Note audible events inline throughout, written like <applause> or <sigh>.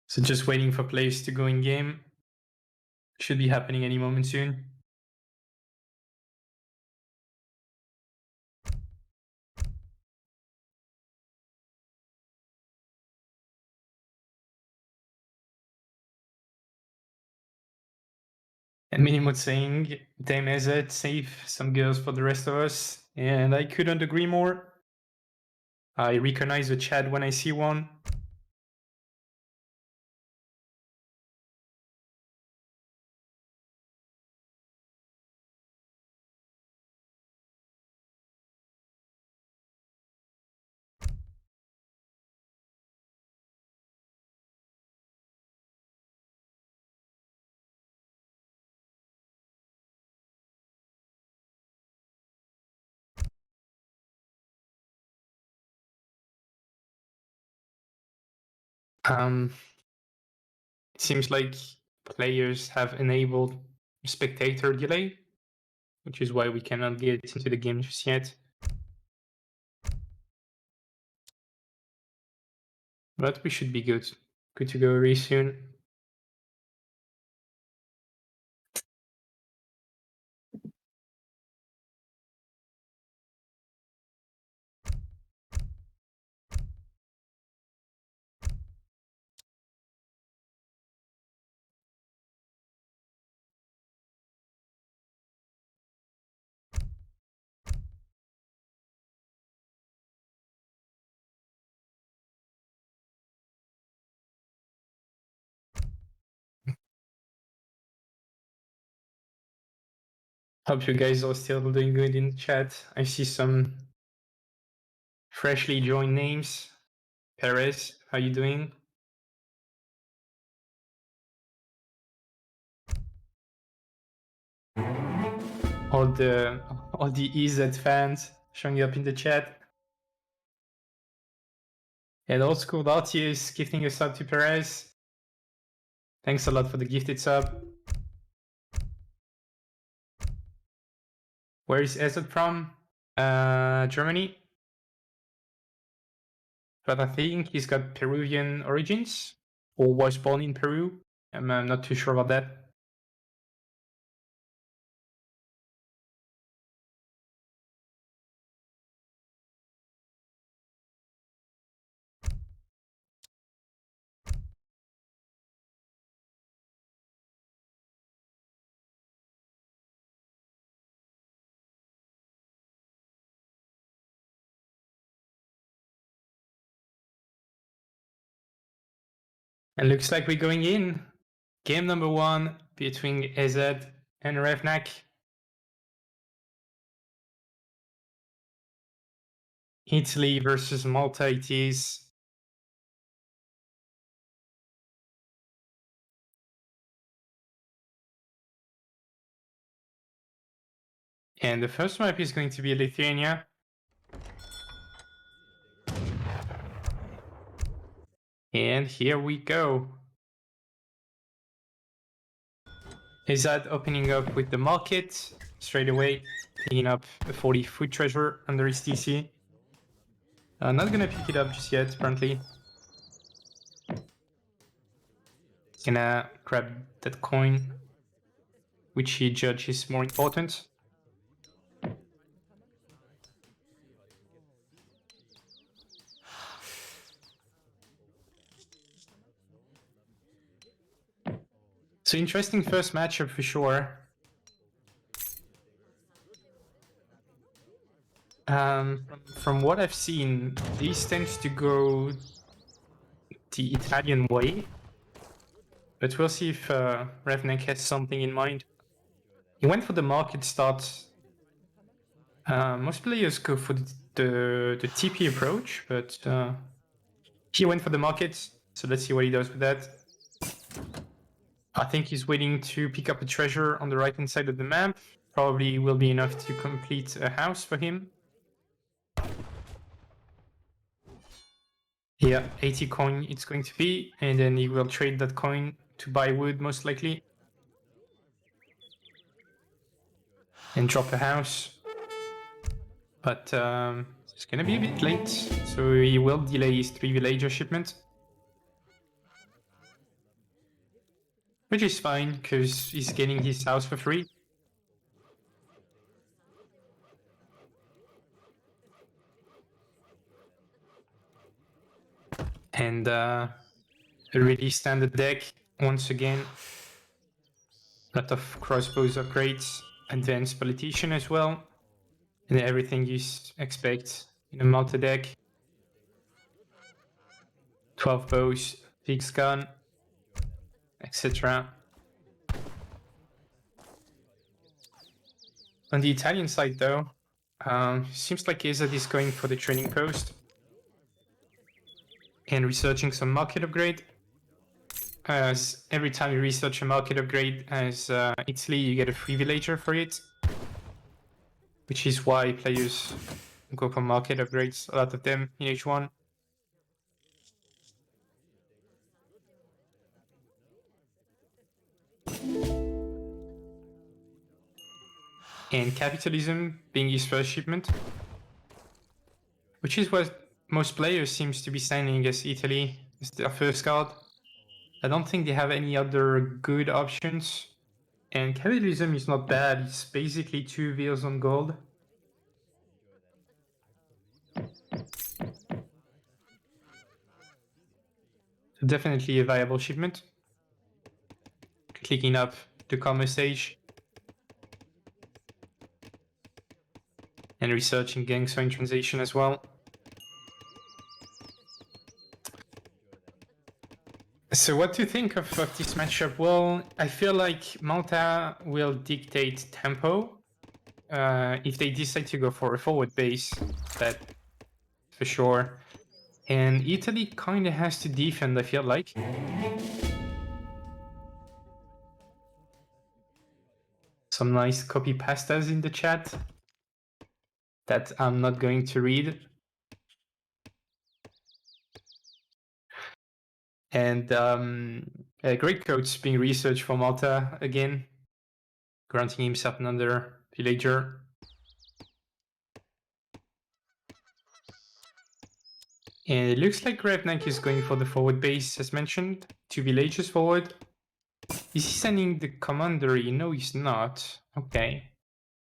So just waiting for players to go in game. Should be happening any moment soon. And Minimod saying, damn Ezad, save some girls for the rest of us. And I couldn't agree more. I recognize the chat when I see one. It seems like players have enabled spectator delay, which is why we cannot get into the game just yet. But we should be good. Good to go very soon. Hope you guys are still doing good in the chat. I see some freshly joined names. Perez, how you doing? All the EZ fans showing up in the chat. And old school Artius gifting a sub to Perez. Thanks a lot for the gifted sub. Where is Ezad from? Germany. But I think he's got Peruvian origins, or was born in Peru. I'm not too sure about that. And looks like we're going in. Game number 1 between Ezad and Revnak. Italy versus Malta it is. And the first map is going to be Lithuania. And here we go. Ezad opening up with the market straight away, picking up a 40 food treasure under his TC. Not gonna pick it up just yet, apparently. Gonna grab that coin, which he judges more important. So interesting first matchup for sure. From what I've seen, these tends to go the Italian way. But we'll see if Revnak has something in mind. He went for the market start. Most players go for the TP approach, but he went for the market, so let's see what he does with that. I think he's waiting to pick up a treasure on the right-hand side of the map. Probably will be enough to complete a house for him. Yeah, 80 coin it's going to be, and then he will trade that coin to buy wood, most likely. And drop a house. But it's gonna be a bit late, so he will delay his 3 villager shipment. Which is fine, because he's getting his house for free. And a really standard deck, once again. A lot of crossbows upgrades, advanced politician as well, and everything you expect in a Malta deck. 12 bows, Guigs gun, etc. On the Italian side though, seems like Ezad is going for the training post and researching some market upgrade. As every time you research a market upgrade as Italy, you get a free villager for it, which is why players go for market upgrades, a lot of them in H1. And capitalism being his first shipment, which is what most players seems to be signing as Italy as their first card. I don't think they have any other good options. And capitalism is not bad, it's basically 2 wheels on gold. So definitely a viable shipment. Clicking up the commerce stage. And researching Guigs translation as well. So what to think of this matchup? Well, I feel like Malta will dictate tempo. If they decide to go for a forward base, that for sure. And Italy kind of has to defend, I feel like. Some nice copy pastas in the chat that I'm not going to read. And great coach being researched for Malta again, granting himself another villager. And it looks like Revnak is going for the forward base, as mentioned. 2 villagers forward. Is he sending the commandery? No, he's not. Okay.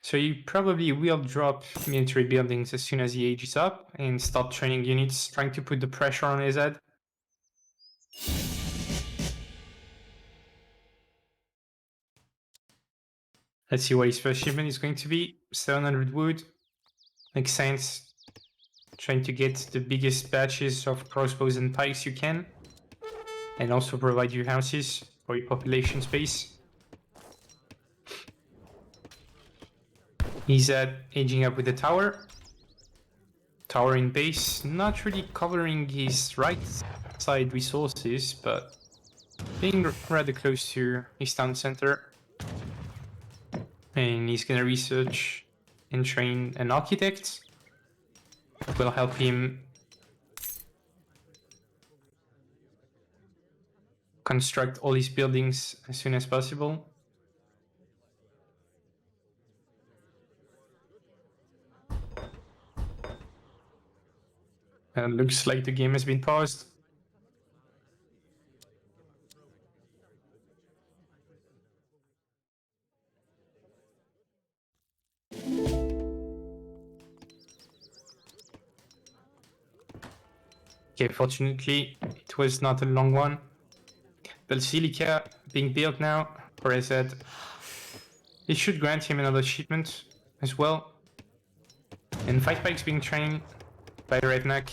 So he probably will drop military buildings as soon as he ages up and start training units, trying to put the pressure on Ezad. Let's see what his first shipment is going to be. 700 wood. Makes sense. Trying to get the biggest batches of crossbows and pikes you can. And also provide you houses for your population space. He's aging up with the tower. Tower in base, not really covering his right side resources, but being rather close to his town center. And he's gonna research and train an architect. Will help him construct all his buildings as soon as possible. And looks like the game has been paused. Okay, fortunately, it was not a long one. Basilica being built now for Ezad. It should grant him another shipment as well. And 5 pikes being trained by Revnak.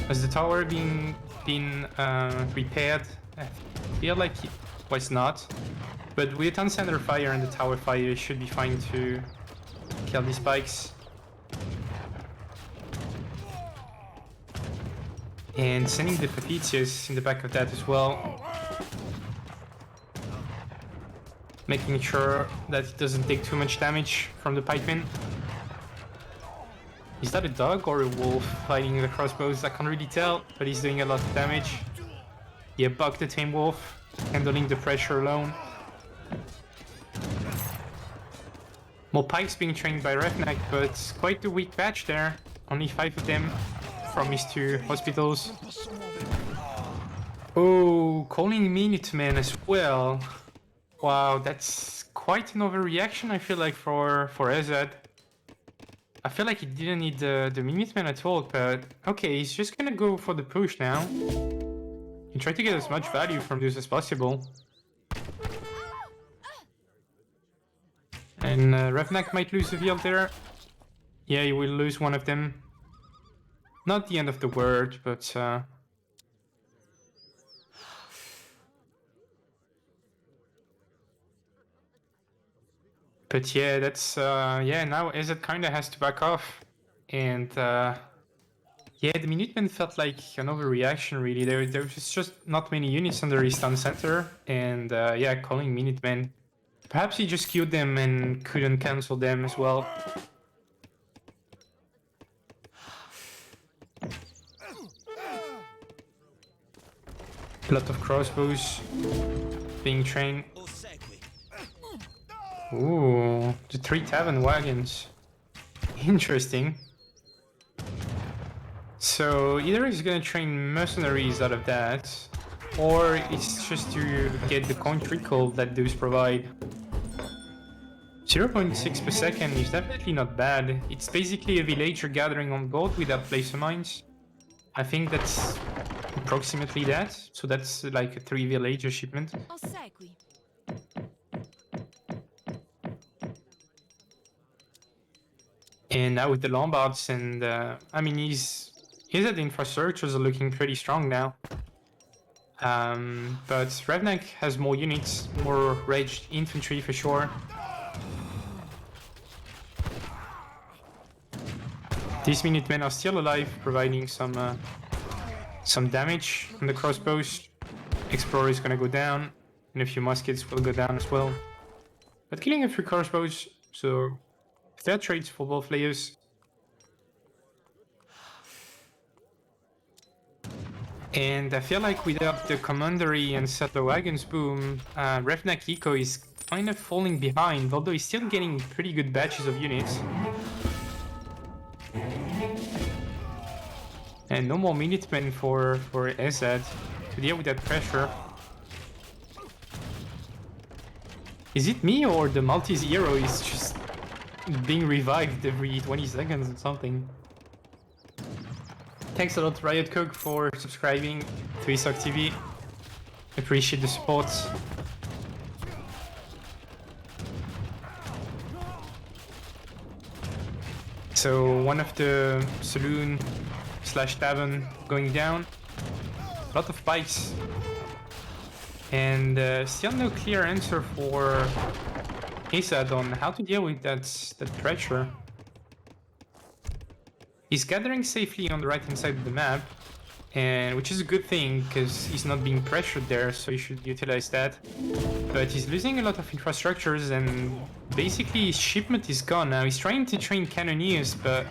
Has the tower been repaired? I feel like it was not. But with Town Center fire and the tower fire, it should be fine to kill these pikes. And sending the Papitius in the back of that as well. Making sure that it doesn't take too much damage from the pikemen. Is that a dog or a wolf fighting the crossbows? I can't really tell, but he's doing a lot of damage. Yeah, buck the tame wolf, handling the pressure alone. More pikes being trained by Revnak, but quite a weak batch there. Only 5 of them from his 2 hospitals. Oh, calling Minutemen as well. Wow, that's quite an overreaction, I feel like, for Ezad. I feel like he didn't need the Minutemen at all, but okay, he's just gonna go for the push now. And try to get as much value from this as possible. And Revnak might lose a field there. Yeah, he will lose one of them. Not the end of the world, but... But yeah, that's... yeah, now Ezad kinda has to back off. And... yeah, the Minutemen felt like an overreaction, really. There was just not many units under his stun center. And yeah, calling Minutemen. Perhaps he just killed them and couldn't cancel them as well. A lot of crossbows being trained. Ooh, the 3 tavern wagons. Interesting. So either he's gonna train mercenaries out of that, or it's just to get the coin trickle that those provide. 0.6 per second is definitely not bad. It's basically a villager gathering on board without placer mines. I think that's approximately that. So that's like a 3 villager shipment. And now with the Lombards and I mean his at infrastructures are looking pretty strong now. But Revnak has more units, more raged infantry for sure. These Minutemen are still alive, providing some damage on the crossbows. Explorer is gonna go down, and a few muskets will go down as well. But killing a few crossbows, so fair trades for both players. And I feel like without the commandery and settler wagons boom, Revnak Eco is kind of falling behind, although he's still getting pretty good batches of units. And no more Minutemen for Ezad to deal with that pressure. Is it me or the Maltese hero is just being revived every 20 seconds or something? Thanks a lot Riot Cook for subscribing to Isak TV. Appreciate the support. So one of the saloon / tavern going down. A lot of pikes. And still no clear answer for Ezad on how to deal with that pressure. He's gathering safely on the right hand side of the map, and which is a good thing because he's not being pressured there, so you should utilize that. But he's losing a lot of infrastructures, and basically his shipment is gone now. He's trying to train cannoneers, but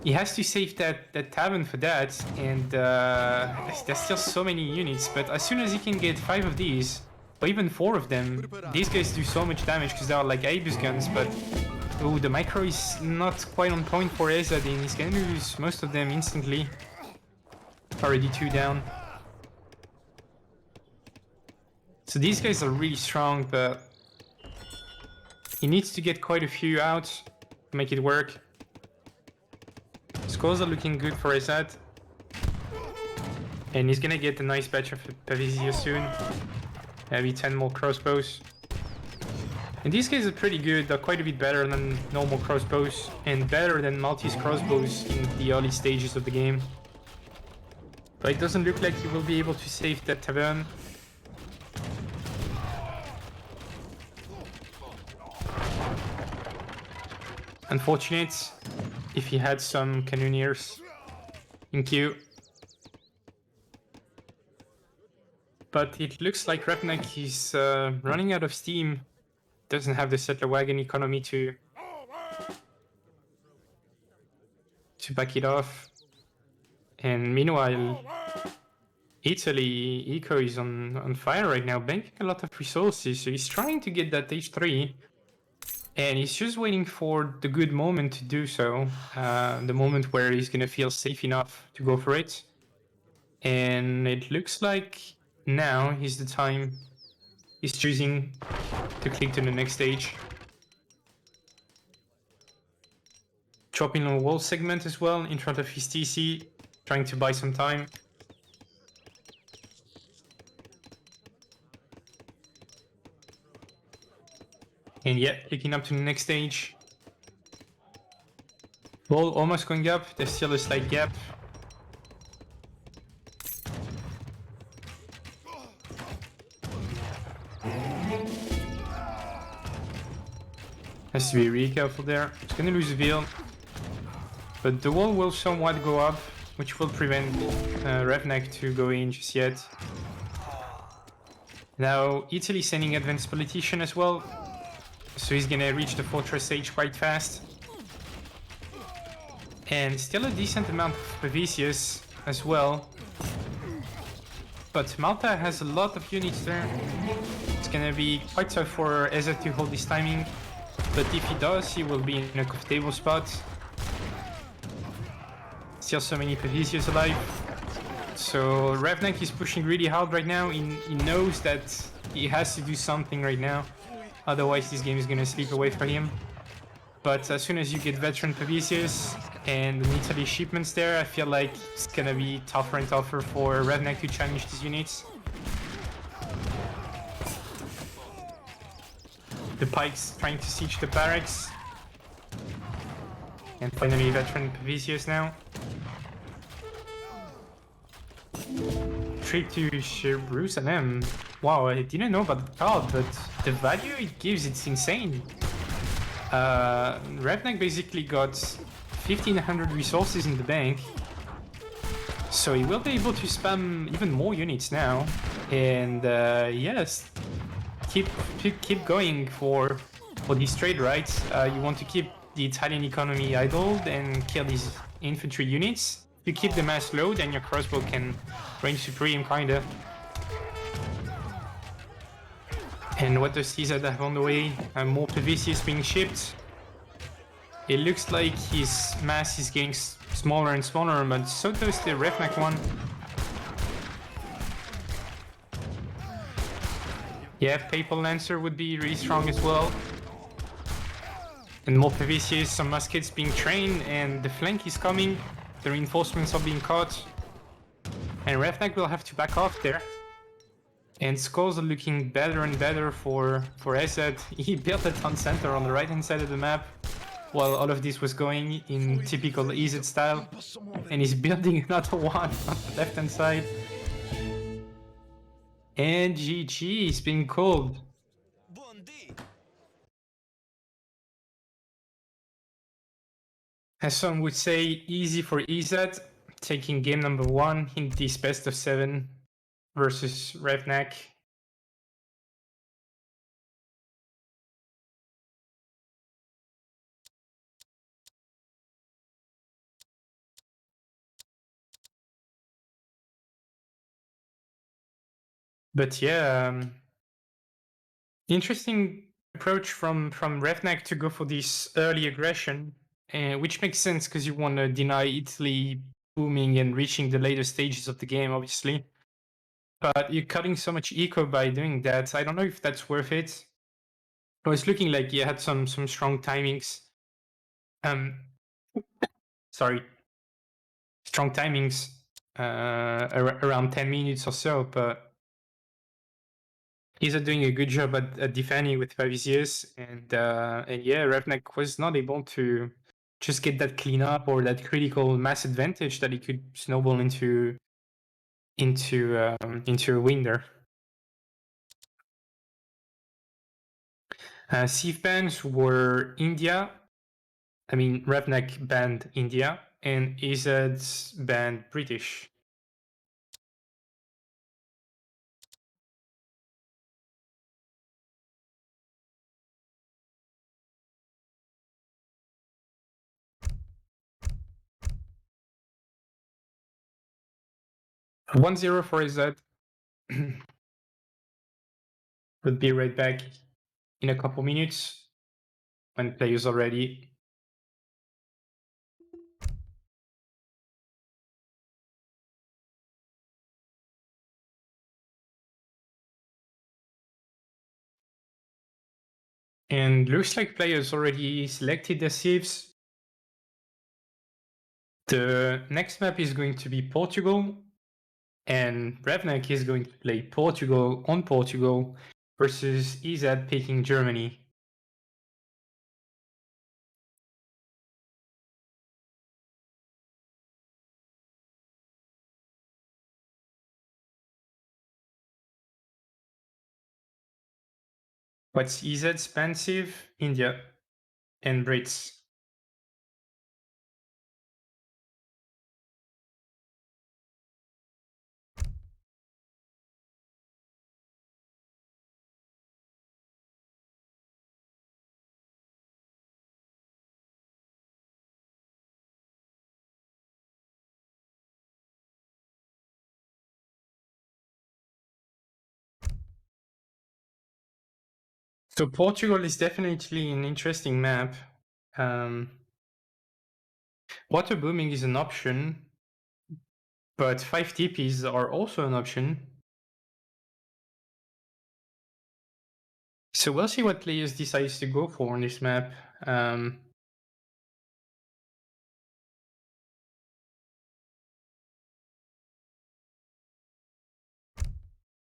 he has to save that tavern for that, and there's still so many units. But as soon as he can get 5 of these, or even 4 of them, these guys do so much damage because they are like Aibus guns, but oh, the micro is not quite on point for Ezad, and he's gonna lose most of them instantly. Already 2 down. So these guys are really strong, but he needs to get quite a few out to make it work. Scores are looking good for Ezad. And he's gonna get a nice batch of Pavizia soon. Maybe 10 more crossbows. And these guys are pretty good, they're quite a bit better than normal crossbows, and better than Maltese crossbows in the early stages of the game. But it doesn't look like he will be able to save that tavern. Unfortunate, if he had some cannoneers in queue. But it looks like Revnak is running out of steam. Doesn't have the settler wagon economy to back it off. And meanwhile, Italy Eco is on fire right now, banking a lot of resources. So he's trying to get that H3, and he's just waiting for the good moment to do so. The moment where he's gonna feel safe enough to go for it. And it looks like now is the time he's choosing to click to the next stage. Dropping a wall segment as well in front of his TC, trying to buy some time. And yeah, clicking up to the next stage. Wall almost going up, there's still a slight gap. Has to be really careful there. It's gonna lose a veil. But the wall will somewhat go up, which will prevent Revnak to go in just yet. Now, Italy sending advanced politician as well. So he's gonna reach the fortress stage quite fast. And still a decent amount of Pavicius as well. But Malta has a lot of units there. It's gonna be quite tough for Ezad to hold his timing. But if he does, he will be in a comfortable spot. Still so many Pavicius alive. So Revnak is pushing really hard right now. He knows that he has to do something right now. Otherwise this game is gonna slip away for him. But as soon as you get veteran Pavicius and an Italy shipments there, I feel like it's gonna be tougher and tougher for Revnak to challenge these units. The pikes trying to siege the barracks. And finally veteran Pavicius now. Trip to Jerusalem. Wow, I didn't know about the card, but the value it gives, it's insane. Revnak basically got 1500 resources in the bank. So he will be able to spam even more units now. And yes, keep going for these trade rights. You want to keep the Italian economy idled and kill these infantry units. You keep the mass low, then your crossbow can reign supreme, kinda. And what does Ezad have on the way? More Pavicius being shipped. It looks like his mass is getting smaller and smaller, but so does the Revnak one. Yeah, Papal Lancer would be really strong as well. And more Pavicius, some muskets being trained, and the flank is coming. The reinforcements are being caught. And Revnak will have to back off there. And scores are looking better and better for Ezad. He built a town center on the right hand side of the map while all of this was going in typical Ezad style. And he's building another one on the left hand side. And GG is being called. As some would say, easy for Ezad, taking game number 1 in this best of 7 versus Revnak. But yeah, interesting approach from Revnak to go for this early aggression, which makes sense because you want to deny Italy booming and reaching the later stages of the game, obviously. But you're cutting so much eco by doing that. I don't know if that's worth it. It was looking like you had some strong timings. Sorry, strong timings around 10 minutes or so, but he's doing a good job at defending with Pavicius, and yeah, Revnak was not able to just get that cleanup or that critical mass advantage that he could snowball into a win there. Sieve bans were India. I mean, Revnak banned India, and Ezad's banned British. <clears throat> 1-0 for Ezad. Would be right back in a couple minutes when players are ready. And looks like players already selected their civs. The next map is going to be Portugal, and Revnak is going to play Portugal on Portugal versus Ezad picking Germany. What's Ezad's pensive? India and Brits. So Portugal is definitely an interesting map. Water booming is an option, but 5 TPs are also an option. So we'll see what players decide to go for on this map.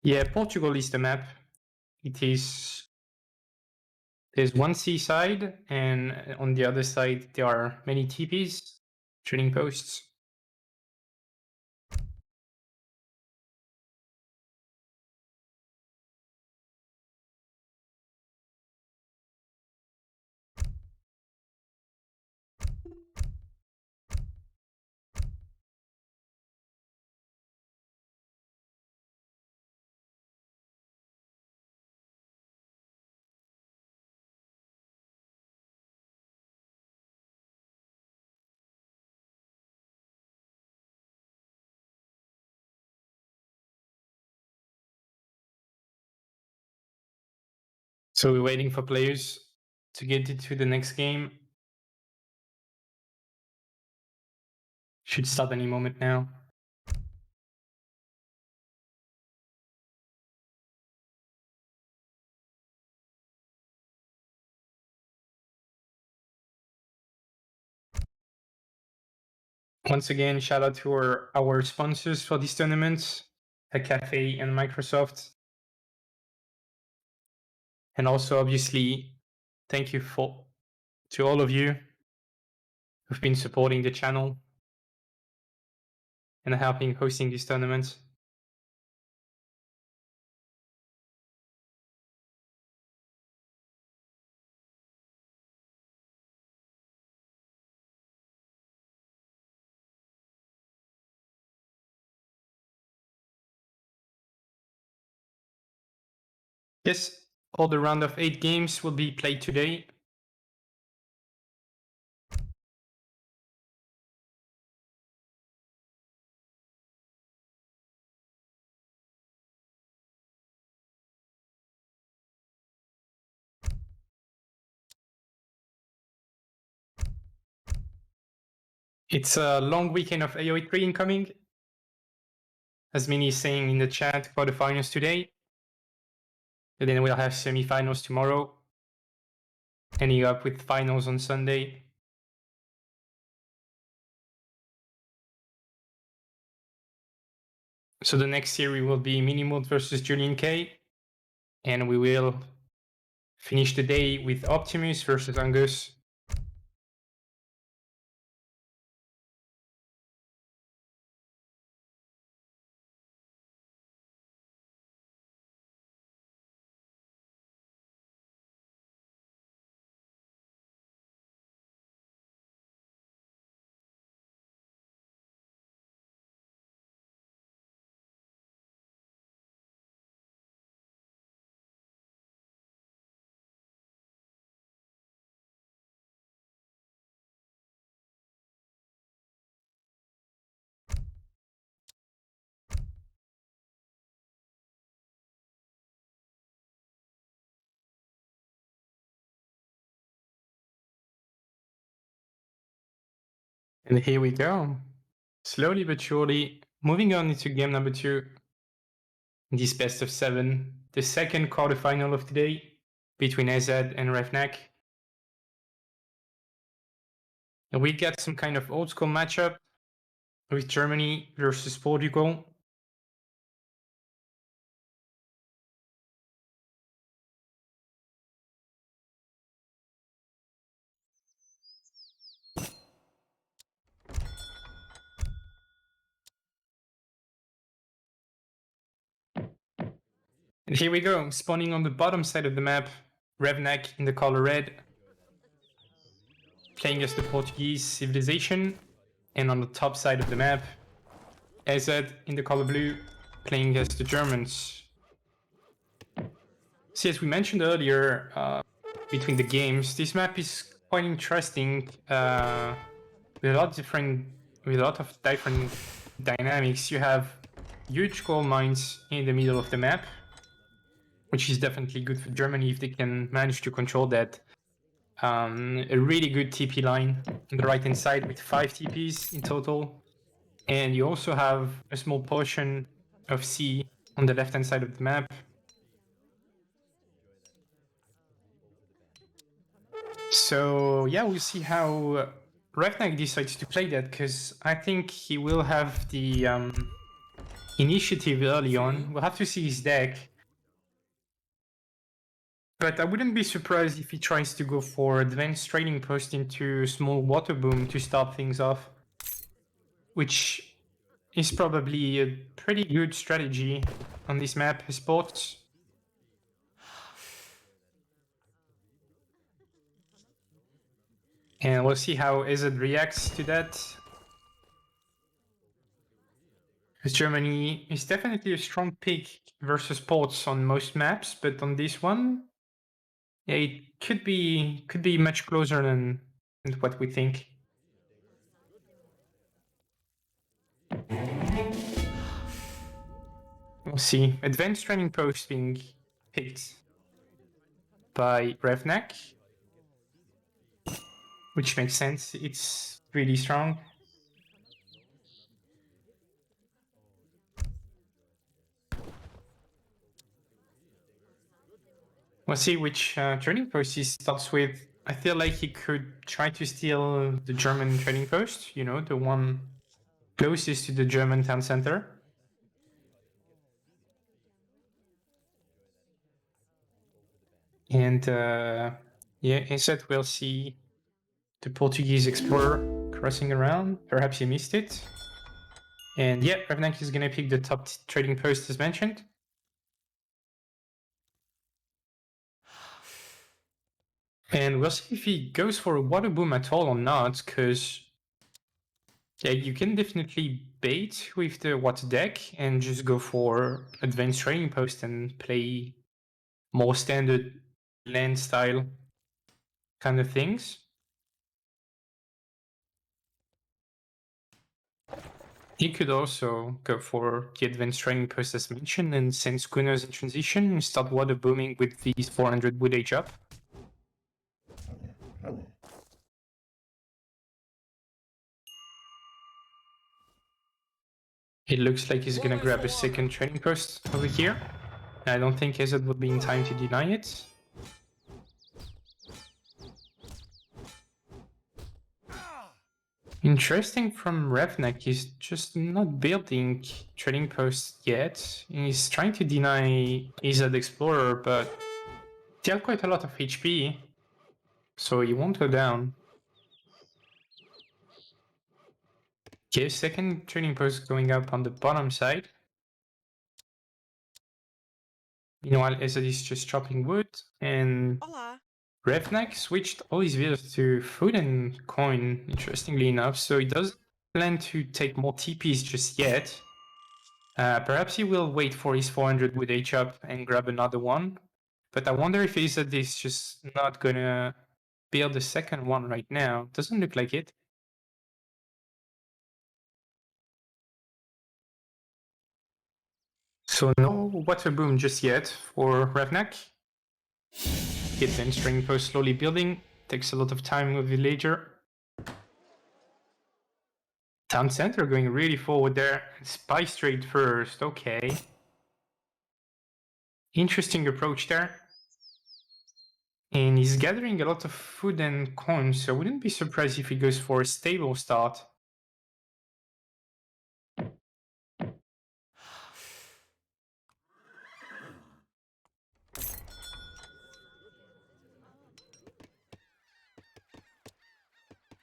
Yeah, Portugal is the map. It is. There's one seaside, and on the other side there are many TPs, trading posts. So we're waiting for players to get into the next game. Should start any moment now. Once again, shout out to our sponsors for this tournament, a cafe and Microsoft. And also, obviously, thank you to all of you who've been supporting the channel and helping hosting this tournament. Yes, all the round of 8 games will be played today. It's a long weekend of AoE3 incoming. As Mini is saying in the chat, quarterfinals today. And then we'll have semifinals tomorrow. Ending up with finals on Sunday. So the next series will be Minimood versus Julian K. And we will finish the day with Optimus versus Angus. And here we go. Slowly but surely, moving on into game number 2. This best of 7, the second quarterfinal of today, between Ezad and Revnak. And we get some kind of old school matchup with Germany versus Portugal. And here we go, spawning on the bottom side of the map, Revnak in the color red, playing as the Portuguese civilization, and on the top side of the map, Ezad in the color blue, playing as the Germans. See, as we mentioned earlier, between the games, this map is quite interesting, with a lot of different dynamics. You have huge coal mines in the middle of the map, which is definitely good for Germany if they can manage to control that. A really good TP line on the right hand side with 5 TPs in total. And you also have a small portion of sea on the left hand side of the map. So yeah, we'll see how Revnak decides to play that, because I think he will have the initiative early on. We'll have to see his deck. But I wouldn't be surprised if he tries to go for advanced trading post into small water boom to start things off, which is probably a pretty good strategy on this map, sports. And we'll see how Ezad reacts to that. Because Germany is definitely a strong pick versus ports on most maps, but on this one, yeah, it could be much closer than what we think. We'll see. Advanced training post being picked by Revnak, which makes sense. It's really strong. We'll see which trading post he starts with. I feel like he could try to steal the German trading post, you know, the one closest to the German town center. And yeah, instead we'll see the Portuguese explorer crossing around. Perhaps he missed it. And yeah, Revnak is gonna pick the top trading post as mentioned. And we'll see if he goes for a water boom at all or not, because yeah, you can definitely bait with the water deck and just go for advanced trading post and play more standard land style kind of things. He could also go for the advanced training post as mentioned and send schooners in transition and start water booming with these 400 wood age up. It looks like he's gonna grab a second training post over here. I don't think Ezad would be in time to deny it. Interesting from Revnak, he's just not building trading posts yet. He's trying to deny Ezad Explorer, but still quite a lot of HP, so he won't go down. Okay, second trading post going up on the bottom side. Meanwhile, Ezad is just chopping wood, and Revnak switched all his villas to food and coin, interestingly enough, so he doesn't plan to take more TPs just yet. Perhaps he will wait for his 400 wood H up and grab another one, but I wonder if Ezad is just not gonna build the second one right now. Doesn't look like it. So no water boom just yet for Revnak. The advanced training post slowly building. Takes a lot of time with villager. Town center going really forward there. Spice trade first, okay. Interesting approach there. And he's gathering a lot of food and coins, so I wouldn't be surprised if he goes for a stable start.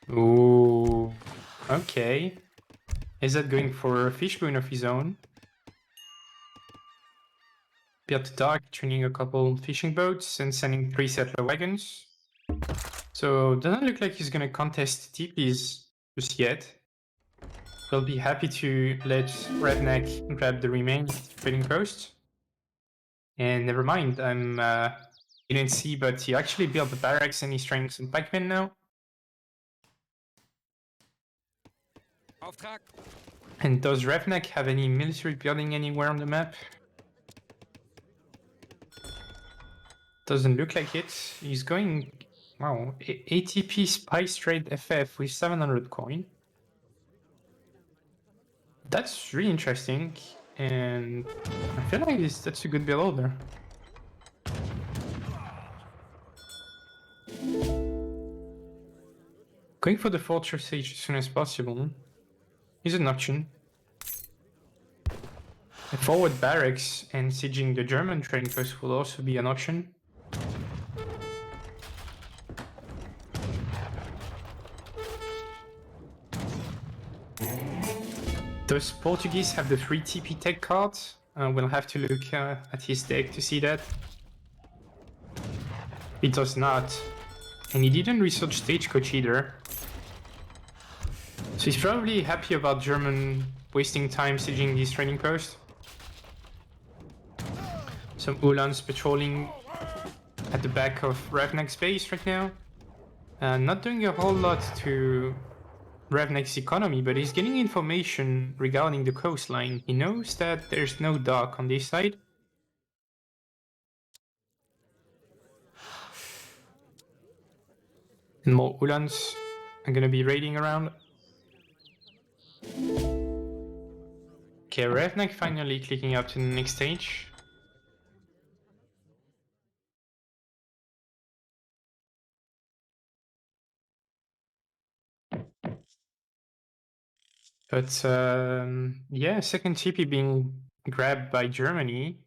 Ooh, okay. Ezad going for a fishbone of his own. Built the dock, training a couple fishing boats and sending 3 settler wagons. So doesn't look like he's gonna contest TPs just yet. They'll be happy to let Revnak grab the remaining trading post. And never mind, you didn't see, but he actually built the barracks and he's training some pikemen now. Auftrag. And does Revnak have any military building anywhere on the map? Doesn't look like it. He's going, wow, ATP Spice Trade FF with 700 coin. That's really interesting, and I feel like that's a good build there. Going for the fortress siege as soon as possible is an option. A forward barracks and sieging the German trading post will also be an option. Does Portuguese have the free TP tech card? We'll have to look at his deck to see that. It does not. And he didn't research Stagecoach either. So he's probably happy about German wasting time sieging these trading posts. Some Ulans patrolling at the back of Revnak's base right now. Not doing a whole lot to Revnak's economy, but he's getting information regarding the coastline. He knows that there's no dock on this side. And more Ulans are gonna be raiding around. Okay, Revnak finally clicking up to the next stage. But yeah, second TP being grabbed by Germany,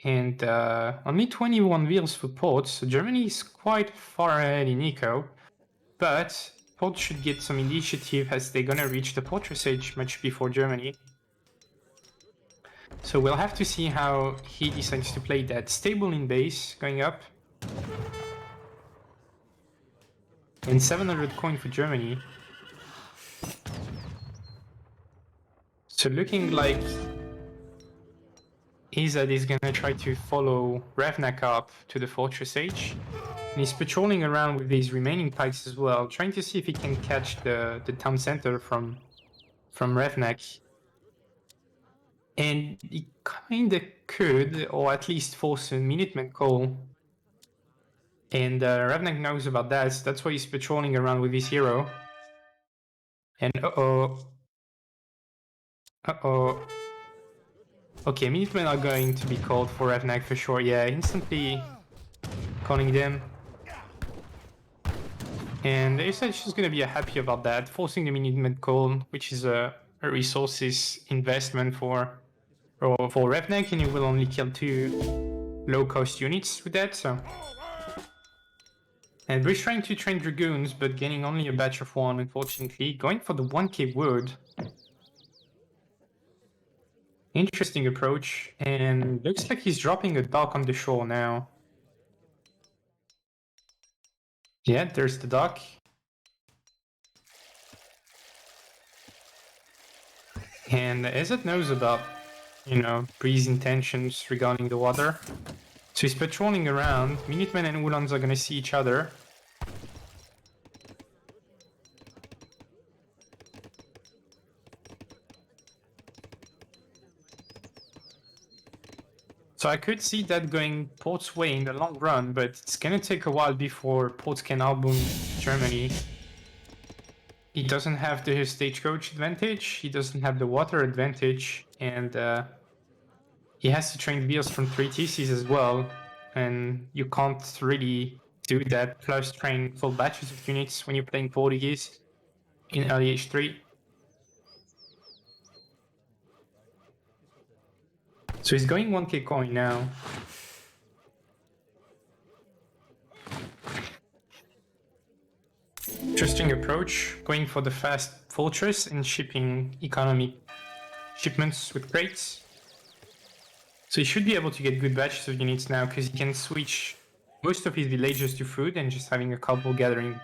and only 21 wheels for ports. So Germany is quite far ahead in eco, but ports should get some initiative as they're gonna reach the fortress age much before Germany. So we'll have to see how he decides to play that. Stable in base, going up. And 700 coin for Germany. So looking like Ezad is gonna try to follow Revnak up to the fortress age. And he's patrolling around with these remaining pikes as well, trying to see if he can catch the town center from Revnak. And he kinda could, or at least force a Minuteman call. And Revnak knows about that, so that's why he's patrolling around with his hero. And uh-oh. Okay, Minutemen are going to be called for Revnak for sure. Yeah, instantly calling them. And Ezad is going to be happy about that, forcing the Minutemen call, which is a resources investment for Revnak, and you will only kill 2 low-cost units with that, so... And we're trying to train Dragoons, but getting only a batch of 1, unfortunately. Going for the 1k wood. Interesting approach, and looks like he's dropping a dock on the shore now. Yeah, there's the dock. And Ezad knows about, Bree's intentions regarding the water. So he's patrolling around. Minutemen and Ulans are gonna see each other. So I could see that going Port's way in the long run, but it's gonna take a while before Port can outboom Germany. He doesn't have the stagecoach advantage, he doesn't have the water advantage, and he has to train wheels from 3 TCs as well, and you can't really do that, plus train full batches of units when you're playing Portuguese in early H3. So he's going 1k coin now. Interesting approach, going for the fast fortress and shipping economy shipments with crates. So he should be able to get good batches of units now because he can switch most of his villagers to food and just having a couple gathering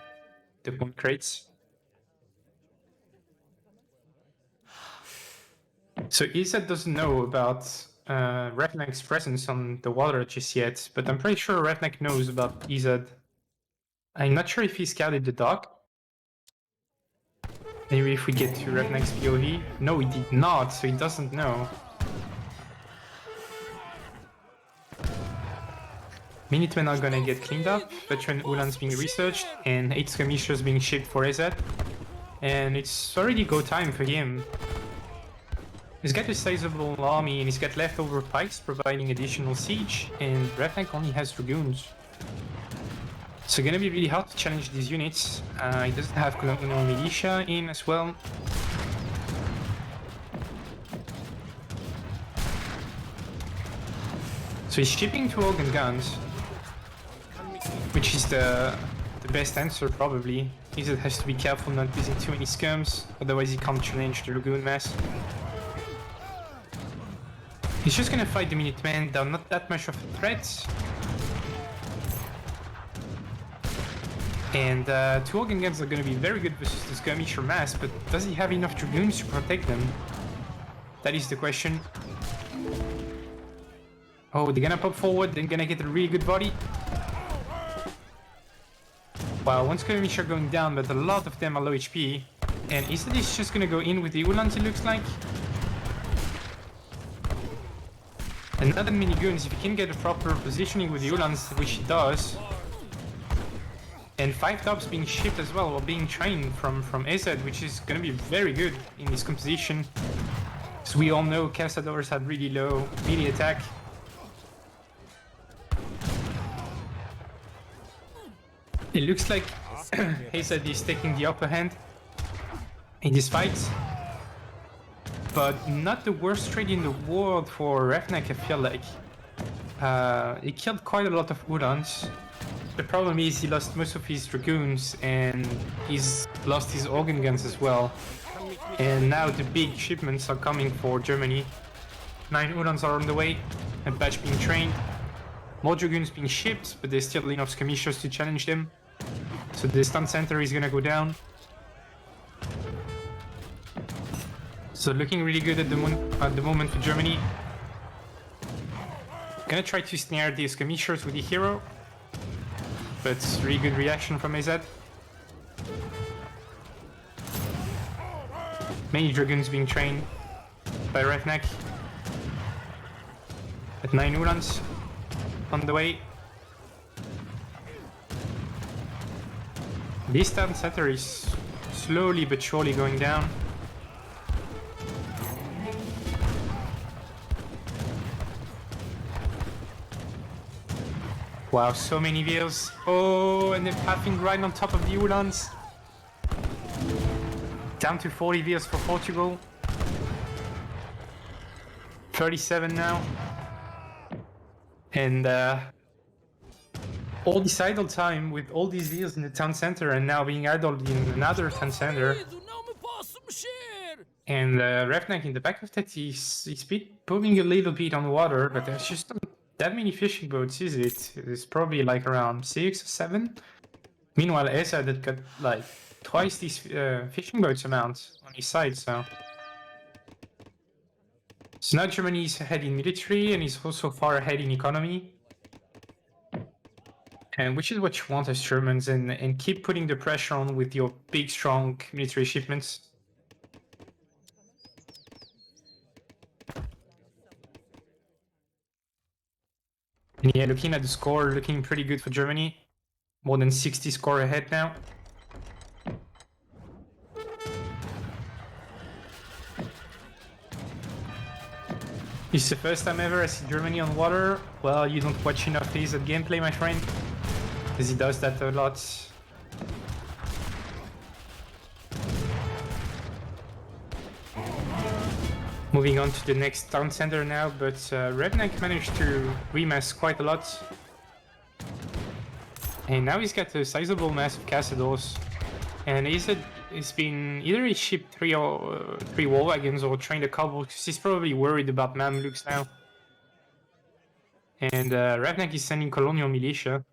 the point crates. So Ezad doesn't know about Revnak's presence on the water just yet, but I'm pretty sure Revnak knows about Ezad. I'm not sure if he scouted the dock. Maybe if we get to Revnak's POV. No, he did not, so he doesn't know. Minutemen are gonna get cleaned up, veteran Ulans being researched, and 8 skirmishers being shipped for Ezad. And it's already go time for him. He's got a sizable army and he's got leftover pikes providing additional siege, and Revnak only has dragoons. So gonna be really hard to challenge these units. He doesn't have colonial militia in as well. So he's shipping 2 organ guns, which is the best answer probably. Ezad has to be careful not using too many skirms, otherwise he can't challenge the dragoon mass. He's just gonna fight the Minutemen, they're not that much of a threat. And 2 organ guns are gonna be very good versus the skirmisher mass, but does he have enough dragoons to protect them? That is the question. Oh, they're gonna pop forward, they're gonna get a really good body. Wow, 1 skirmisher going down, but a lot of them are low HP. And Ezad is just gonna go in with the Ulans, it looks like. And not that many goons, if he can get a proper positioning with the Ulans, which he does. And 5 tops being shipped as well, or being trained from Ezad, which is gonna be very good in this composition. As we all know, Castadors have really low melee attack. It looks like Ezad is taking the upper hand in this fight. But not the worst trade in the world for Revnak, I feel like. He killed quite a lot of Ulans. The problem is he lost most of his dragoons and he's lost his organ guns as well. And now the big shipments are coming for Germany. 9 Ulans are on the way, a batch being trained. More dragoons being shipped, but there's still enough skirmishers to challenge them. So the stun center is gonna go down. So looking really good at the moment for Germany. Gonna try to snare the skirmishers with the hero. But really good reaction from Ezad. Many dragoons being trained by Revnak. At 9 Ulans on the way. This town center is slowly but surely going down. Wow, so many wheels. Oh, and they're pathing right on top of the Ulans. Down to 40 wheels for Portugal. 37 now. And all this idle time with all these wheels in the town center and now being idled in another town center. And Revnak in the back of that, he's moving a little bit on water, but there's just not that many fishing boats, is it? It's probably like around 6 or 7. Meanwhile, Ezad had got like twice these fishing boats amount on his side, so. So now Germany is ahead in military and is also far ahead in economy. And which is what you want as Germans, and keep putting the pressure on with your big, strong military shipments. And yeah, looking at the score, looking pretty good for Germany. More than 60 score ahead now. It's the first time ever I see Germany on water. Well, you don't watch enough Ezad gameplay, my friend. because he does that a lot. Moving on to the next town center now, but Revnak managed to remass quite a lot. And now he's got a sizable mass of Cassadors. And Ezad has been either he shipped three war wagons or trained a couple, because he's probably worried about Mamluks now. And Revnak is sending colonial militia.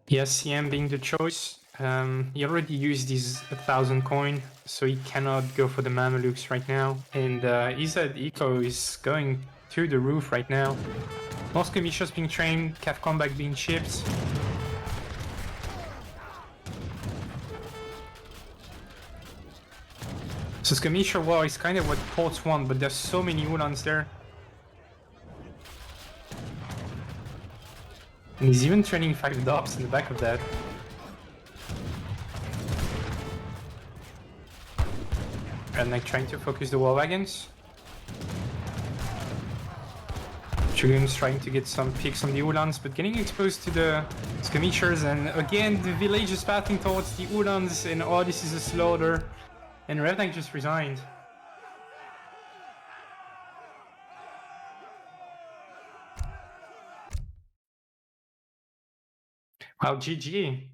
Yes, CM being the choice. He already used his 1,000 coin, so he cannot go for the Mamelukes right now. And Ezad Eco is going to the roof right now. More skirmishers being trained, Cav combat being shipped. So skirmisher war is kind of what ports want, but there's so many Ulans there. And he's even training 5 Dops in the back of that. And like trying to focus the war wagons. Dragoons trying to get some picks on the Ulans, but getting exposed to the skirmishers, and again the village is pathing towards the Ulans, and oh, this is a slaughter. And Revnak just resigned. Wow, GG.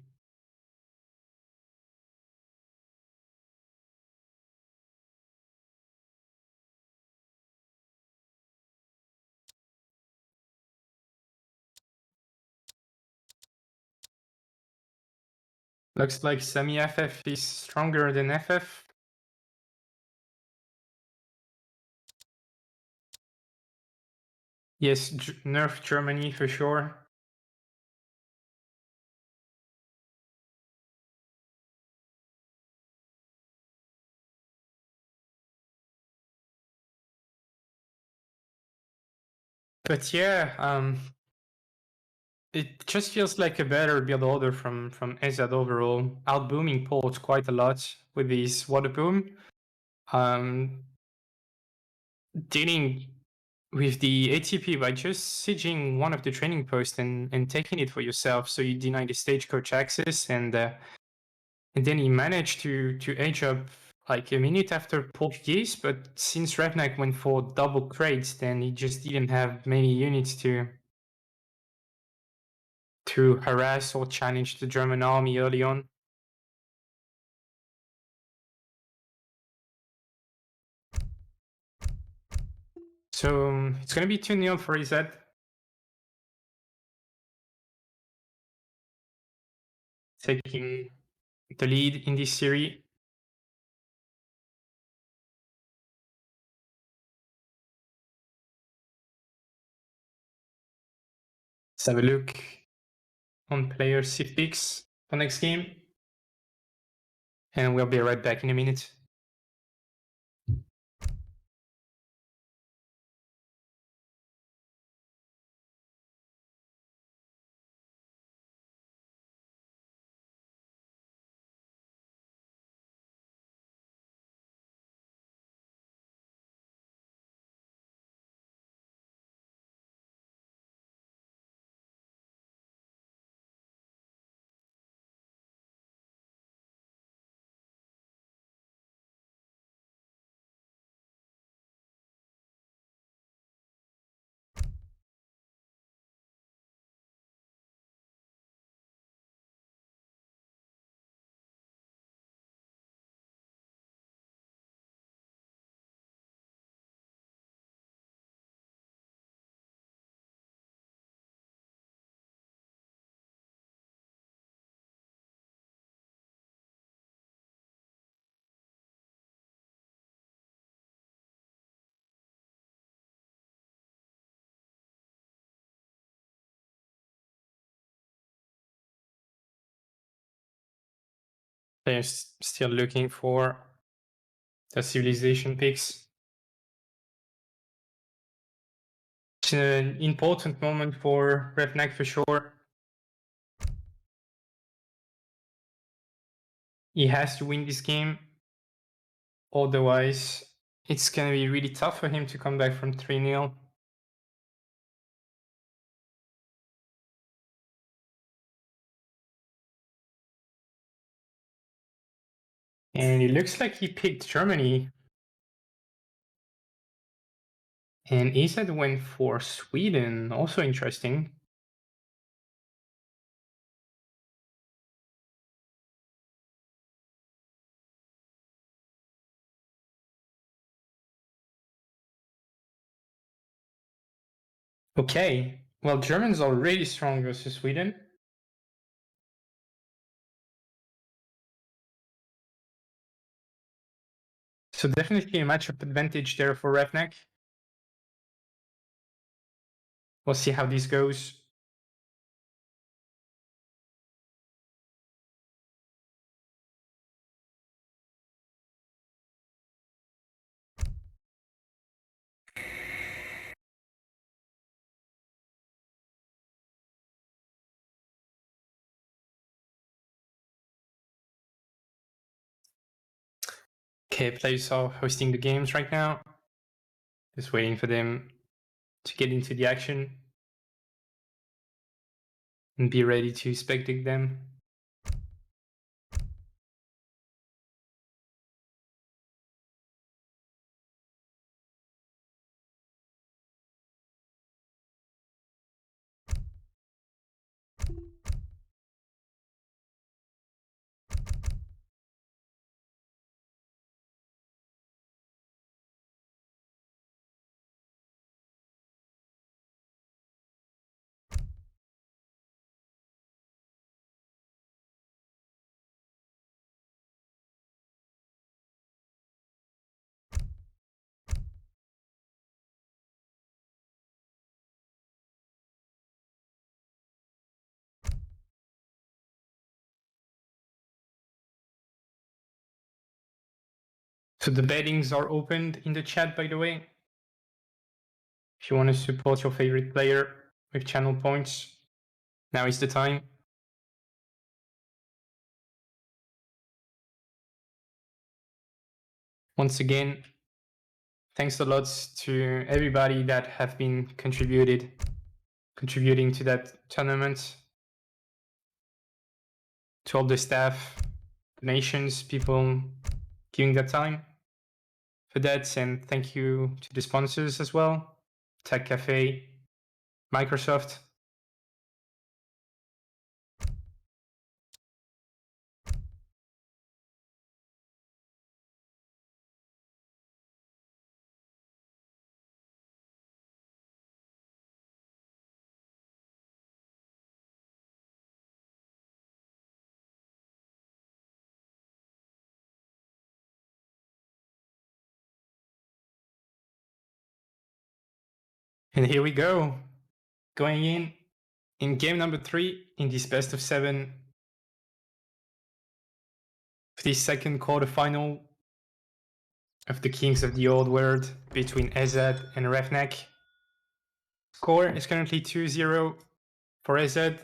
Looks like semi-FF is stronger than FF. Yes, nerf Germany for sure. But yeah, it just feels like a better build order from Ezad overall, outbooming ports quite a lot with this water boom. Dealing with the ATP by just sieging one of the training posts and taking it for yourself, so you deny the stagecoach access, and then he managed to age up like a minute after Portuguese, but since Revnak went for double crates, then he just didn't have many units to harass or challenge the German army early on. So it's going to be 2-0 for Ezad. Taking the lead in this series. Let's have a look on player Civ picks for next game. And we'll be right back in a minute. They're still looking for the civilization picks. It's an important moment for Revnak for sure. He has to win this game. Otherwise, it's gonna be really tough for him to come back from 3-0. And it looks like he picked Germany. And Ezad went for Sweden, also interesting. Okay, well, Germans are really strong versus Sweden. So definitely a matchup advantage there for Revnak. We'll see how this goes. Okay, players are hosting the games right now. Just waiting for them to get into the action and be ready to spectate them. So the bettings are opened in the chat, by the way. If you want to support your favorite player with channel points, now is the time. Once again, thanks a lot to everybody that have been contributing to that tournament, to all the staff, donations, people giving their time for that, and thank you to the sponsors as well, Tech Cafe, Microsoft. And here we go, going in game number 3 in this best of 7 for the second quarterfinal of the Kings of the Old World between Ezad and Revnak. Score is currently 2-0 for Ezad,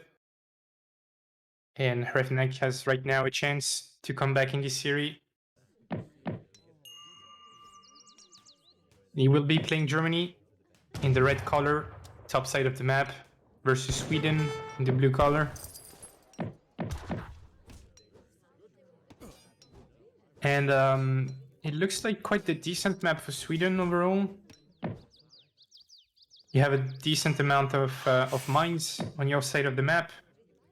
and Revnak has right now a chance to come back in this series. He will be playing Germany in the red color, top side of the map, versus Sweden in the blue color. And it looks like quite a decent map for Sweden overall. You have a decent amount of mines on your side of the map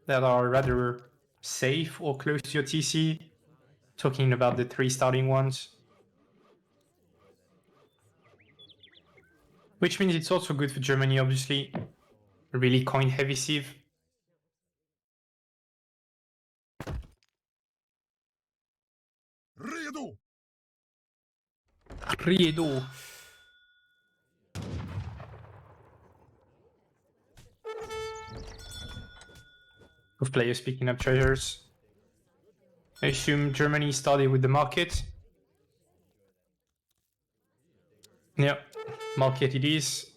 that are rather safe or close to your TC. Talking about the 3 starting ones. Which means it's also good for Germany, obviously. A really coin-heavy sieve. Riedo! Riedo. Of players picking up treasures. I assume Germany started with the market. Yeah, market it is.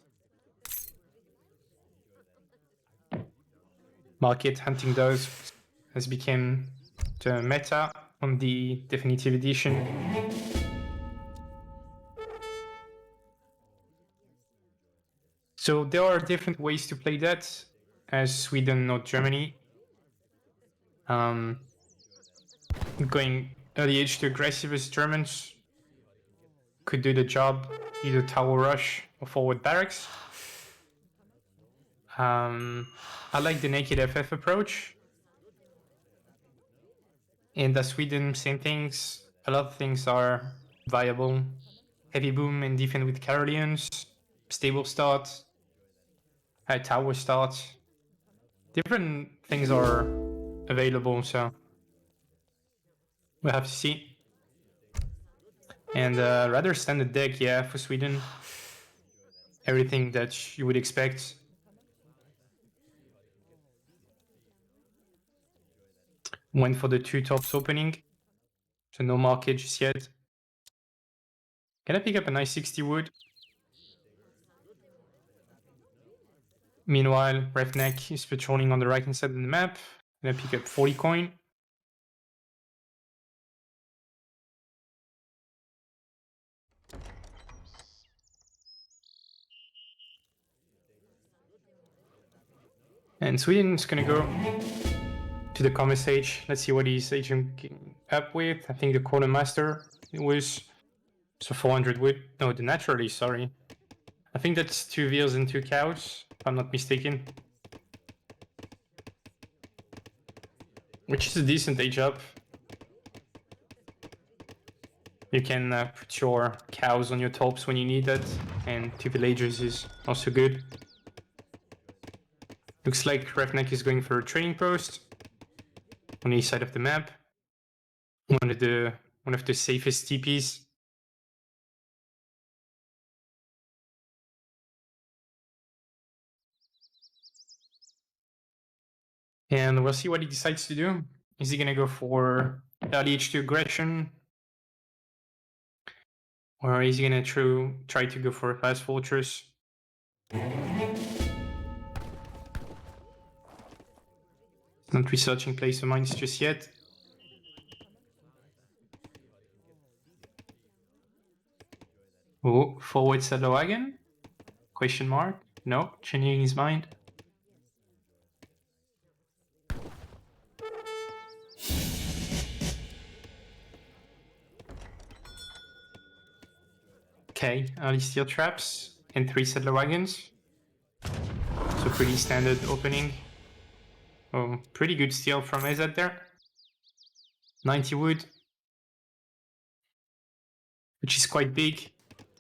Market hunting does has become the meta on the definitive edition. So there are different ways to play that, as Sweden, not Germany. Going early age to aggressive as Germans could do the job, either tower rush or forward barracks. I like the naked FF approach. In the Sweden, same things. A lot of things are viable. Heavy boom and defend with Karelians. Stable start. High tower start. Different things are available, so we'll have to see. And rather standard deck, yeah, for Sweden. Everything that you would expect. Went for the 2 tops opening. So no market just yet. Can I pick up a nice 60 wood? Meanwhile, Revnak is patrolling on the right hand side of the map. Gonna pick up 40 coin. And Sweden's gonna go to the commerce stage. Let's see what he's aging up with. I think the quartermaster was so 400 wood. No, the naturally, sorry. I think that's 2 veals and 2 cows, if I'm not mistaken. Which is a decent age up. You can put your cows on your tops when you need that, and 2 villagers is also good. Looks like Revnak is going for a trading post on the east side of the map. One of the safest TPs. And we'll see what he decides to do. Is he gonna go for early H2 aggression? Or is he gonna try to go for a fast fortress? Not researching place of mines just yet. Oh, forward saddle wagon? Question mark? No, changing his mind. Okay, early steel traps and 3 settler wagons. So pretty standard opening. Oh, pretty good steel from Ezad there. 90 wood. Which is quite big.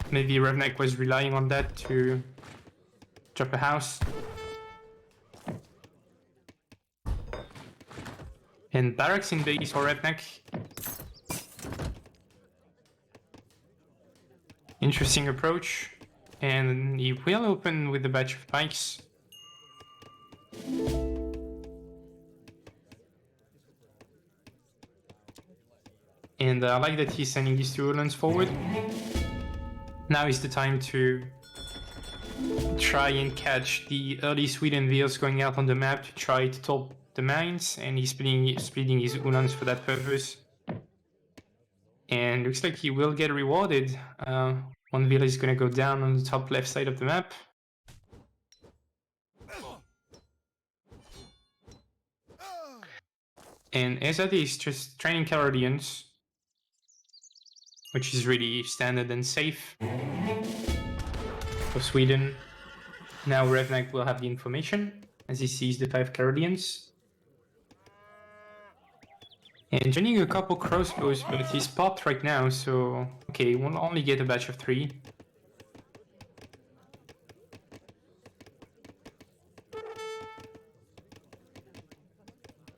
Maybe Revnak was relying on that to drop a house. And barracks in base for Revnak. Interesting approach. And he will open with a batch of pikes. And I like that he's sending these 2 Uhlans forward. Now is the time to try and catch the early Sweden veals going out on the map to try to top the mines, and he's splitting his Uhlans for that purpose. And looks like he will get rewarded. One veal is gonna go down on the top left side of the map. And Ezad is just training Karelians, which is really standard and safe for Sweden. Now Revnak will have the information as he sees the 5 Karelians. And joining a couple crossbows, but he's popped right now, so okay, we'll only get a batch of 3.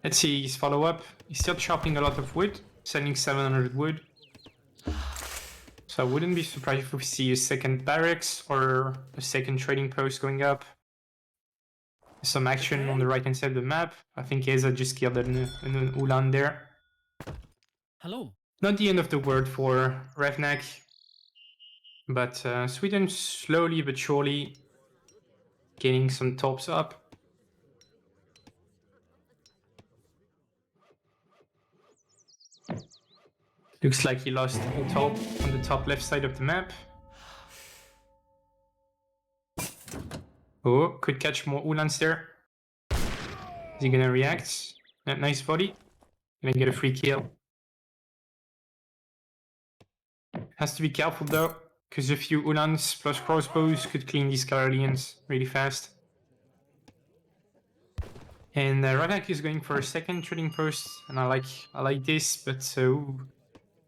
Let's see his follow-up. He's still chopping a lot of wood, sending 700 wood. So I wouldn't be surprised if we see a second barracks or a second trading post going up. Some action on the right hand side of the map. I think Ezad just killed an Uhlan there. Hello. Not the end of the world for Revnak, but Sweden slowly but surely getting some tops up. Looks like he lost a top on the top left side of the map. Oh, could catch more Ulans there. Is he gonna react? Nice body. Gonna get a free kill. Has to be careful though, because a few Ulans plus crossbows could clean these Caroleans really fast. And Revnak is going for a second trading post, and I like this, but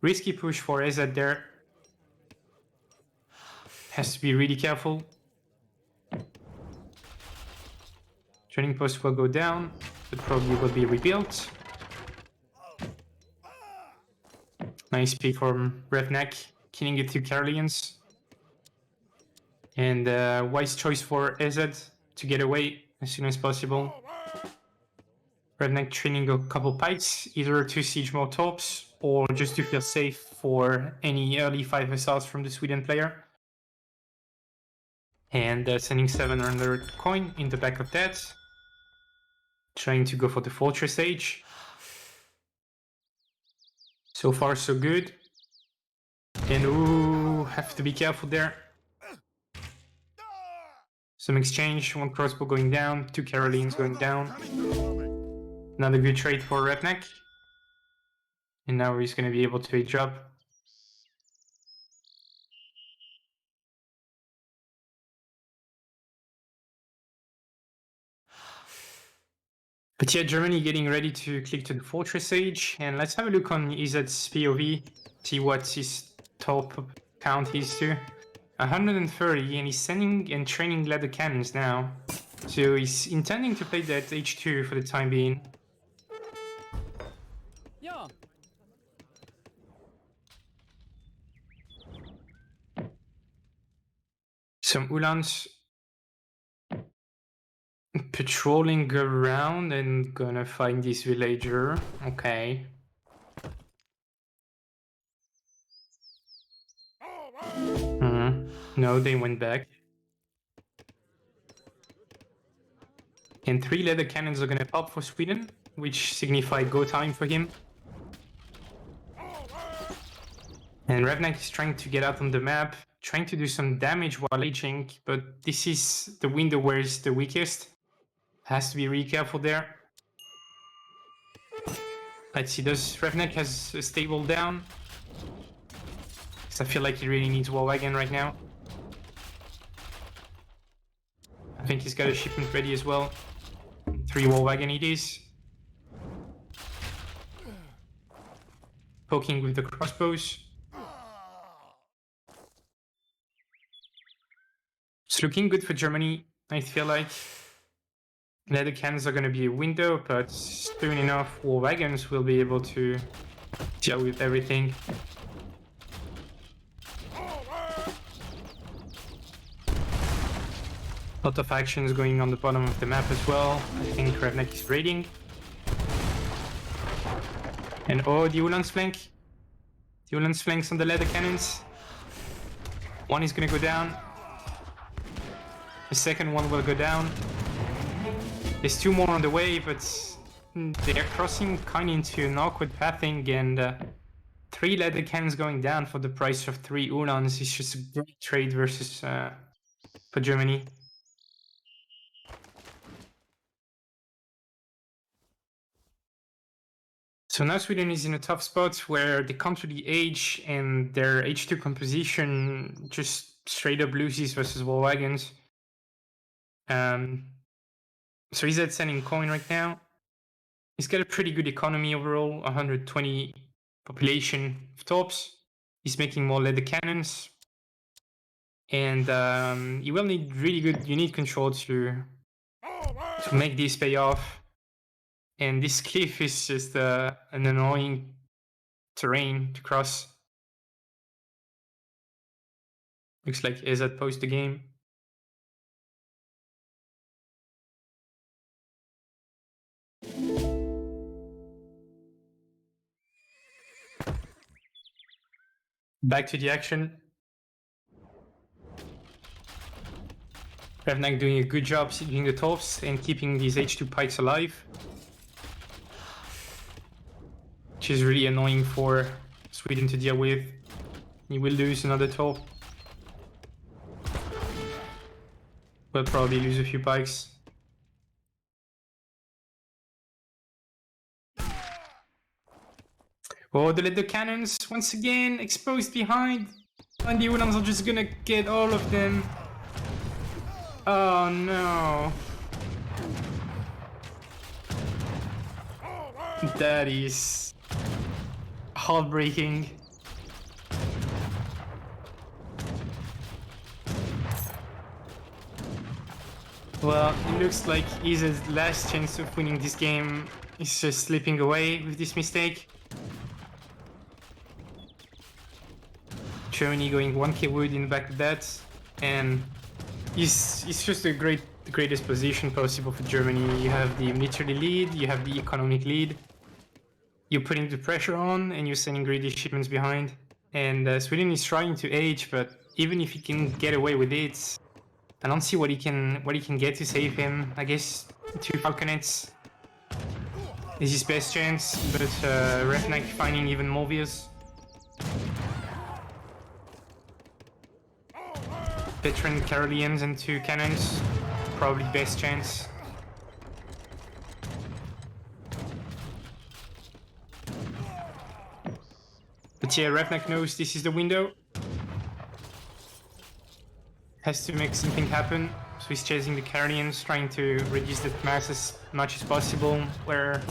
risky push for Ezad there. Has to be really careful. Trading post will go down, but probably will be rebuilt. Nice pick from Revnak, killing it to Caroleans. And wise choice for Ezad to get away as soon as possible. Revnak training a couple pikes, either to siege more torps or just to feel safe for any early 5 assaults from the Sweden player. And sending 700 coin in the back of that. Trying to go for the fortress age. So far so good. And ooh, have to be careful there. Some exchange, one crossbow going down, 2 Carolines going down. Another good trade for Revnak. And now he's going to be able to age up. But yeah, Germany getting ready to click to the fortress age. And let's have a look on Ezad's POV. See what his top count is to. 130, and he's sending and training leather cannons now. So he's intending to play that H2 for the time being. Yeah. Some Ulans patrolling around and gonna find this villager. Okay. No, they went back. And 3 leather cannons are gonna pop for Sweden, which signify go time for him. And Revnak is trying to get out on the map, trying to do some damage while aging, but this is the window where it's the weakest. Has to be really careful there. Let's see, does Revnak has a stable down? Because I feel like he really needs War Wagon right now. I think he's got a shipment ready as well. 3 War Wagon it is. Poking with the crossbows. It's looking good for Germany, I feel like. Leather cannons are going to be a window, but soon enough War Wagons will be able to deal with everything. Lot of actions going on the bottom of the map as well. I think Revnak is raiding. And oh, the Ulan's flank. The Ulan's flanks on the leather cannons. One is going to go down. The second one will go down. There's 2 more on the way, but they're crossing kind of into an awkward pathing, and 3 leather cannons going down for the price of 3 Ulans is just a great trade versus for Germany. So now Sweden is in a tough spot where they come to the age and their H2 composition just straight up loses versus War Wagons. So he's at sending coin right now. He's got a pretty good economy overall, 120 population of tops. He's making more leather cannons. And you will need really good unit control to make this pay off. And this cliff is just an annoying terrain to cross. Looks like Ezad post the game. Back to the action. Revnak doing a good job sieging the tops and keeping these H2 pikes alive. Which is really annoying for Sweden to deal with. He will lose another top. We'll probably lose a few pikes. Oh, the cannons once again exposed behind. And the Ulans are just gonna get all of them. Oh no. That is heartbreaking. Well, it looks like Ezad's last chance of winning this game is just slipping away with this mistake. Germany going 1k wood in the back of that, and it's just the greatest position possible for Germany. You have the military lead, you have the economic lead, you're putting the pressure on, and you're sending greedy shipments behind. And Sweden is trying to age, but even if he can get away with it, I don't see what he can get to save him. I guess 2 falconets is his best chance, but Revnak finding even more views. Veteran Caroleans and 2 cannons, probably best chance. But yeah, Revnak knows this is the window. Has to make something happen, so he's chasing the Caroleans, trying to reduce the mass as much as possible, where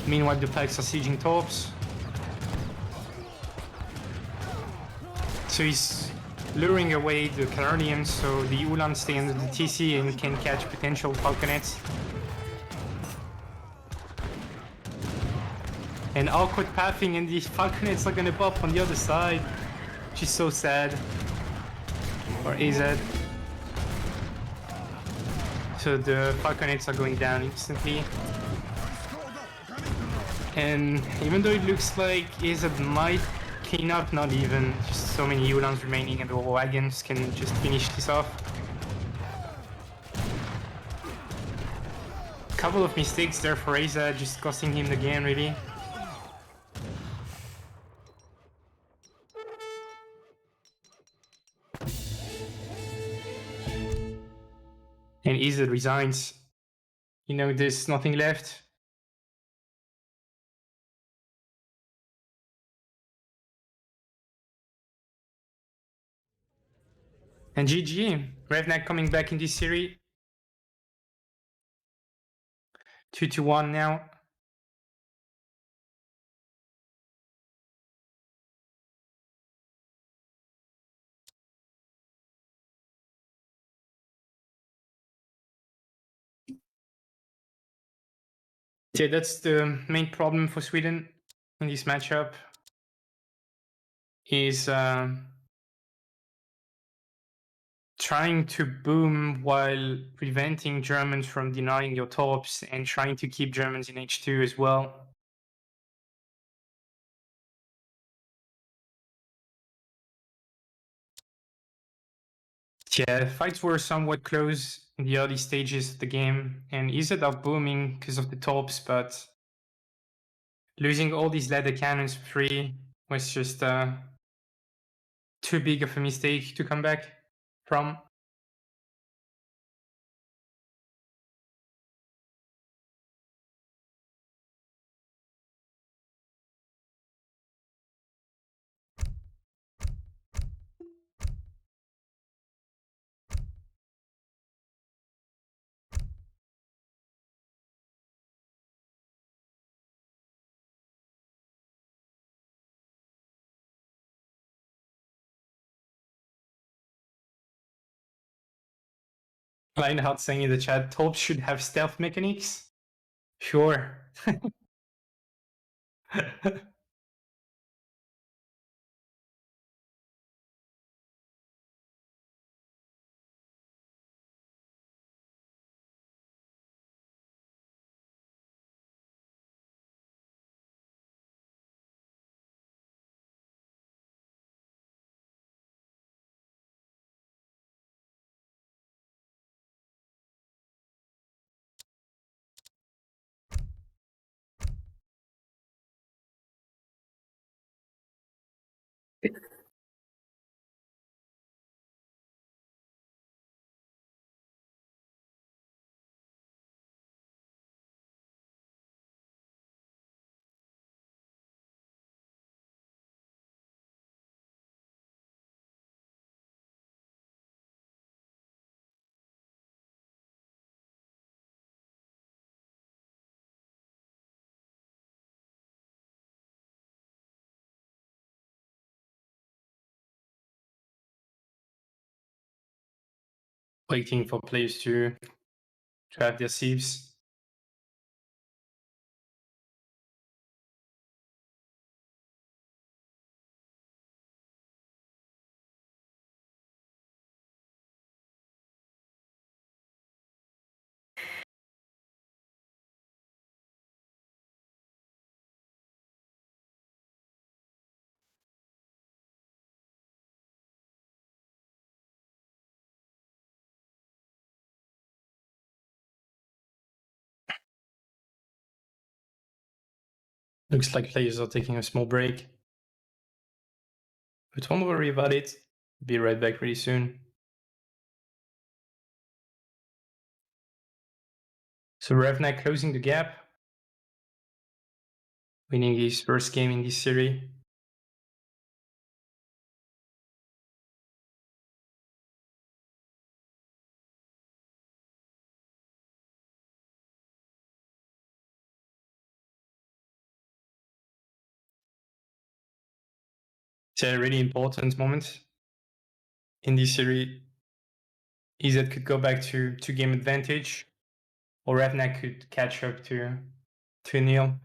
meanwhile the pikes are sieging torps. So he's luring away the Caroleans, so the Uhlans stay under the TC and can catch potential falconets. And awkward pathing, and these falconets are gonna pop on the other side, which is so sad for Ezad. So the falconets are going down instantly. And even though it looks like Ezad might clean up, not even, just so many Uhlans remaining and the wagons can just finish this off. Couple of mistakes there for Ezad, just costing him the game really. And Ezad resigns. You know, there's nothing left. And GG, Revnak coming back in this series. 2-1 now. Yeah, that's the main problem for Sweden in this matchup. Is trying to boom while preventing Germans from denying your torps and trying to keep Germans in H2 as well. Yeah, fights were somewhat close in the early stages of the game, and Ezad are booming because of the torps, but losing all these leather cannons for free was just too big of a mistake to come back from. Lionheart saying in the chat, torps should have stealth mechanics. Sure. waiting for players to have their sieves. Looks like players are taking a small break. But don't worry about it. Be right back really soon. So Revnak closing the gap, winning his first game in this series. It's a really important moment in this series. Ezad could go back to 2-game advantage, or Revnak could catch up to Neil.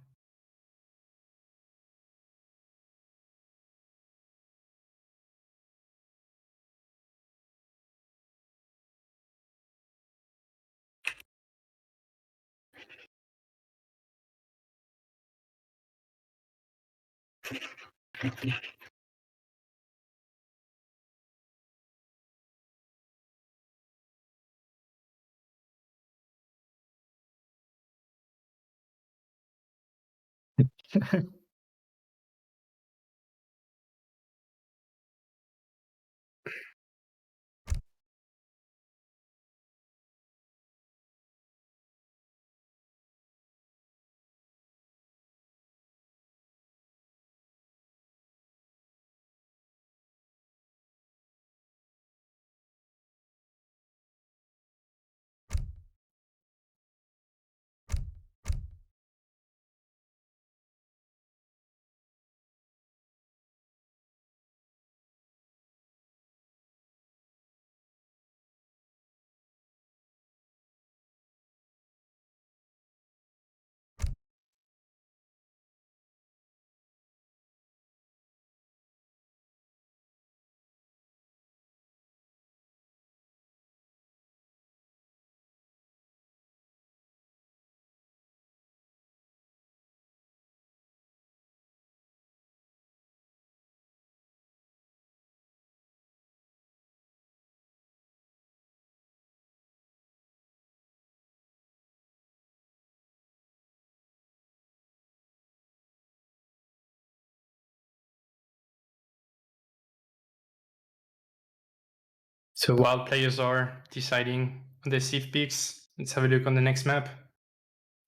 So while players are deciding on their sieve picks, let's have a look on the next map.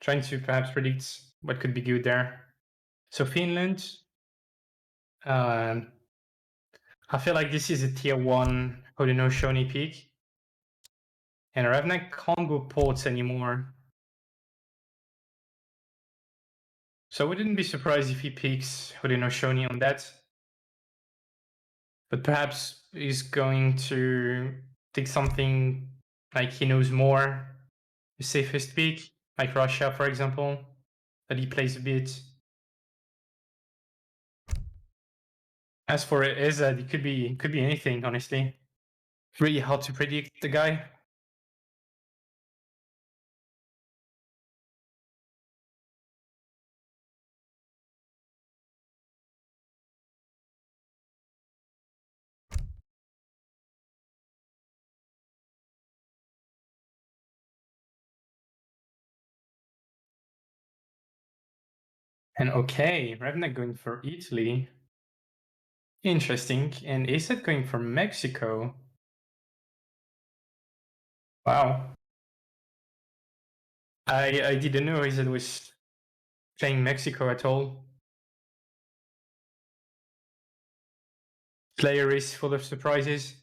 Trying to perhaps predict what could be good there. So Finland, I feel like this is a tier 1 Haudenosaunee pick. And Revnak can't go ports anymore. So I wouldn't be surprised if he picks Haudenosaunee on that. But perhaps he's going to take something like he knows more, the safest pick, like Russia, for example, that he plays a bit. As for Ezad, it could be anything, honestly. Really hard to predict the guy. And okay, Revnak going for Italy. Interesting. And Ezad going for Mexico. Wow. I didn't know Ezad was playing Mexico at all. Player is full of surprises.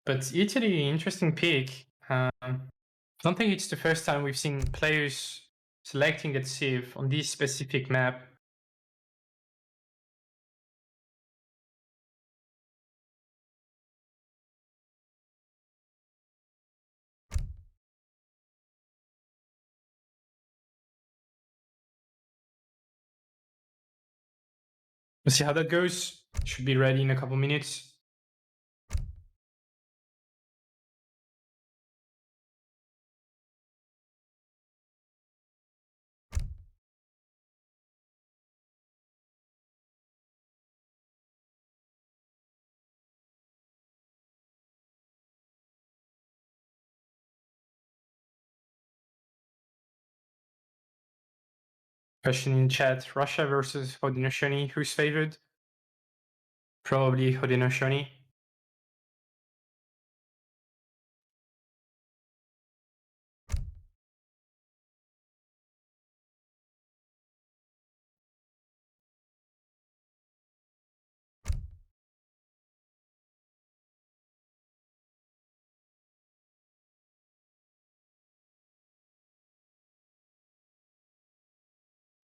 But Italy, interesting pick. I don't think it's the first time we've seen players selecting that sieve on this specific map. Let's see how that goes. Should be ready in a couple minutes. Question in chat: Russia versus Haudenosaunee. Who's favored? Probably Haudenosaunee.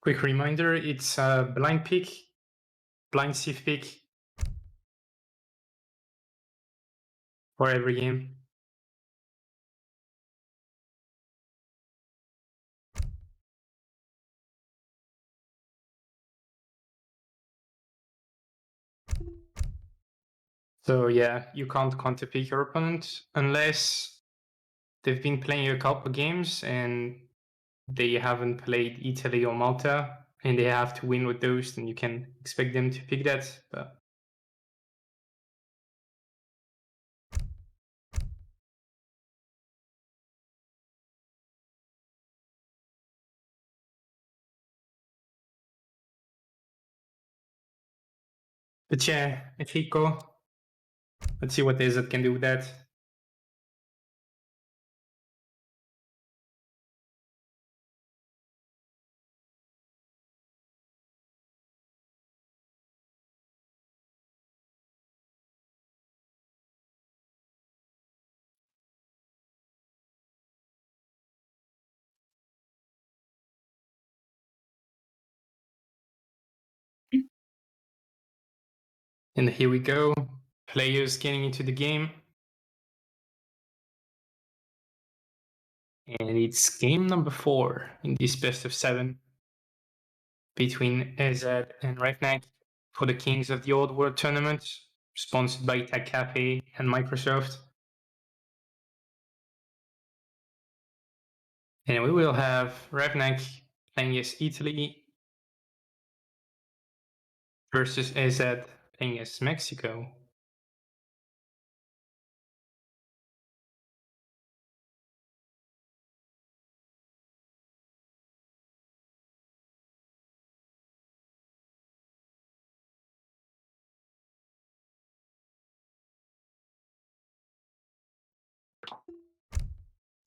Quick reminder, it's a blind pick, blind sieve pick for every game. So yeah, you can't counterpick your opponent unless they've been playing a couple games and they haven't played Italy or Malta and they have to win with those, then you can expect them to pick that. But yeah, Enrico, let's see what Ezad can do with that. And here we go. Players getting into the game. And it's game number 4 in this best of 7 between Ezad and Revnak for the Kings of the Old World tournament, sponsored by Tech Cafe and Microsoft. And we will have Revnak playing as Italy versus Ezad playing as Mexico.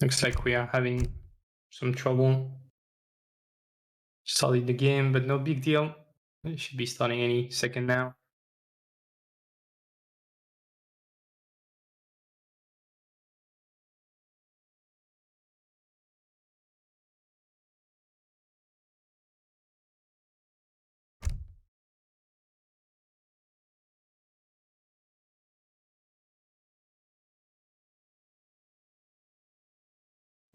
Looks like we are having some trouble starting the game, but no big deal. It should be starting any second now.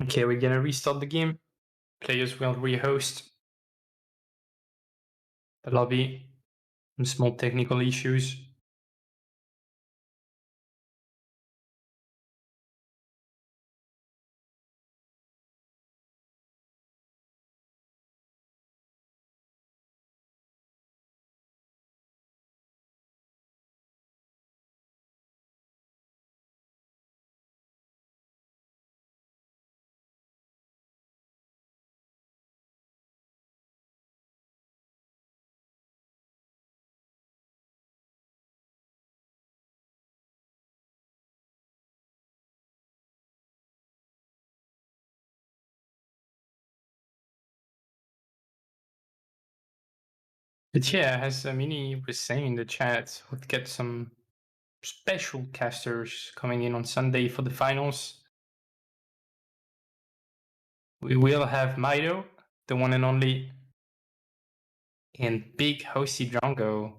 Okay, we're gonna restart the game. Players will rehost the lobby. Some small technical issues. But yeah, as Mini was saying in the chat, we'll get some special casters coming in on Sunday for the finals. We will have Mido, the one and only, and Big Hosty Drongo.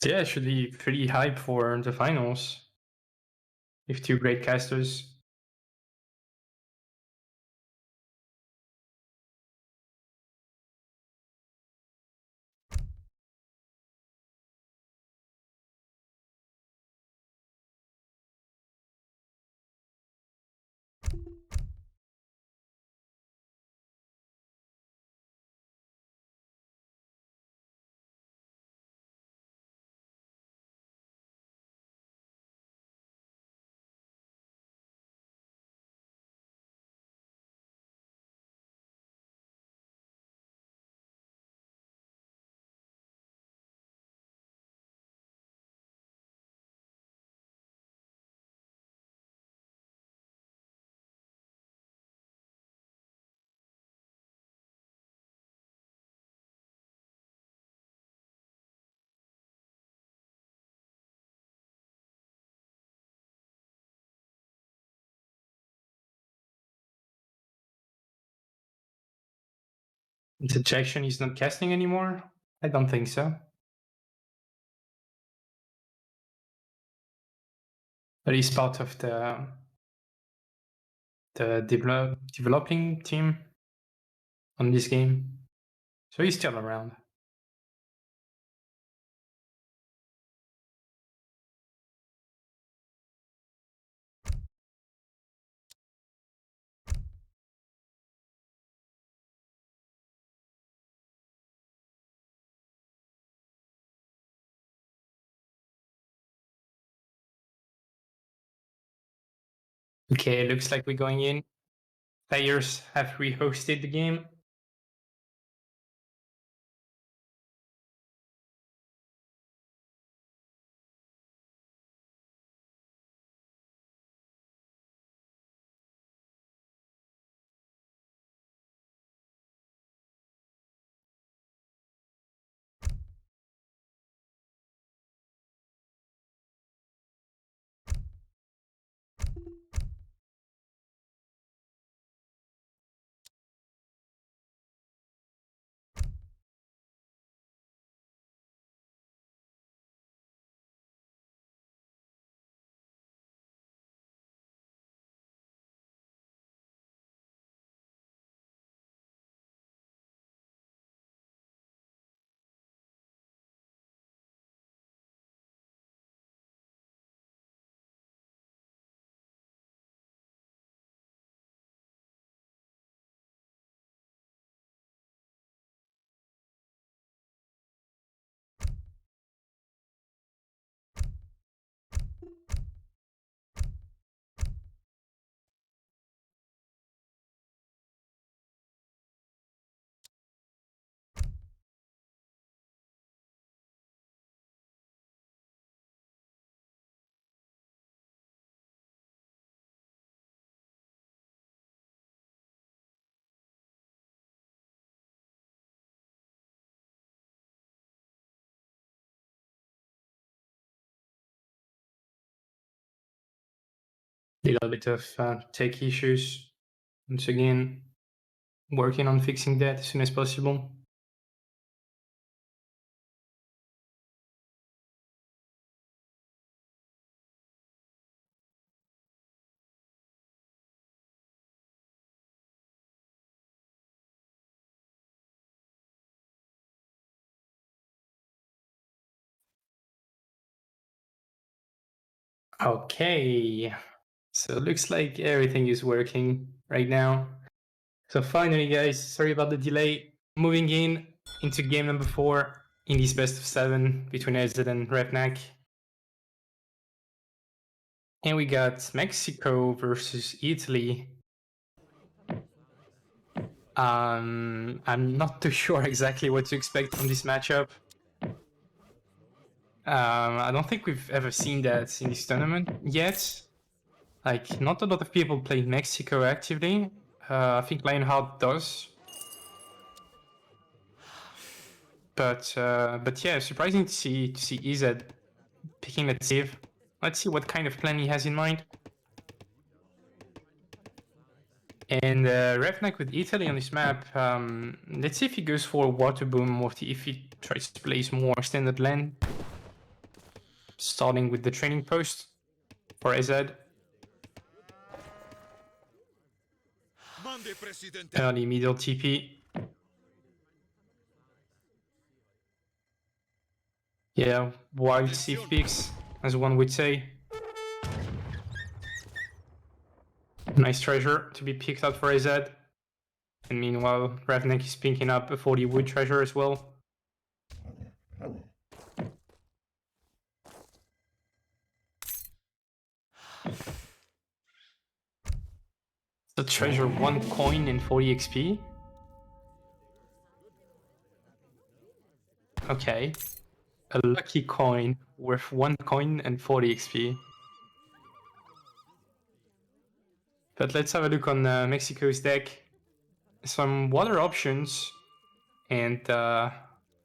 So yeah, it should be pretty hype for the finals. With two great casters. Interjection, he's not casting anymore? I don't think so. But he's part of the developing team on this game. So he's still around. Okay, looks like we're going in. Players have rehosted the game. Little bit of tech issues. Once again, working on fixing that as soon as possible. Okay, so it looks like everything is working right now. So finally, guys, sorry about the delay. Moving into game number 4 in this best of 7 between Ezad and Revnak. And we got Mexico versus Italy. I'm not too sure exactly what to expect from this matchup. I don't think we've ever seen that in this tournament yet. Like, not a lot of people play Mexico actively. I think Lionheart does. But yeah, surprising to see Ezad picking that save. Let's see what kind of plan he has in mind. And Revnak with Italy on this map. Let's see if he goes for Water Boom or if he tries to place more standard land. starting with the training post for Ezad. Mande, Presidente. Early middle TP. Yeah, wild safe picks, as one would say. Nice treasure to be picked up for Ezad. And meanwhile, Revnak is picking up a 40 wood treasure as well. The treasure 1 coin and 40 XP. Okay. A lucky coin worth 1 coin and 40 XP. But let's have a look on Mexico's deck. Some water options. And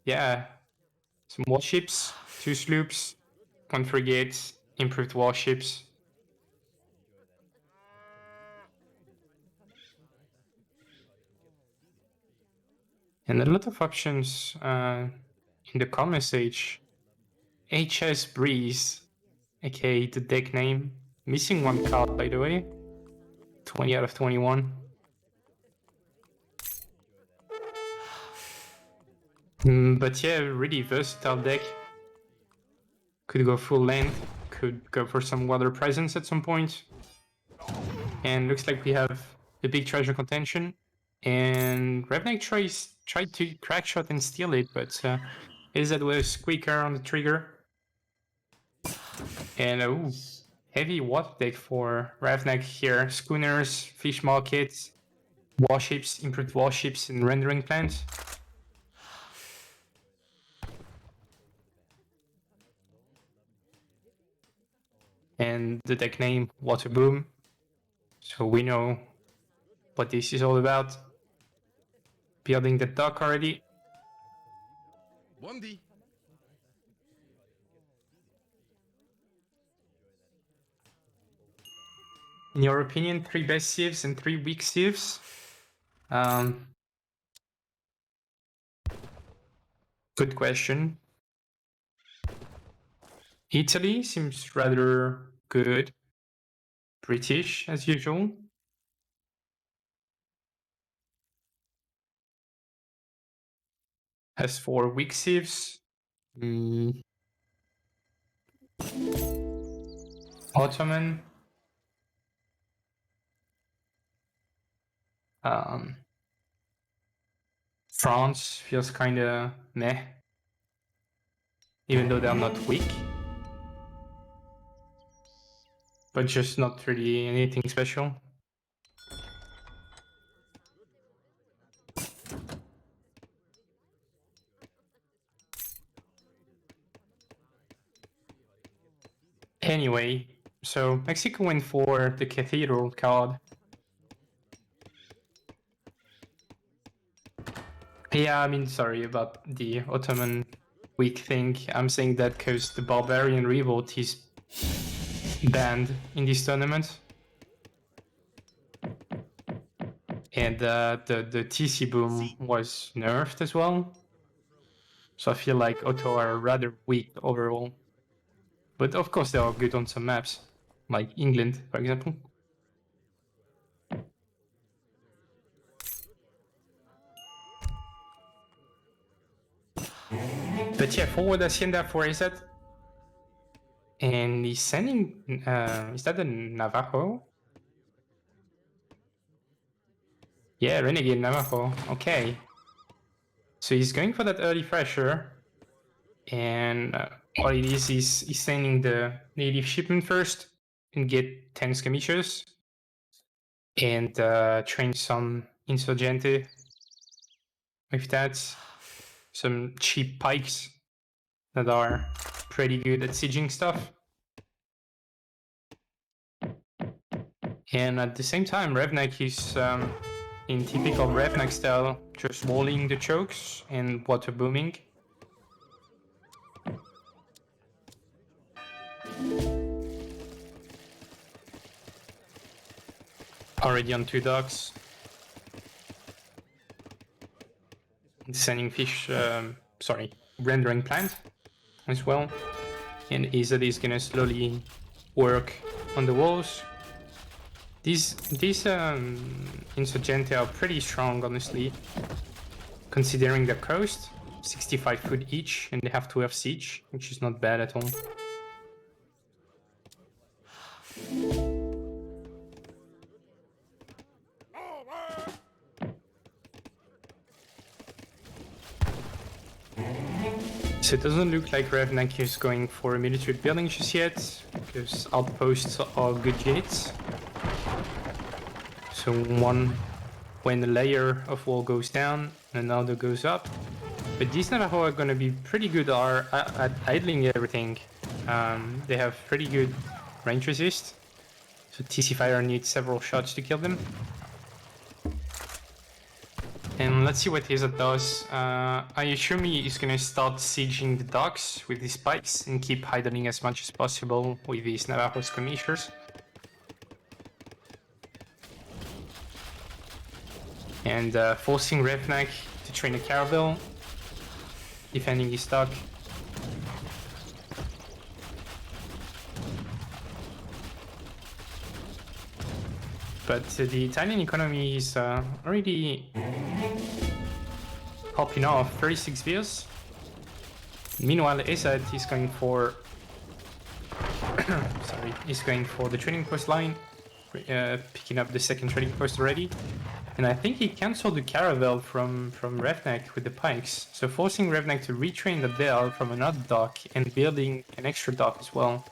yeah, some warships, 2 sloops, 1 frigate, improved warships. And a lot of options in the common stage. HS Breeze, aka the deck name. Missing 1 card, by the way. 20 out of 21. But yeah, really versatile deck. Could go full length, could go for some water presence at some point. And looks like we have a big treasure contention. And Revnak tried to crack shot and steal it, but Ezad was quicker on the trigger. And heavy water deck for Revnak here. Schooners, fish markets, warships, improved warships, and rendering plants. And the deck name, Water Boom. So we know what this is all about. Building the dock already. Bondi. In your opinion, 3 best sieves and 3 weak sieves? Good question. Italy seems rather good. British, as usual. As for weak sieves, Ottoman. France feels kinda meh. Even though they're not weak. But just not really anything special. Anyway, so Mexico went for the Cathedral card. Yeah, I mean, sorry about the Ottoman weak thing. I'm saying that because the Barbarian Revolt is banned in this tournament. And the TC Boom was nerfed as well. So I feel like Otto are rather weak overall. But of course they are good on some maps, like England, for example. But yeah, forward Hacienda for Ezad. And he's sending, is that a Navajo? Yeah, Renegade Navajo, okay. So he's going for that early pressure. And what it is, he's sending the native shipment first and get 10 skirmishers. And train some Insurgente with that. Some cheap pikes that are pretty good at sieging stuff. And at the same time, Revnak is, in typical Revnak style, just walling the chokes and water booming. Already on 2 docks. Sending fish, rendering plant as well. And Ezad is gonna slowly work on the walls. These insurgenti are pretty strong, honestly, considering the coast. 65 foot each, and they have 12 siege, which is not bad at all. So it doesn't look like Revnak is going for a military building just yet, because outposts are good units. So when a layer of wall goes down, another goes up. But these Navajo are gonna be pretty good at idling everything. They have pretty good range resist. So TC Fire needs several shots to kill them. And let's see what Ezad does. I assume he is gonna start sieging the docks with his pikes and keep idling as much as possible with these Navajo skirmishers. And forcing Revnak to train a caravel, defending his dock. But the Italian economy is already popping off, 36 views. Meanwhile, Ezad is going for sorry, is going for the trading post line, picking up the second trading post already. And I think he cancelled the caravel from Revnak with the pikes, so forcing Revnak to retrain the bell from another dock and building an extra dock as well.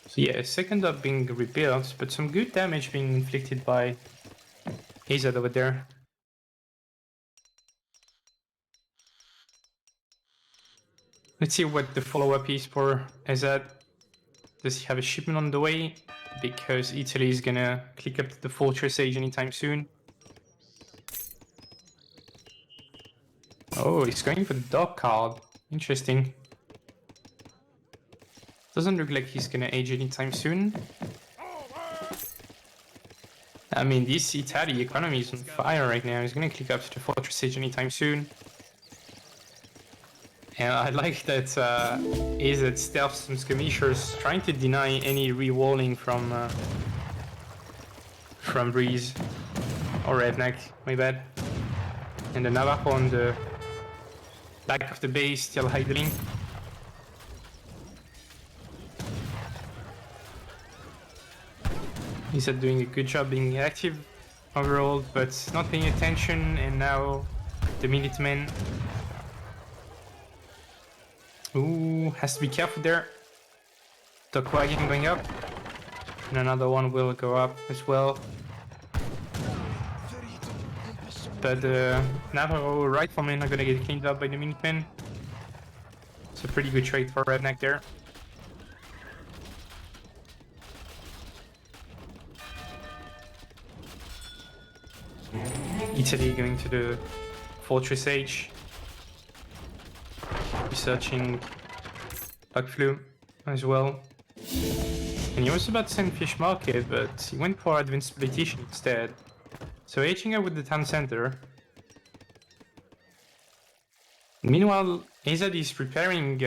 So yeah, second dock being rebuilt, but some good damage being inflicted by Ezad over there. Let's see what the follow-up is for Ezad. Does he have a shipment on the way? Because Italy is gonna click up to the fortress age anytime soon. Oh, he's going for the dock card. Interesting. Doesn't look like he's gonna age anytime soon. I mean, this Italy economy is on fire right now. He's gonna click up to the fortress age anytime soon. And I like that Ezad stealths some skirmishers, trying to deny any re-walling from Breeze or Revnak, my bad. And the Navajo on the back of the base still idling. Ezad doing a good job being active overall, but not paying attention, and now the Minutemen. Ooh, has to be careful there. Dock wagon going up. And another one will go up as well. But Navajo riflemen are gonna get cleaned up by the Minutemen. It's a pretty good trade for Revnak there. Italy going to the fortress age. Researching bug flu as well. And he was about to send fish market, but he went for advanced politician instead. So aging up with the town center. Meanwhile, Ezad is preparing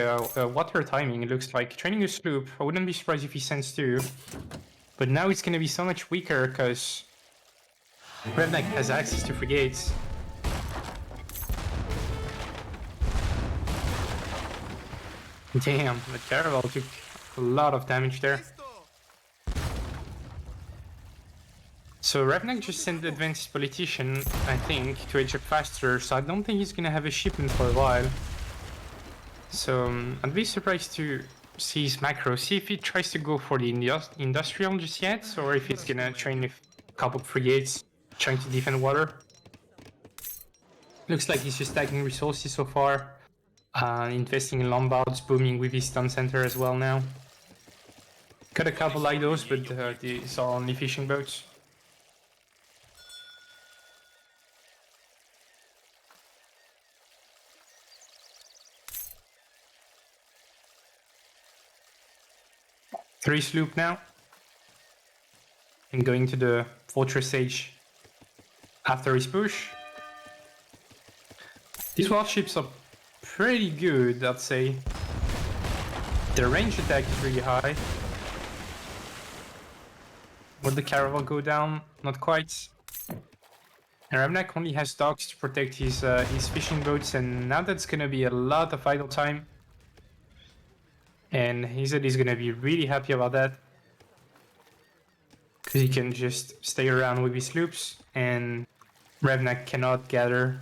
water timing, it looks like. Training a sloop, I wouldn't be surprised if he sends two. But now it's gonna be so much weaker, because Revnak has access to frigates. Damn, the caravel took a lot of damage there. So Revnak just sent the advanced politician, I think, to age up faster, so I don't think he's gonna have a shipment for a while. So I'd be surprised to see his macro, see if he tries to go for the industrial just yet, or if he's gonna train a couple of frigates trying to defend water. Looks like he's just stacking resources so far. Investing in Lombards, booming with his town center as well now. Got a couple like those, but these are only fishing boats. Three sloop now. And going to the fortress age after his push. These warships are pretty good, I'd say. The range attack is really high. Would the caravel go down? Not quite. And Revnak only has docks to protect his fishing boats, and now that's gonna be a lot of idle time. And Ezad is gonna be really happy about that, because he can just stay around with his sloops, and Revnak cannot gather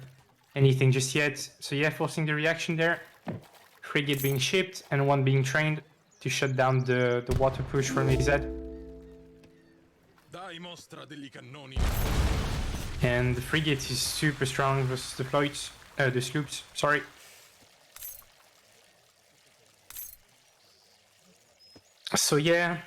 anything just yet. So yeah, forcing the reaction there. Frigate being shipped and one being trained to shut down the water push from Ezad. Dai mostra degli cannoni. And the frigate is super strong versus the sloops, sorry. So yeah,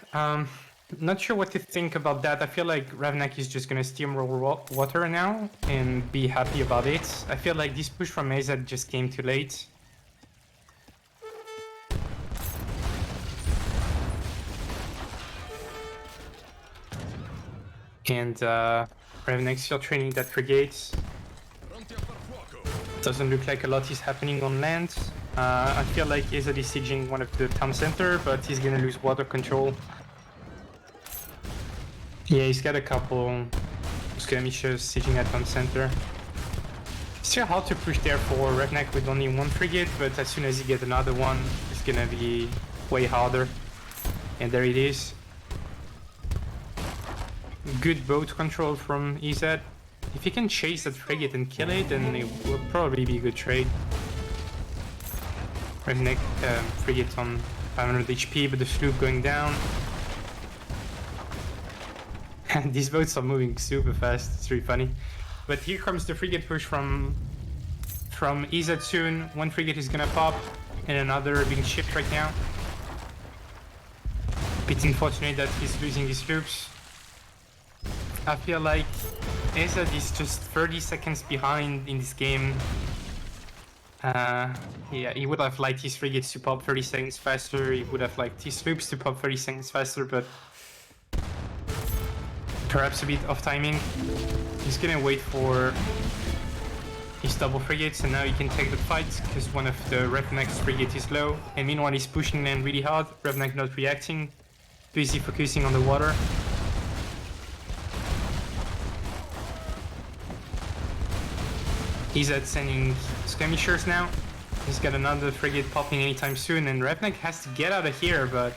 not sure what to think about that. I feel like Revnak is just gonna steamroll water now and be happy about it. I feel like this push from Ezad just came too late. And Revnak's still training that frigate. Pronti a far fuoco. Doesn't look like a lot is happening on land. I feel like Ezad is sieging one of the town center, but he's gonna lose water control. Yeah, he's got a couple skirmishers sieging at town center. Still hard to push there for Revnak with only one frigate, but as soon as he gets another one, it's gonna be way harder. And there it is. Good boat control from Ezad. If he can chase that frigate and kill it, then it will probably be a good trade. Revnak frigate on 500 HP, but the sloop going down. And these boats are moving super fast, it's really funny. But here comes the frigate push from Ezad soon. One frigate is gonna pop, and another being shipped right now. Bit unfortunate that he's losing his sloops. I feel like Ezad is just 30 seconds behind in this game. Yeah, he would have liked his frigates to pop 30 seconds faster, he would have liked his sloops to pop 30 seconds faster, but perhaps a bit off timing. He's gonna wait for his double frigates, and now he can take the fight because one of the Revnak's frigate is low, and meanwhile he's pushing them really hard. Revnak not reacting, busy focusing on the water. Ezad sending skirmishers now. He's got another frigate popping anytime soon, and Revnak has to get out of here, but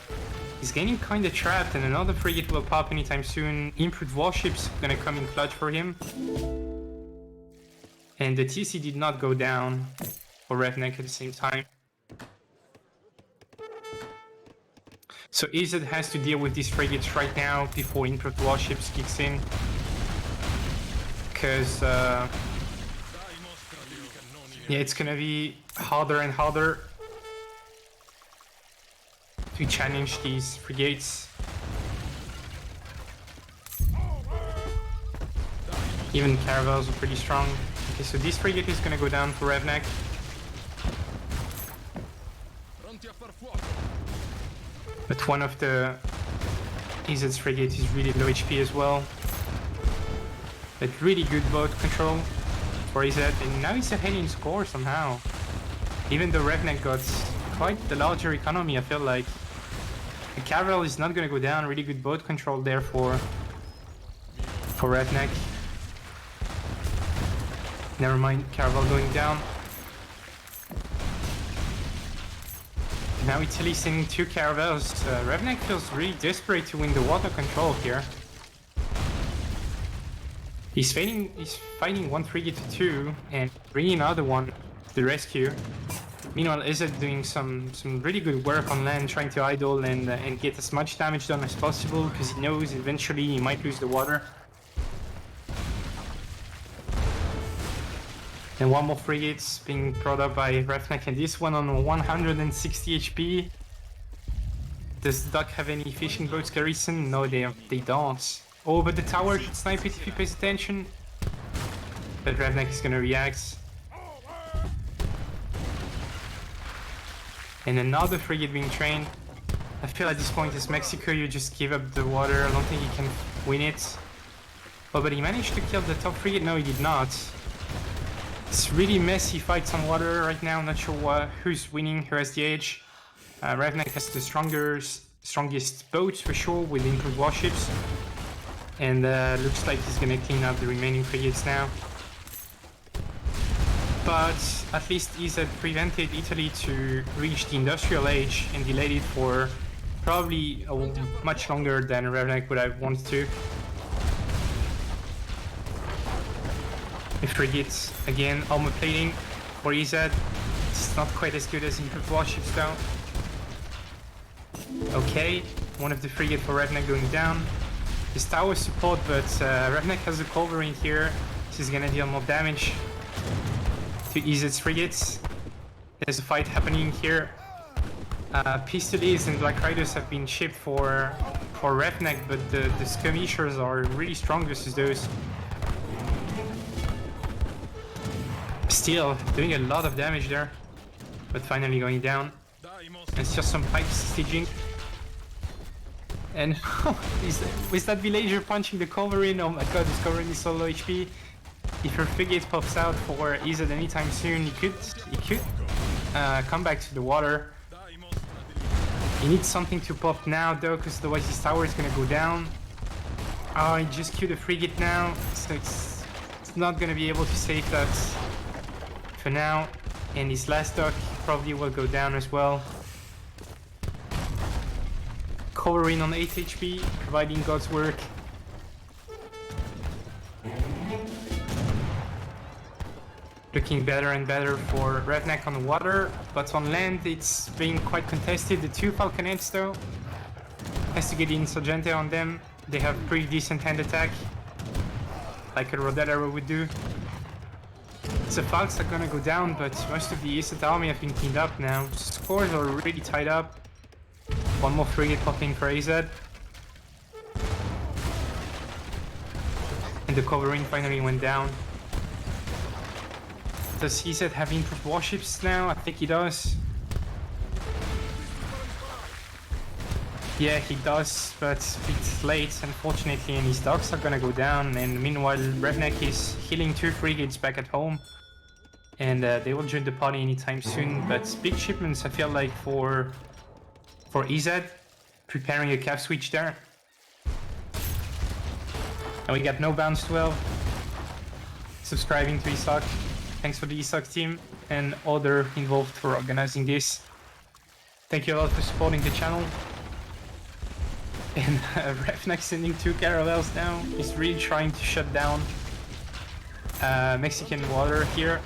he's getting kinda trapped, and another frigate will pop anytime soon. Improved warships gonna come in clutch for him. And the TC did not go down for Revnak at the same time. So Ezad has to deal with these frigates right now before improved warships kicks in. Because yeah, it's gonna be harder and harder to challenge these frigates. Even caravels are pretty strong. Okay, so this frigate is gonna go down for Revnak. Pronti a far fuoco. But one of the Ezad's frigate is really low HP as well. But really good boat control for Ezad, and now he's ahead in score somehow. Even though Revnak got quite the larger economy, I feel like the caravel is not gonna go down. Really good boat control there for Revnak. Never mind, caravel going down. Now Italy sending two caravels. Revnak feels really desperate to win the water control here. He's fighting one frigate to two and bringing another one to the rescue. Meanwhile, Ezad doing some really good work on land, trying to idle and get as much damage done as possible, because he knows eventually he might lose the water. And one more frigate's being brought up by Revnak, and this one on 160 HP. Does the Duck have any fishing boats garrison? No, they don't. Oh, but the tower can snipe it if he pays attention. But Revnak is gonna react. And another frigate being trained. I feel at this point as Mexico, you just give up the water. I don't think he can win it. Oh, but he managed to kill the top frigate? No, he did not. It's really messy fights on water right now. Not sure who's winning, who has the edge. Revnak has the strongest boats for sure with improved warships. And looks like he's gonna clean up the remaining frigates now. But at least Ezad prevented Italy to reach the industrial age and delayed it for probably much longer than Revnak would have wanted to. The frigates, again, armor plating for Ezad. It's not quite as good as improved warships though. Okay, one of the frigates for Revnak going down. His tower support, but Revnak has a cavalry in here. This is gonna deal more damage to Ezad's frigates. There's a fight happening here. Pistoles and Black Riders have been shipped for Revnak, but the skirmishers are really strong versus those. Still doing a lot of damage there, but finally going down. It's just some pipes staging. And with that villager punching the cavalry, oh my god, this cavalry is so low HP. If your frigate pops out for Ezad anytime soon, he could come back to the water. He needs something to pop now though, because otherwise his tower is gonna go down. Oh, he just killed a frigate now, so it's not gonna be able to save that for now. And his last dock probably will go down as well. Cavalry on 8 HP, providing God's work. Looking better and better for Revnak on the water, but on land it's being quite contested. The two Falconettes though, has to get the Insurgente on them. They have pretty decent hand attack, like a Rodet arrow would do. So Falcons are gonna go down, but most of the Ezad army have been cleaned up now. Scores are really tied up. One more frigate popping for Ezad. And the covering finally went down. Does Ezad have improved warships now? I think he does. Yeah, he does, but it's late, unfortunately, and his docks are gonna go down. And meanwhile, Revnak is healing 2 frigates back at home. And they will join the party anytime soon. But big shipments, I feel like, for Ezad, preparing a cap switch there. And we got no bounce 12 subscribing to ESOC. Thanks for the ESOC team and other involved for organizing this. Thank you a lot for supporting the channel. And Revnak sending 2 caravels now. He's really trying to shut down Mexican water here.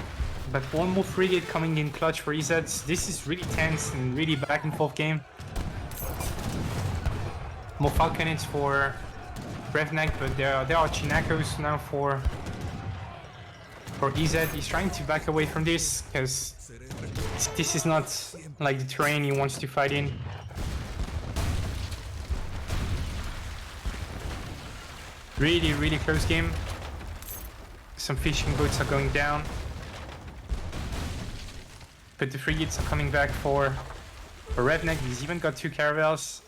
But one more frigate coming in clutch for Ezad. This is really tense and really back and forth game. More Falconettes for Revnak, but there are Chinacos now for Ezad. He's trying to back away from this because this is not like the terrain he wants to fight in. Really, really close game. Some fishing boats are going down, but the frigates are coming back for Revnak. He's even got 2 caravels.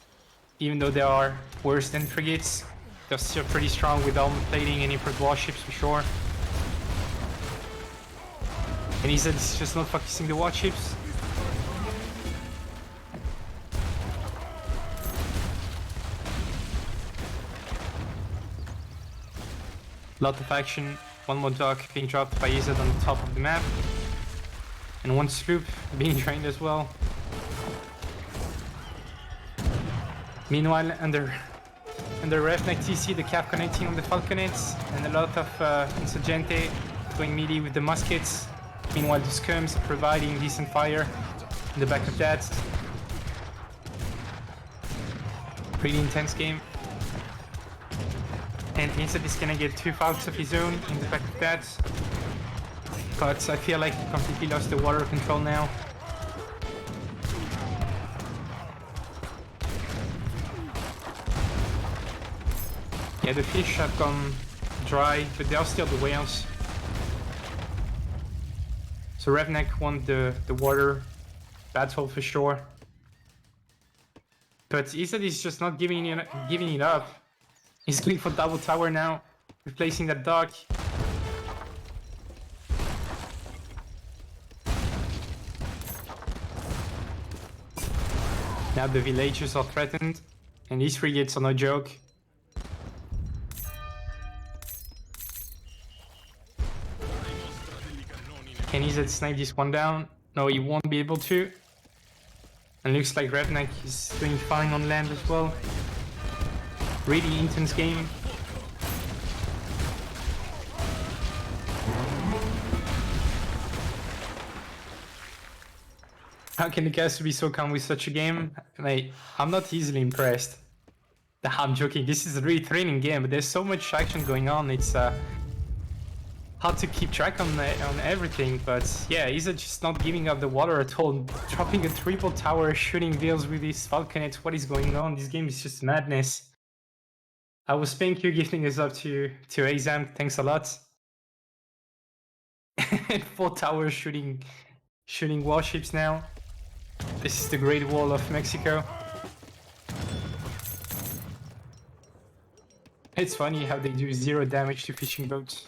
Even though they are worse than frigates, they're still pretty strong with armor plating and improved warships for sure. And Ezad is just not focusing the warships. Lot of action. One more dock being dropped by Ezad on the top of the map. And one sloop being trained as well. Meanwhile, under Revnak TC, the cap connecting on the Falconettes, and a lot of Insurgente going melee with the muskets. Meanwhile, the skirms are providing decent fire in the back of that. Pretty intense game. And Ezad is gonna get 2 Falcons of his own in the back of that. But I feel like he completely lost the water control now. Yeah, the fish have gone dry, but they are still the whales. So Revnak won the water battle for sure. But Ezad is just not giving it up. He's going for double tower now, replacing that dock. Now the villagers are threatened, and these frigates are no joke. Can Ezad snipe this one down? No, he won't be able to. And looks like Revnak is doing fine on land as well. Really intense game. How can the caster be so calm with such a game? Mate, I'm not easily impressed. I'm joking, this is a really thrilling game, but there's so much action going on, it's hard to keep track on everything, but yeah, Ezad just not giving up the water at all, dropping a triple tower, shooting deals with his falconet. What is going on? This game is just madness. I was thank you gifting us up to Ezad, thanks a lot. 4 towers shooting warships now. This is the Great Wall of Mexico. It's funny how they do 0 damage to fishing boats.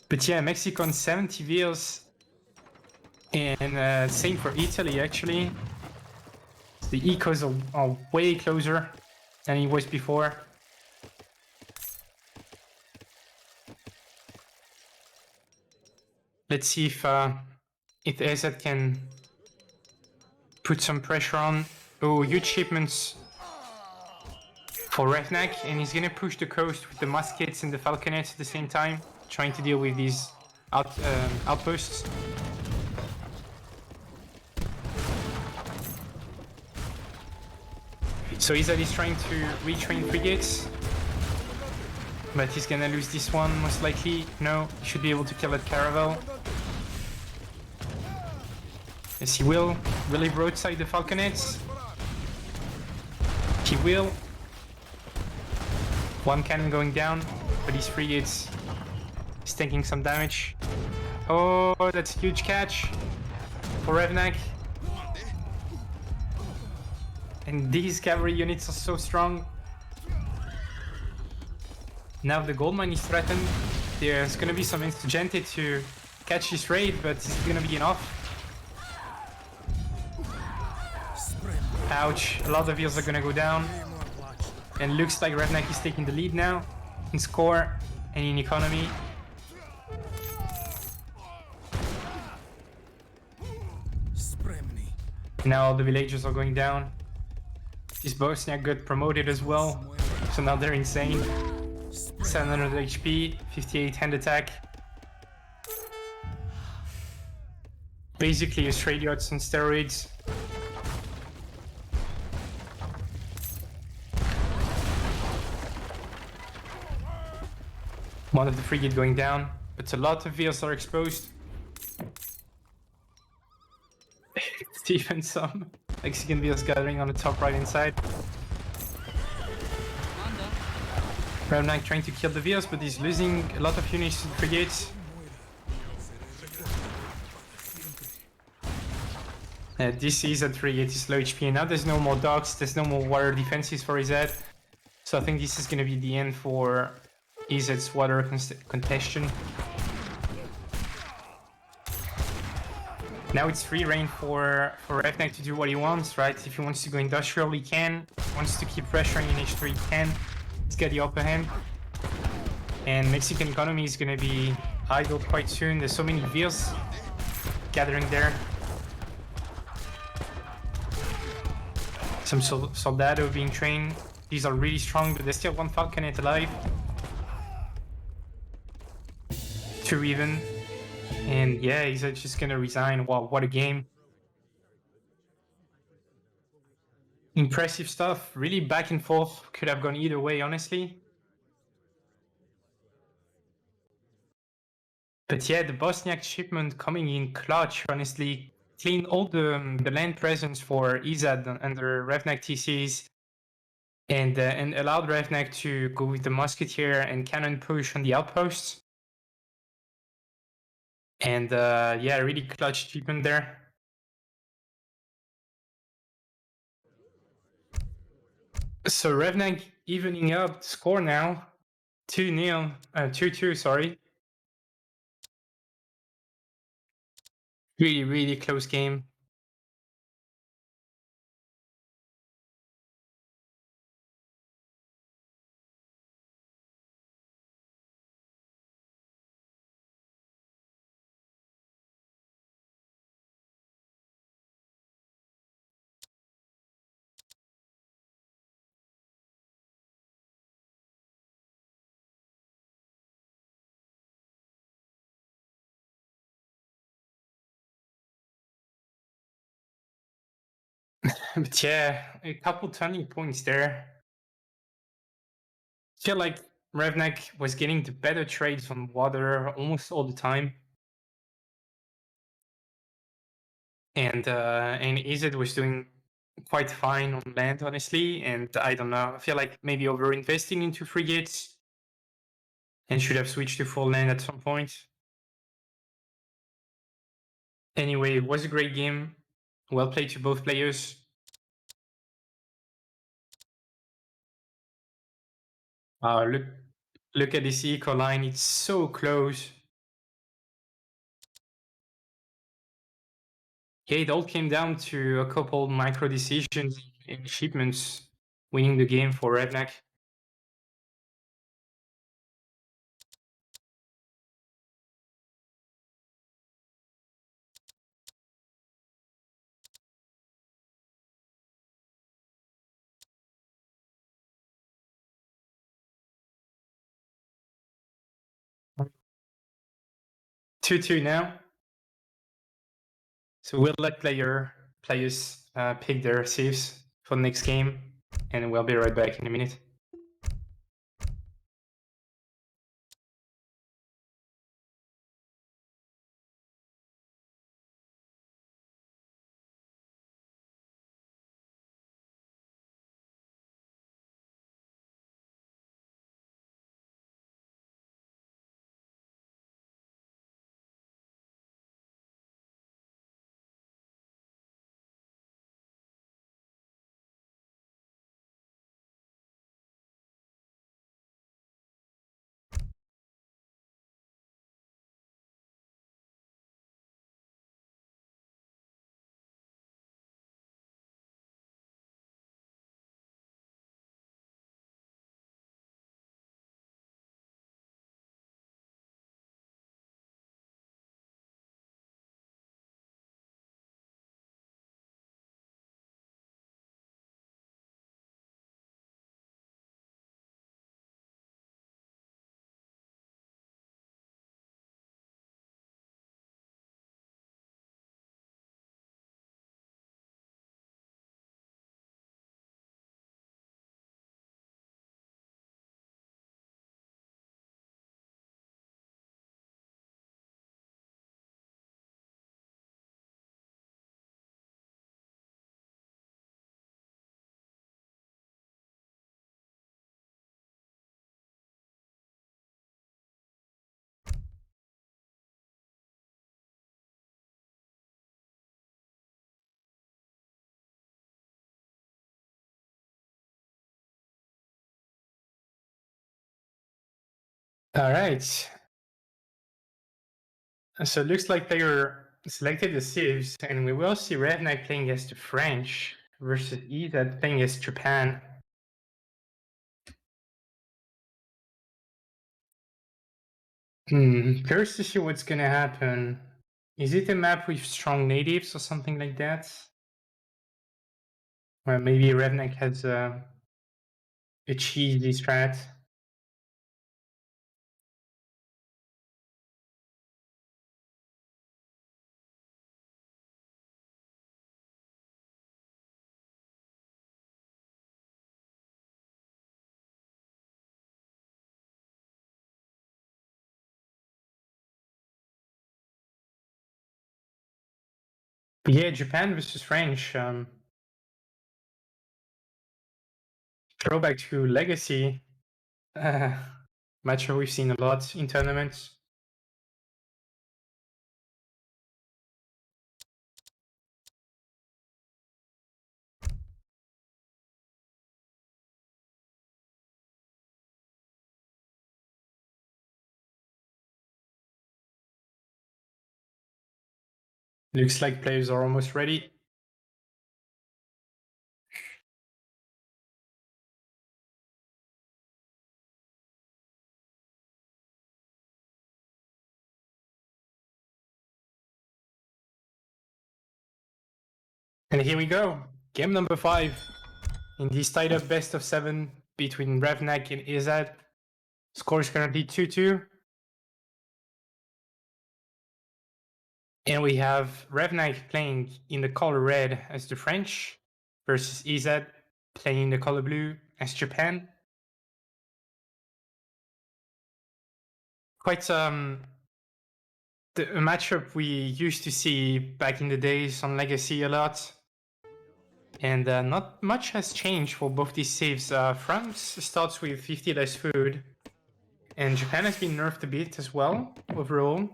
But yeah, Mexico on 70 vehicles. And same for Italy actually. The ecos are way closer than it was before. Let's see if Ezad can put some pressure on. Oh, huge shipments for Revnak, and he's gonna push the coast with the muskets and the falconets at the same time, trying to deal with these outposts. So Ezad is trying to retrain frigates, but he's gonna lose this one most likely. No, he should be able to kill that caravel. Yes, he will. Will he broadside the falconets? He will. One cannon going down, but his frigates is taking some damage. Oh, that's a huge catch for Revnak. And these cavalry units are so strong. Now the gold mine is threatened. There's gonna be some insurgente to catch this raid, but it's gonna be enough. Ouch, a lot of heals are gonna go down. And looks like Revnak is taking the lead now in score and in economy. Now all the villagers are going down. This Bosniak got promoted as well, so now they're insane. 700 HP, 58 hand attack. Basically a straight yachts on steroids. One of the frigate going down, but a lot of vehicles are exposed. Even some Mexican vehicles gathering on the top right inside. Revnak trying to kill the vehicles, but he's losing a lot of units to the frigates. This Ezad frigate is low HP, and now there's no more docks, there's no more water defenses for Ezad. So I think this is going to be the end for Ezad's water congestion. Now it's free reign for Revnak to do what he wants, right? If he wants to go industrial, he can. If he wants to keep pressuring in H3, he can. He's got the upper hand. And Mexican economy is going to be idled quite soon. There's so many vehicles gathering there. Some soldado being trained. These are really strong, but there's still one falconet alive. 2 even. And yeah, he's just gonna resign. Wow, what a game. Impressive stuff. Really back and forth. Could have gone either way, honestly. But yeah, the Bosniak shipment coming in clutch, honestly. Cleaned all the land presence for Ezad under Revnak TCs. And allowed Revnak to go with the musketeer and cannon push on the outposts. And yeah, really clutch shipment there. So Revnak evening up the score now. 2-0, 2-2, sorry. Really, really close game. But yeah, a couple turning points there. I feel like Revnak was getting the better trades on water almost all the time. And Ezad was doing quite fine on land, honestly. And I don't know, I feel like maybe over-investing into frigates and should have switched to full land at some point. Anyway, it was a great game. Well played to both players. Look at this eco line, it's so close. Yeah, it all came down to a couple micro decisions in shipments winning the game for Revnak. Two now. So we'll let players pick their saves for the next game, and we'll be right back in a minute. All right. So it looks like player selected the civs, and we will see Revnak playing against the French versus Ezad playing against Japan. Curious to see what's gonna happen. Is it a map with strong natives or something like that? Or maybe Revnak has a cheesy strat. Yeah, Japan versus French. Throwback to Legacy. Match we've seen a lot in tournaments. Looks like players are almost ready. And here we go. Game number 5 in this tied up best of 7 between Revnak and Ezad. Score is currently 2-2. And we have Revnak playing in the color red as the French, versus Ezad, playing the color blue as Japan. Quite a matchup we used to see back in the days on Legacy a lot. And not much has changed for both these saves. France starts with 50 less food, and Japan has been nerfed a bit as well, overall.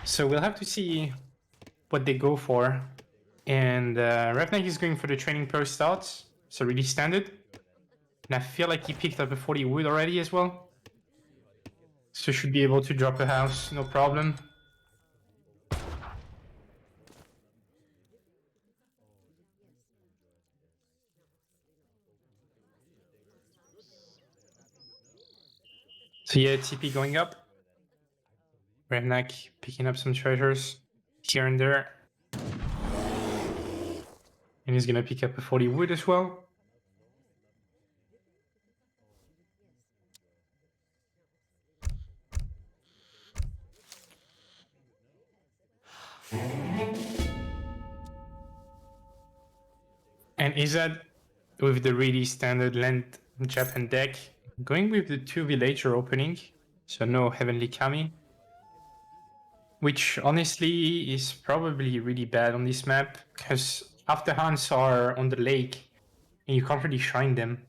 So we'll have to see what they go for. And Revnak is going for the training post start, so really standard. And I feel like he picked up a 40 wood already as well. So should be able to drop a house, no problem. So yeah, TP going up. Revnak picking up some treasures here and there. And he's gonna pick up a 40 wood as well. And Ezad with the really standard land Japan deck, going with the 2 villager opening, so no Heavenly Kami. Which honestly is probably really bad on this map, because after hunts are on the lake, and you can't really shrine them.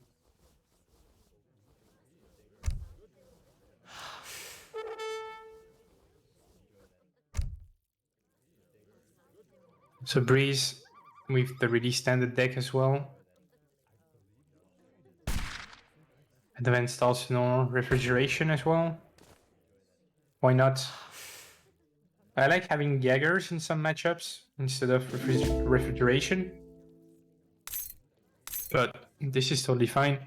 So Breeze with the really standard deck as well. Advanced Arsenal Refrigeration as well. Why not? I like having Jaggers in some matchups instead of Refrigeration. But this is totally fine.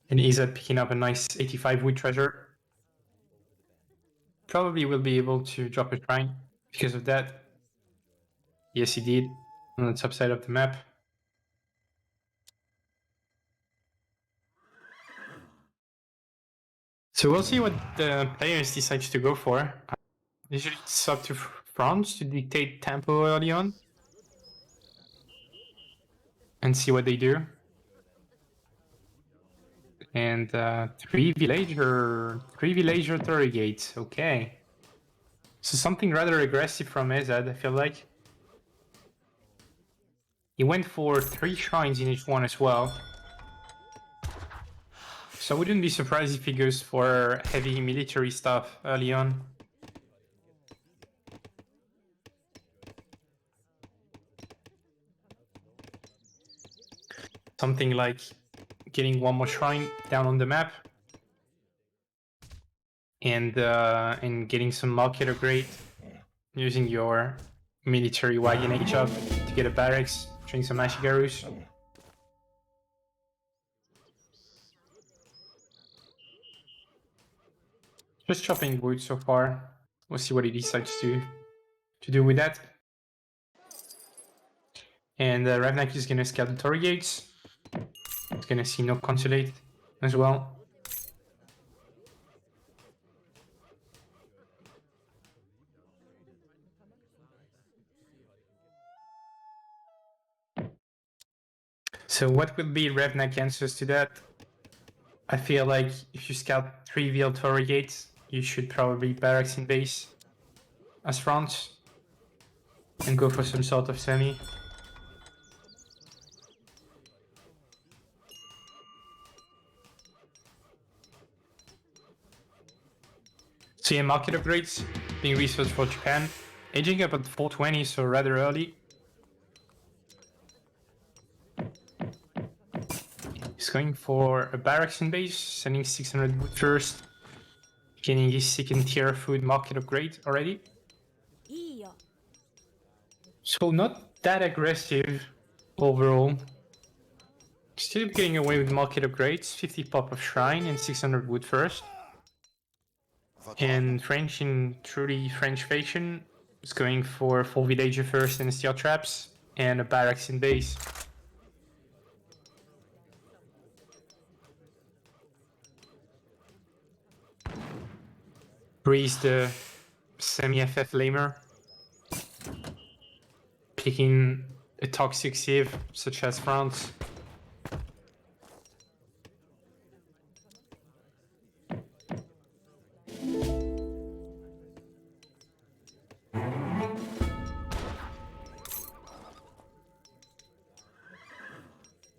And Ezad picking up a nice 85 wood treasure. Probably will be able to drop a shrine because of that. Yes, he did. On the top side of the map. So we'll see what the players decide to go for. Usually it's up to France to dictate tempo early on. And see what they do. And 3 villager turret gates. Okay. So something rather aggressive from Ezad, I feel like. He went for 3 shrines in each one as well. So I wouldn't be surprised if he goes for heavy military stuff early on. Something like getting 1 more shrine down on the map. And getting some market upgrade. Using your military wagon H up to get a barracks. Train some Ashigarus. Just chopping wood so far. We'll see what he decides to do with that. And Revnak is gonna scout the Torii gates. He's gonna see no consulate as well. So what will be Revnak answers to that? I feel like if you scout 3 VL Torii gates, you should probably barracks in base as France and go for some sort of semi. So yeah, market upgrades being researched for Japan. Aging up at 420, so rather early. He's going for a barracks in base, sending 600 wood first. Getting his 2nd tier food market upgrade already. So not that aggressive overall. Still getting away with market upgrades, 50 pop of shrine and 600 wood first. And French in truly French fashion is going for 4 villager first and steel traps and a barracks in base. Greece, the semi-FF lamer, picking a toxic civ such as France.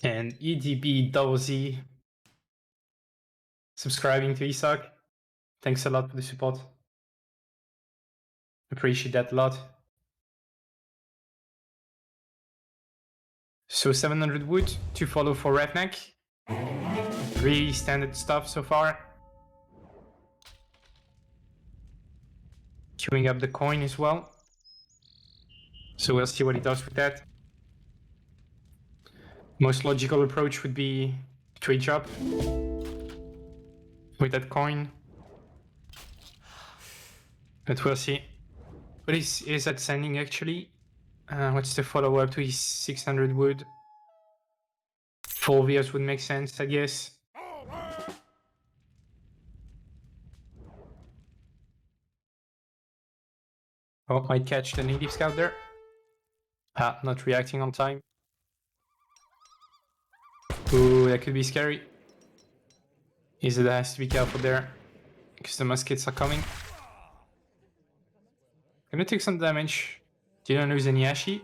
And EDB double Z subscribing to Ezad. Thanks a lot for the support. Appreciate that a lot. So 700 wood to follow for Revnak. Really standard stuff so far. Queuing up the coin as well. So we'll see what he does with that. Most logical approach would be trade up with that coin. But we'll see. What is that sending actually? What's the follow-up to his 600 wood? 4 vias would make sense, I guess. Oh, might catch the native scout there. Ah, not reacting on time. Ooh, that could be scary. Ezad has to be careful there, because the muskets are coming. Gonna take some damage. Didn't lose any Ashi.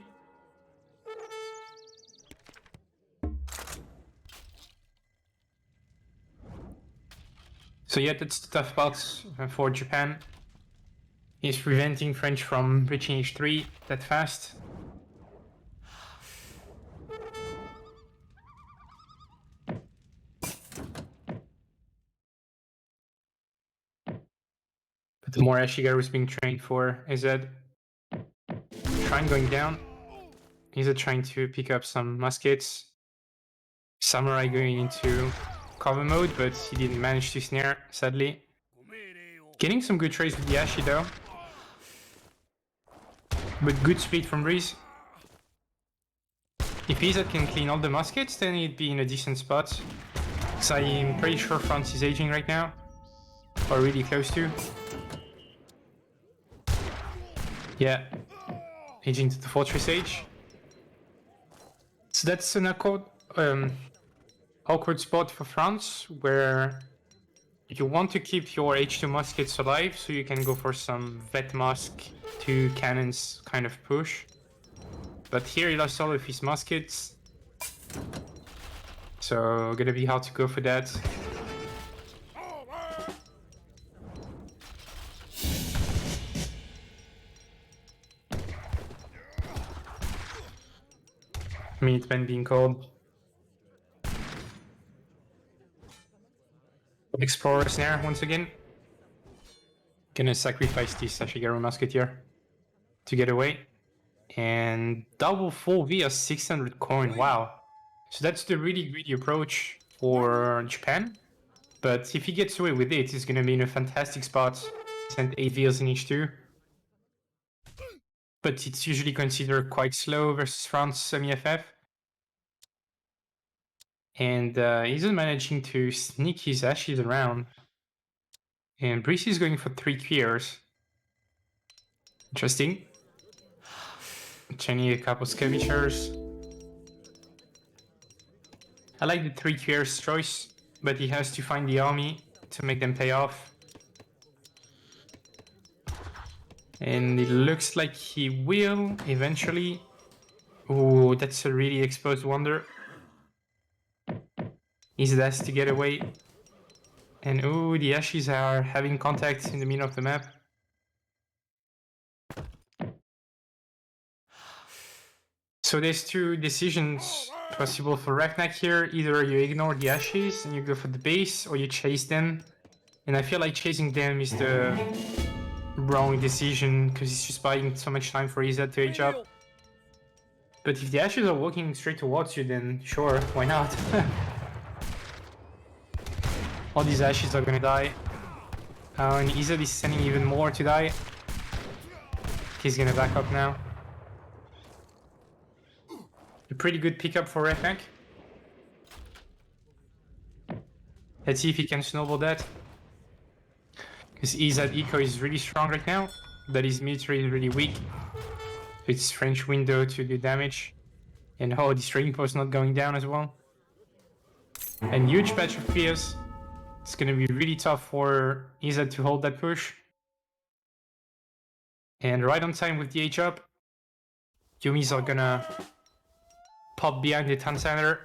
So yeah, that's the tough part for Japan. He's preventing French from reaching H3 that fast. But the more Ashigaru is being trained for Ezad. Shrine going down. Ezad trying to pick up some muskets. Samurai going into cover mode, but he didn't manage to snare, sadly. Getting some good trades with the Ashi though. But good speed from Breeze. If Ezad can clean all the muskets, then he'd be in a decent spot. Because I'm pretty sure France is aging right now. Or really close to. Yeah. Aging to the Fortress Age. So that's an awkward spot for France, where you want to keep your H2 muskets alive, so you can go for some vet musk, 2 cannons kind of push. But here he lost all of his muskets, so gonna be hard to go for that. Minutemen being called. Explorer snare once again. Gonna sacrifice this Ashigaru musketeer to get away. And double 4 via 600 coin, wow. So that's the really greedy approach for Japan. But if he gets away with it, he's gonna be in a fantastic spot. Send 8 vias in H2. But it's usually considered quite slow versus France semi-FF. And he's managing to sneak his Ashes around. And Breeze is going for 3 clears. Interesting. Chaining a couple skirmishers. I like the 3 clears choice, but he has to find the army to make them pay off. And it looks like he will eventually. Oh, that's a really exposed wonder. He's asked to get away. And oh, the Ashes are having contact in the middle of the map. So there's 2 decisions possible for Revnak here. Either you ignore the Ashes and you go for the base, or you chase them. And I feel like chasing them is the wrong decision, because he's just buying so much time for Ezad to age up. But if the Ashes are walking straight towards you, then sure, why not? All these Ashes are gonna die. And Ezad is sending even more to die. He's gonna back up now. A pretty good pickup for Revnak. Let's see if he can snowball that. Because Ezad eco is really strong right now, but his military is really weak. It's French window to do damage. And oh, this trading post not going down as well. And huge patch of fears. It's gonna be really tough for Ezad to hold that push. And right on time with the H up, Yumis are gonna pop behind the town center.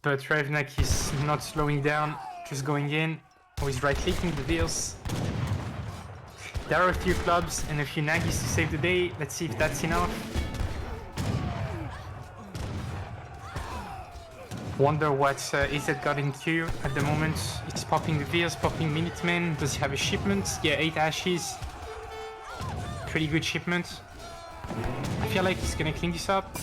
But Revnak is not slowing down, just going in. Oh, he's right-clicking the deals. There are a few clubs and a few Nagis to save the day. Let's see if that's enough. Wonder what Ezad got into at the moment. He's popping the Veers, popping Minutemen. Does he have a shipment? Yeah, 8 Ashes. Pretty good shipment. I feel like he's gonna clean this up.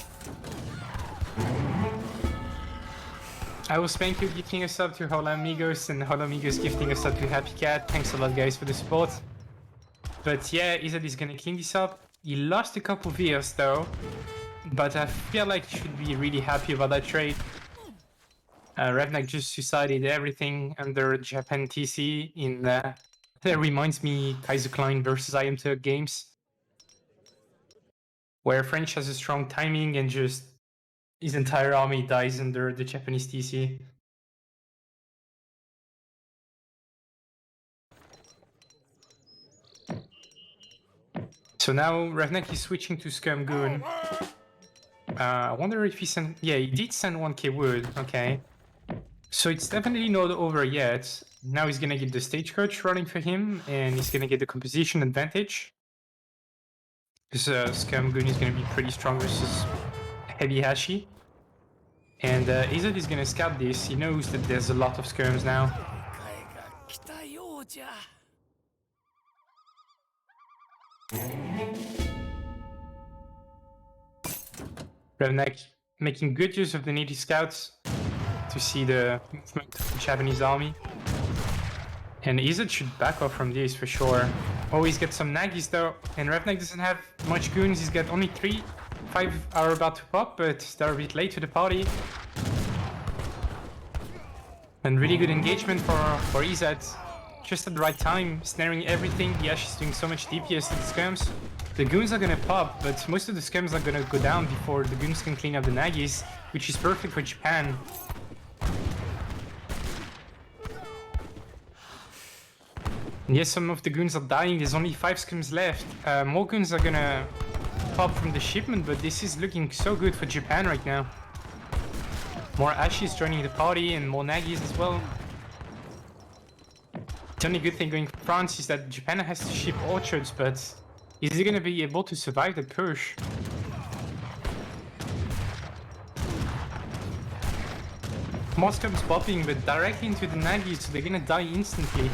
I will thank you gifting us up to Hola Amigos and Hola Amigos gifting us up to Happy Cat. Thanks a lot guys for the support. But yeah, Ezad is gonna clean this up. He lost a couple Veers though, but I feel like he should be really happy about that trade. Revnak just suicided everything under Japan TC in that reminds me Kaiser Klein versus I Am Turk games, where French has a strong timing and just his entire army dies under the Japanese TC. So now Revnak is switching to Scum Goon. I wonder if he sent... Yeah, he did send 1k wood, okay. So it's definitely not over yet. Now he's gonna get the stagecoach running for him, and he's gonna get the composition advantage. Because Scum Goon is gonna be pretty strong versus Heavy Hashi. And Ezad is gonna scout this. He knows that there's a lot of skirms now. Revnak making good use of the native scouts to see the movement of the Japanese army. And Ezad should back off from this for sure. Oh, he's got some Nagis though, and Revnak doesn't have much goons. He's got only 3. 5 are about to pop, but they're a bit late to the party. And really good engagement for Ezad. Just at the right time, snaring everything. Yash is doing so much DPS to the skirms. The goons are gonna pop, but most of the skirms are gonna go down before the goons can clean up the Nagis, which is perfect for Japan. And yes, some of the goons are dying. There's only 5 skirms left. More goons are gonna pop from the shipment, but this is looking so good for Japan right now. More Ashes joining the party and more Nagis as well. The only good thing going for France is that Japan has to ship orchards, but is he gonna be able to survive the push? More scums popping, but directly into the Nagis, so they're gonna die instantly.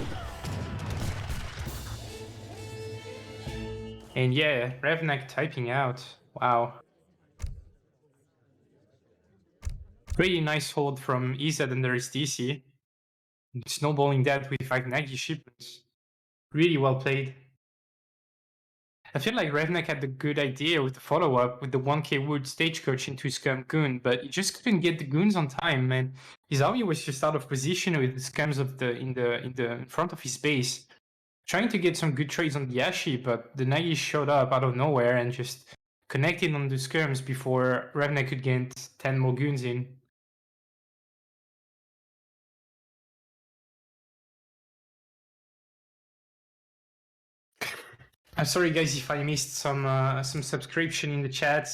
And yeah, Revnak typing out. Wow. Really nice hold from Ezad under his DC. Snowballing that with 5 Nagi shipments. Really well played. I feel like Revnak had the good idea with the follow-up with the 1k wood stagecoach into Scum Goon, but he just couldn't get the goons on time, and his army was just out of position with the scums of in front of his base. Trying to get some good trades on the Yashi, but the Nagi showed up out of nowhere and just connected on the skirms before Revnak could get 10 more goons in. I'm sorry guys if I missed some subscription in the chat.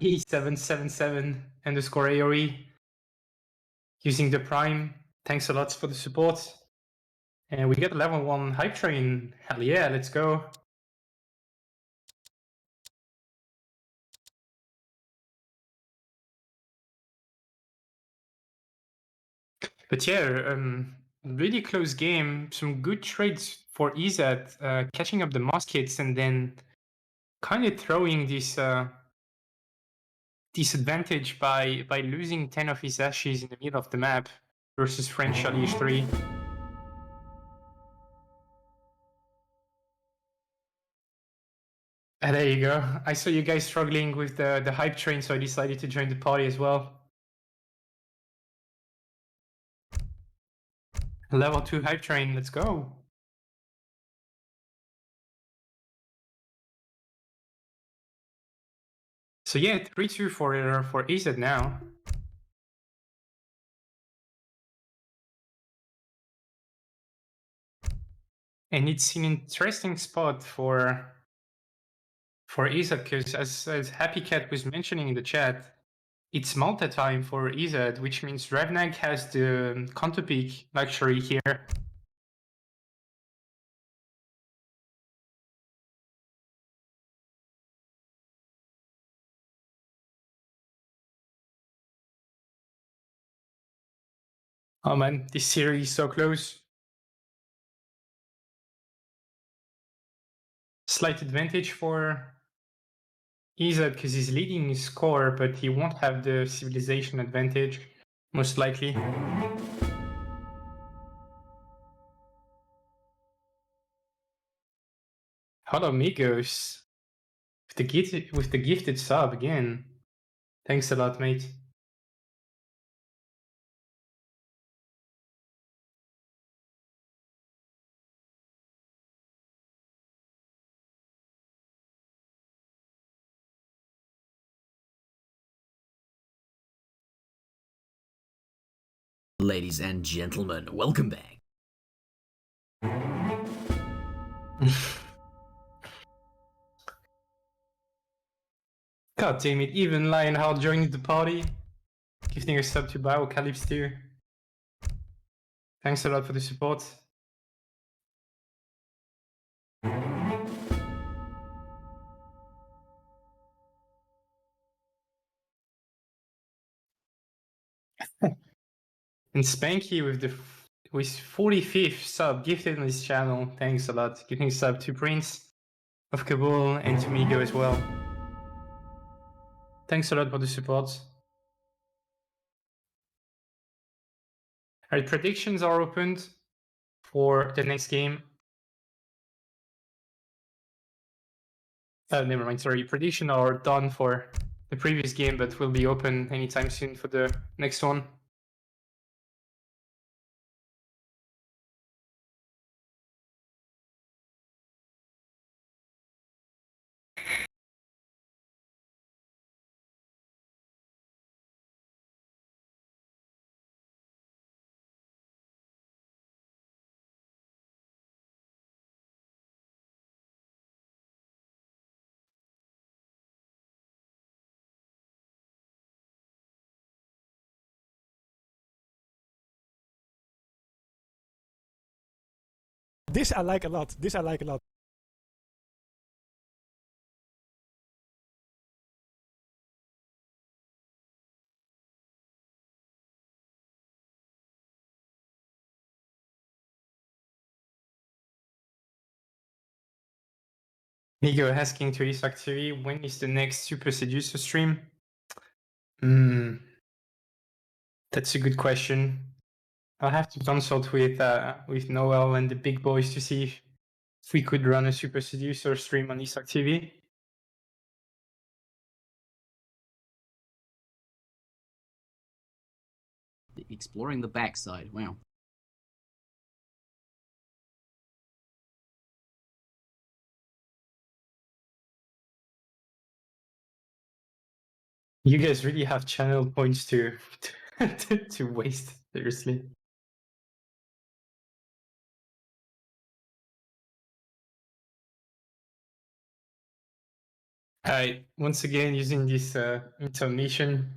E777 underscore AOE using the Prime. Thanks a lot for the support. And we get a level 1 hype train. Hell yeah, let's go. But yeah, really close game. Some good trades for Ezad, catching up the muskets and then kind of throwing this disadvantage by losing 10 of his ashes in the middle of the map versus French Alliage 3. And there you go. I saw you guys struggling with the hype train, so I decided to join the party as well. Level 2 hype train, let's go. So yeah, 3-2 for Ezad now. And it's an interesting spot for Ezad, because as Happy Cat was mentioning in the chat, it's Malta time for Ezad, which means Revnak has the counter peak luxury here. Oh man, this series is so close. Slight advantage for Ezad because he's leading his score, but he won't have the civilization advantage, most likely. Hello, amigos. With the gifted sub again. Thanks a lot, mate. Ladies and gentlemen, welcome back. God damn it, even Lionheart joined the party. Gifting a sub to Biocalypse too. Thanks a lot for the support. And Spanky with 45th sub gifted on this channel. Thanks a lot. Giving a sub to Prince of Kabul and to Migo as well. Thanks a lot for the support. Alright, predictions are opened for the next game. Never mind, sorry. Predictions are done for the previous game, but will be open anytime soon for the next one. This I like a lot. This I like a lot. Migo asking to Isak TV, when is the next Super Seducer stream? That's a good question. I'll have to consult with Noel and the big boys to see if we could run a Super Seducer stream on Isak TV. Exploring the backside, wow. You guys really have channel points to to waste, seriously. Once again using this intermission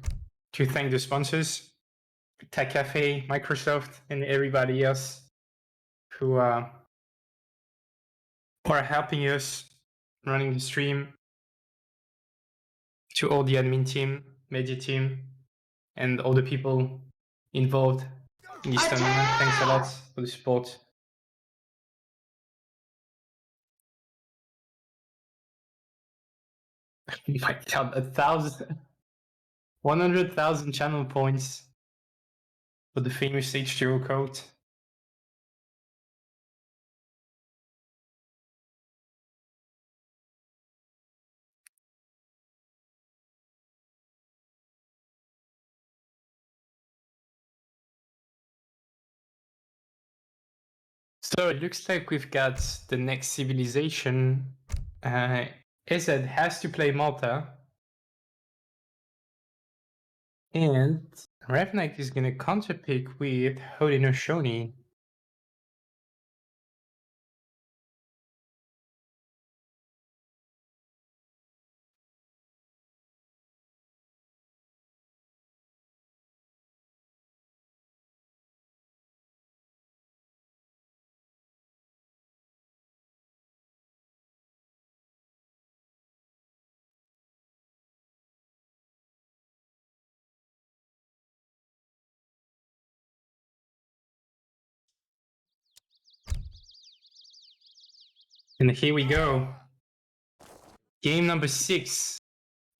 to thank the sponsors, Tech Cafe, Microsoft, and everybody else who are helping us running the stream. To all the admin team, media team, and all the people involved in this tournament. Thanks a lot for the support. My God, 100,000 channel points for the famous H2O code. So it looks like we've got the next civilization. Ezad has to play Malta. And Revnak is going to counterpick with Haudenosaunee. And here we go. Game number 6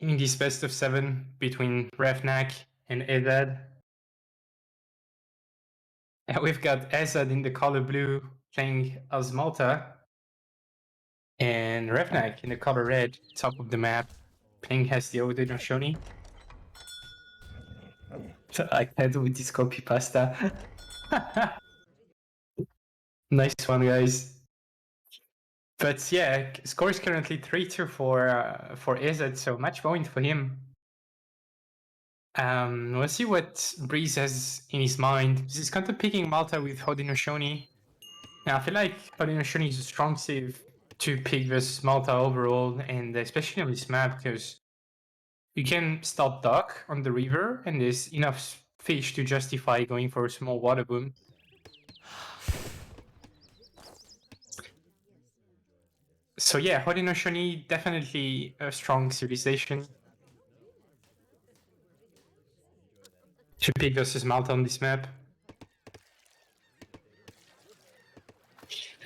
in this best of 7 between Revnak and Ezad. And we've got Ezad in the color blue playing as Malta. And Revnak in the color red, top of the map, playing as the Haudenosaunee. So I can't with this copy pasta. Nice one, guys. But yeah, score is currently 3-2 for Ezad, so match point for him. We'll see what Breeze has in his mind. He's kind of picking Malta with Haudenosaunee. Now I feel like Haudenosaunee is a strong save to pick versus Malta overall, and especially on this map because you can start dock on the river, and there's enough fish to justify going for a small water boom. So yeah, Haudenosaunee definitely a strong civilization to pick versus Malta on this map.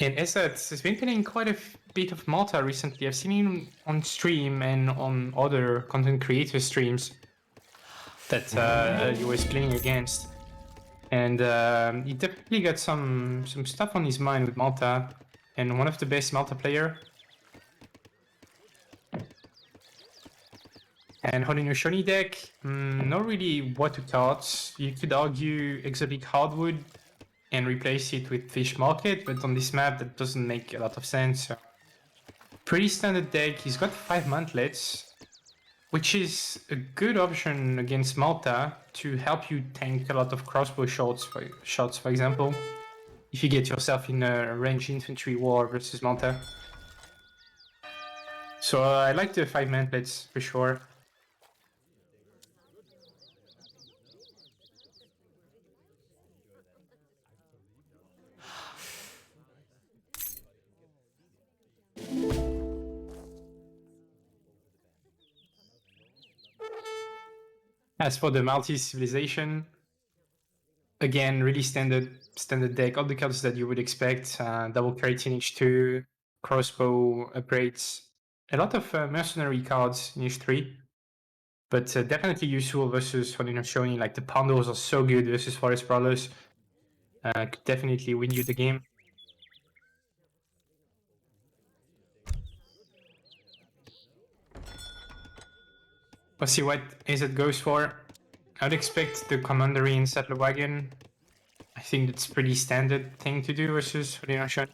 And Ezad has been playing quite a bit of Malta recently. I've seen him on stream and on other content creator streams that he was playing against. And he definitely got some stuff on his mind with Malta, and one of the best Malta player. And Haudenosaunee deck, not really what to thought. You could argue exotic hardwood and replace it with fish market, but on this map that doesn't make a lot of sense. So pretty standard deck. He's got 5 mantlets, which is a good option against Malta to help you tank a lot of crossbow shots, for example, if you get yourself in a ranged infantry war versus Malta. So I like the 5 mantlets for sure. As for the Maltese civilization, again, really standard deck. All the cards that you would expect: double carrot in H2, crossbow upgrades, a lot of mercenary cards in H3, but definitely useful versus Haudenosaunee. Like the Pandos are so good versus Forest Brawlers. Could definitely win you the game. Let's see what Ezad goes for. I would expect the Commandery and Settler Wagon. I think that's pretty standard thing to do versus Haudenosaunee.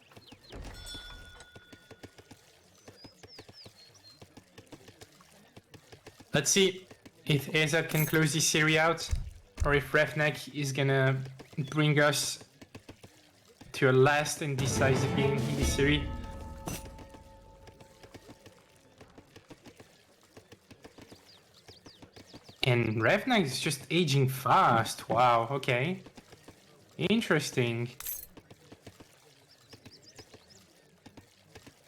Let's see if Ezad can close this series out, or if Revnak is gonna bring us to a last and decisive game in this series. And Revnak is just aging fast. Wow, okay. Interesting.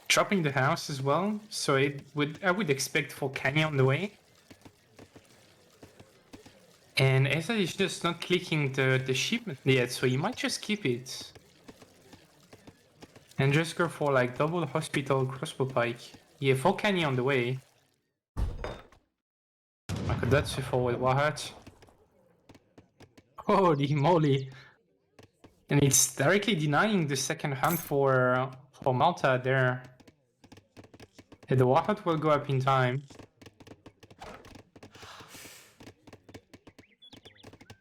Dropping the house as well, so I would expect for Kenya on the way. And Ezad is just not clicking the shipment yet, so he might just keep it. And just go for like double hospital crossbow pike. Yeah, for Kenya on the way. That's a forward Wahat. Holy moly. And it's directly denying the second hunt for Malta there. And the Wahat will go up in time.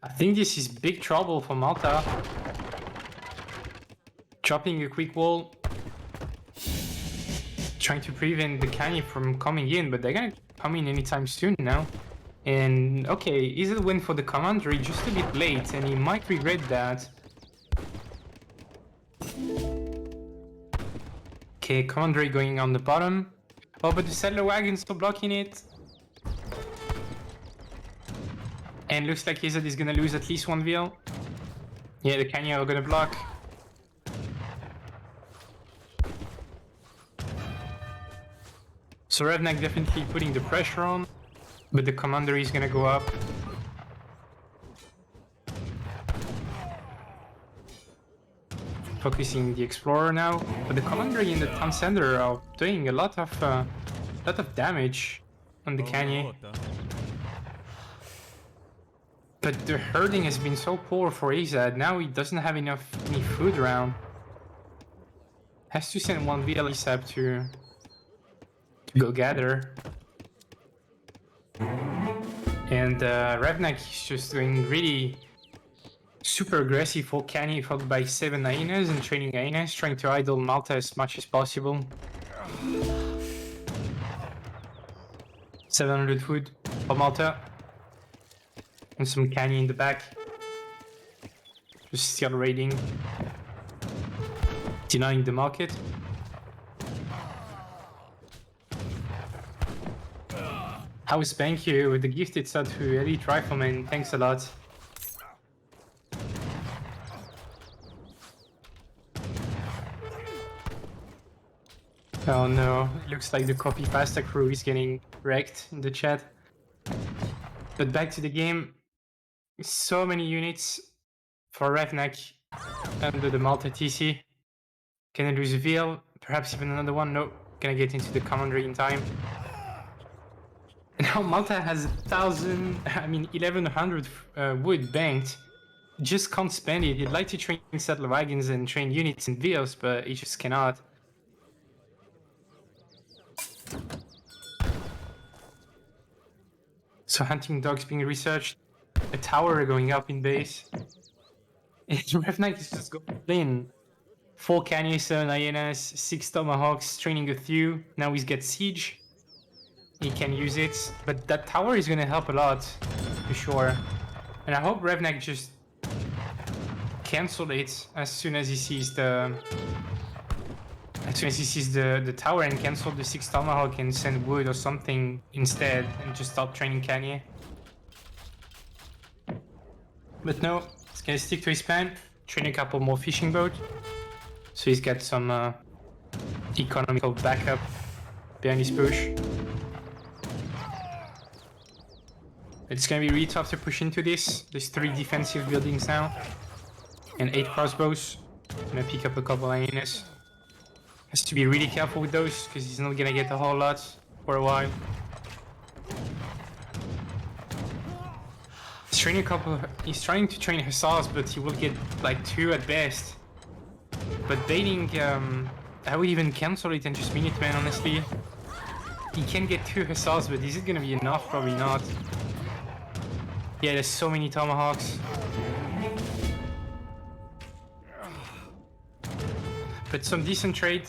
I think this is big trouble for Malta. Dropping a quick wall. Trying to prevent the Canny from coming in, but they're gonna come in anytime soon now. And okay, Ezad went for the commandery just a bit late, and he might regret that. Okay, commandery going on the bottom. Oh, but the settler wagon's still blocking it. And looks like Ezad is gonna lose at least one veil. Yeah, the Canny are gonna block. So Revnak definitely putting the pressure on, but the commander is gonna go up. Focusing the explorer now, but the commander and the town center are doing a lot of damage on the Canyon. But the herding has been so poor for Ezad. Now he doesn't have any food around. Has to send one VL ASAP to go gather. And Revnak is just doing really super aggressive for Canny, followed by 7 hyenas and training hyenas, trying to idle Malta as much as possible. 700 food for Malta. And some Canny in the back. Just still raiding. Denying the market. How is Thank you with the gifted sub to Elite Rifleman? Thanks a lot. Oh no, it looks like the copy pasta crew is getting wrecked in the chat. But back to the game. So many units for Revnak under the Malta TC. Can I lose a veil? Perhaps even another one? No, gonna get into the commandery in time. Now Malta has 1100 wood banked. Just can't spend it. He'd like to train settler wagons and train units in veils, but he just cannot. So hunting dogs being researched. A tower going up in base. And Revnak is just going in. 4 Canny, 7 hyenas, 6 tomahawks, training a few. Now he's got siege. He can use it, but that tower is gonna help a lot, for sure. And I hope Revnak just cancel it as soon as he sees the tower and cancel the 6 tomahawk and send wood or something instead and just stop training Canny. But no, he's gonna stick to his plan, train a couple more fishing boats. So he's got some economical backup behind his push. It's gonna be really tough to push into this. There's 3 defensive buildings now. And 8 crossbows. Gonna pick up a couple hyenas. Has to be really careful with those, because he's not gonna get a whole lot for a while. He's trying to train hussars, but he will get like 2 at best. But baiting, I would even cancel it and just Minuteman, honestly. He can get 2 hussars, but is it gonna be enough? Probably not. Yeah, there's so many tomahawks. But some decent trade.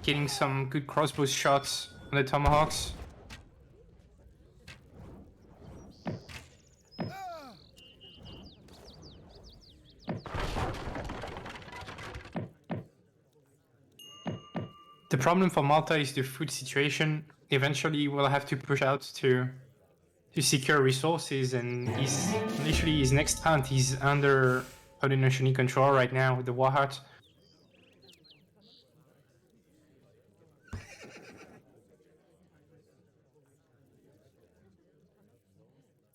Getting some good crossbow shots on the tomahawks. The problem for Malta is the food situation. Eventually we'll have to push out to secure resources, and literally his next hunt is under Haudenosaunee control right now with the war hut.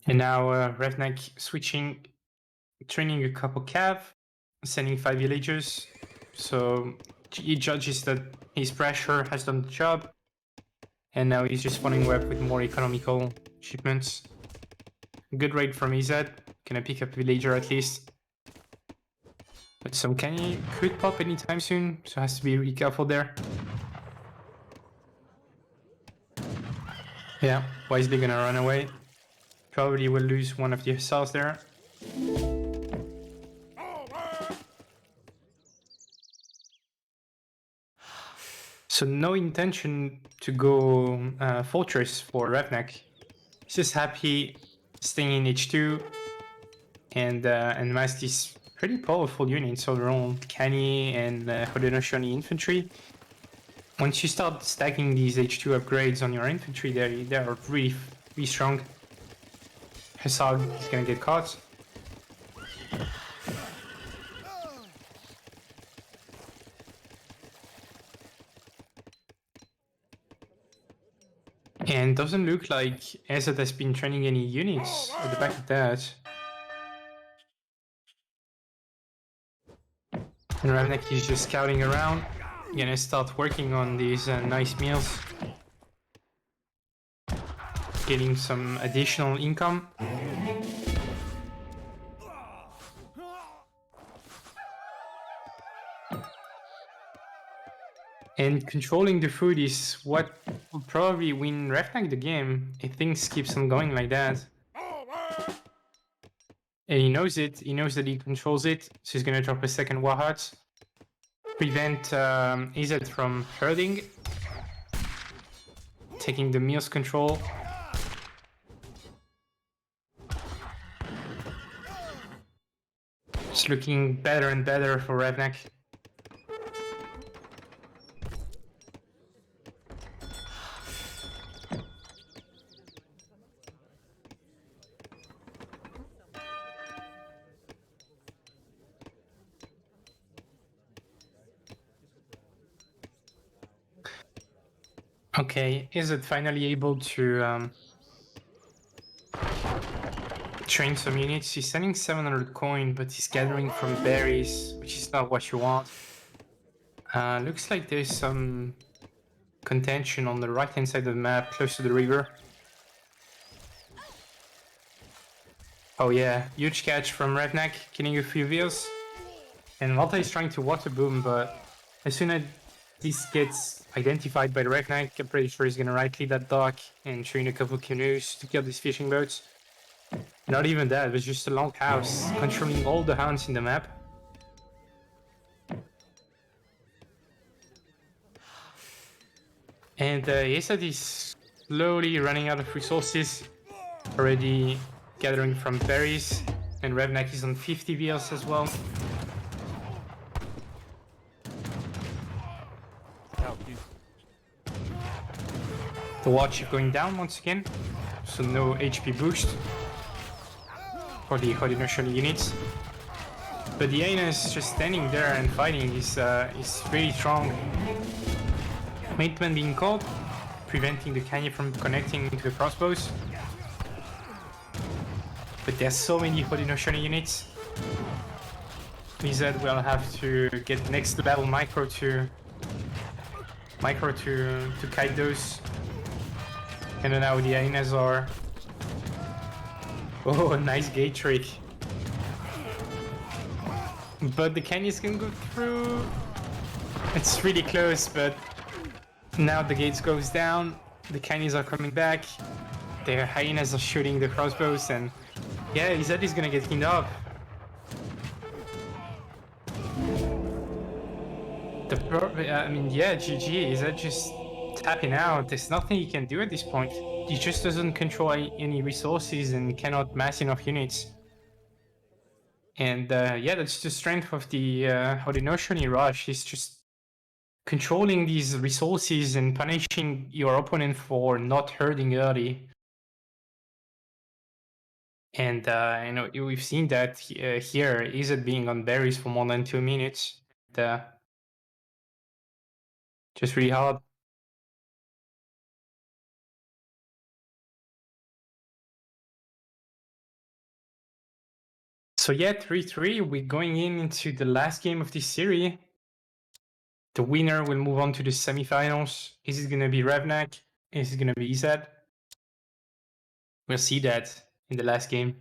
And now Revnak switching, training a couple cav, sending 5 villagers. So he judges that his pressure has done the job. And now he's just following up with more economical shipments. Good raid from Ezad. Gonna pick up a villager at least. But some Canny could pop anytime soon, so has to be really careful there. Yeah, wisely gonna run away. Probably will lose one of the hussars there. So no intention to go Fortress for Revnak. He's just happy staying in H2 and mass these pretty powerful units overall. Canny and Haudenosaunee infantry. Once you start stacking these H2 upgrades on your infantry, they are really strong. Ezad is gonna get caught. And doesn't look like Ezad has been training any units at the back of that. And Revnak is just scouting around. Gonna start working on these nice meals. Getting some additional income. And controlling the food is what will probably win Revnak the game if things keeps on going like that. And he knows it. He knows that he controls it. So he's gonna drop a second Warhut. Prevent Ezad from herding. Taking the meals control. It's looking better and better for Revnak. Okay, is it finally able to train some units? He's sending 700 coin, but he's gathering from berries, which is not what you want. Looks like there's some contention on the right hand side of the map, close to the river. Oh yeah, huge catch from Revnak, killing a few wheels. And Malta is trying to water boom, but as soon as this gets identified by the Revnak, I'm pretty sure he's gonna right-click that dock and train a couple canoes to kill these fishing boats. Not even that, it was just a long house, controlling all the hounds in the map. And Ezad is slowly running out of resources, already gathering from berries, and Revnak is on 50 wheels as well. The warship going down once again, so no HP boost for the Haudenosaunee units. But the Aina is just standing there and fighting is really strong. Mateman being called, preventing the Canyon from connecting to the crossbows. But there's so many Haudenosaunee units. Ezad will have to get next level micro to kite those. And then now the Ainas are... Oh, a nice gate trick. But the canyons can go through. It's really close, but now the gates goes down. The canyons are coming back. The hyenas are shooting the crossbows, and yeah, Ezad is gonna get cleaned up. I mean, yeah, GG. Ezad just tapping out. There's nothing he can do at this point. He just doesn't control any resources and cannot mass enough units. And yeah, that's the strength of the Haudenosaunee rush. He's just controlling these resources and punishing your opponent for not herding early. And you know, we've seen that here. Ezad being on berries for more than 2 minutes. Just really hard. So yeah, 3-3. We're going into the last game of this series. The winner will move on to the semifinals. Is it going to be Revnak? Is it going to be Ezad? We'll see that in the last game.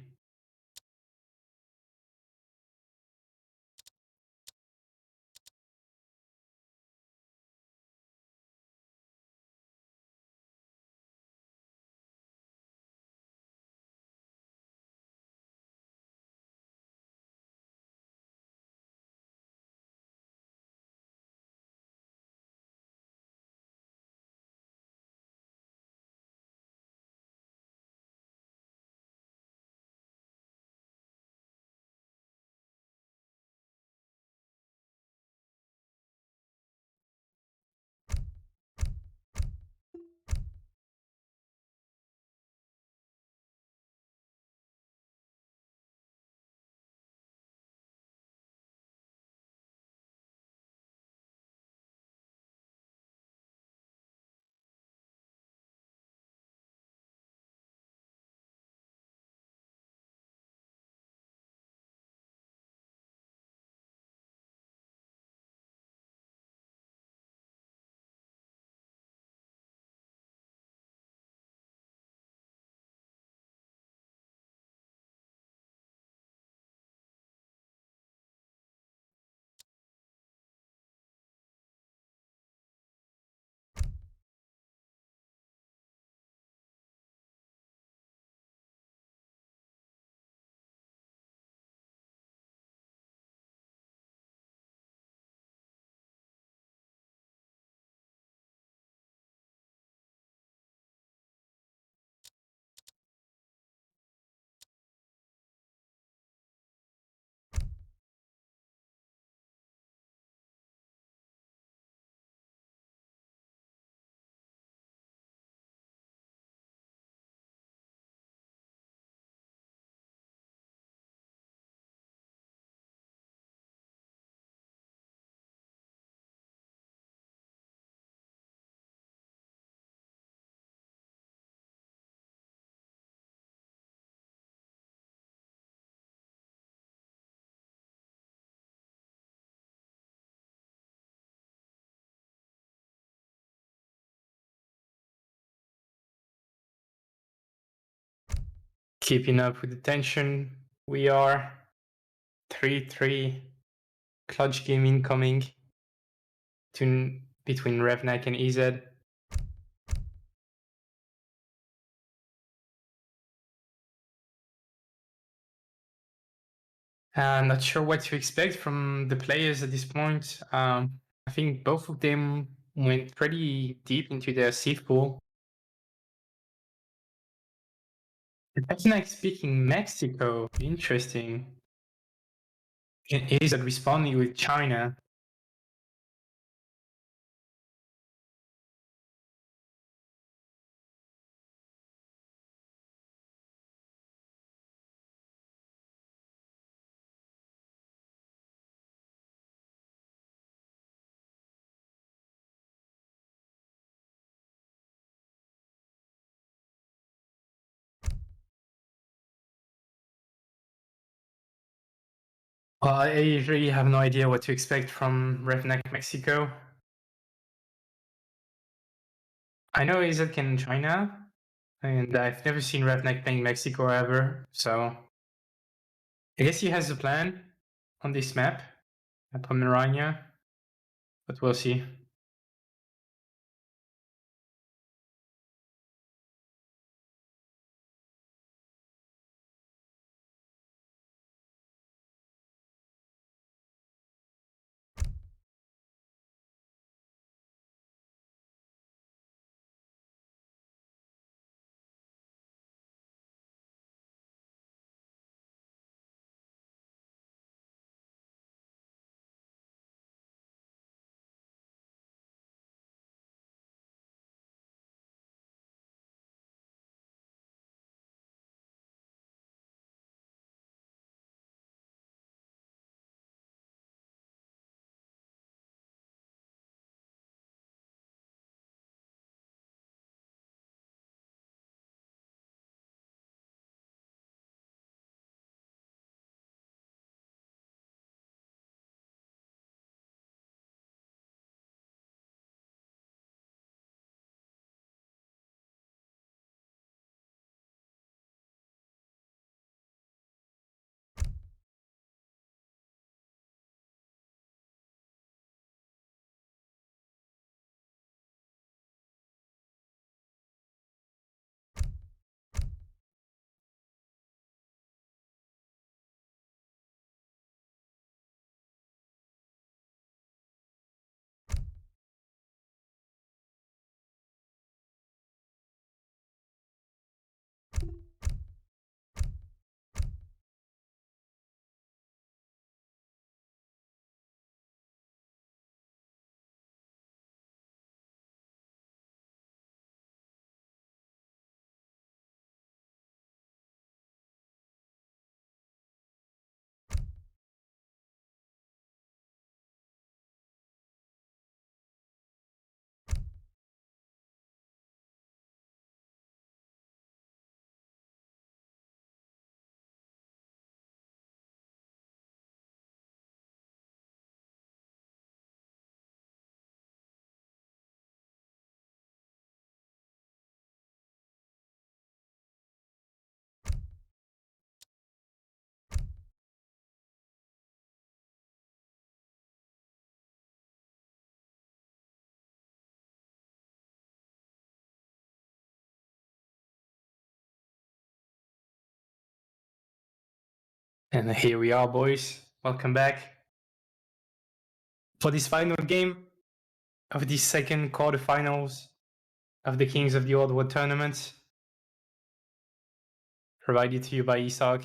Keeping up with the tension. We are 3-3. Clutch game incoming between Revnak and Ezad. I'm not sure what to expect from the players at this point. I think both of them went pretty deep into their seed pool. Revnak speaking Mexico, interesting. And Ezad responding with China. Well, I really have no idea what to expect from Revnak Mexico. I know Ezad can China, and I've never seen Revnak playing Mexico ever, so I guess he has a plan on this map, Pomerania, but we'll see. And here we are, boys. Welcome back for this final game of the second quarterfinals of the Kings of the Old World tournament. Provided to you by Ezad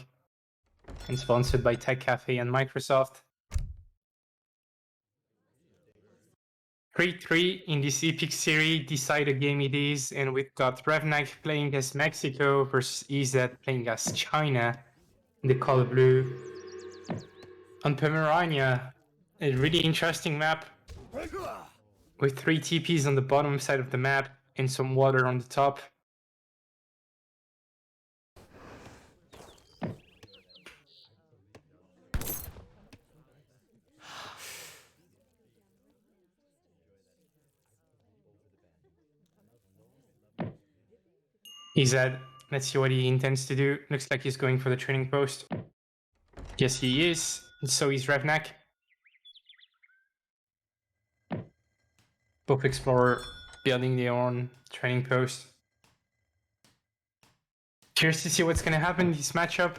and sponsored by Tech Cafe and Microsoft. 3-3 in this epic series, decider game it is, and we've got Revnak playing as Mexico versus Ezad playing as China in the color blue. On Pomerania, a really interesting map with 3 TPs on the bottom side of the map and some water on the top. Ezad Let's see what he intends to do. Looks like he's going for the training post. Yes, he is. And so is Revnak. Both explorer building their own training post. Curious to see what's going to happen in this matchup.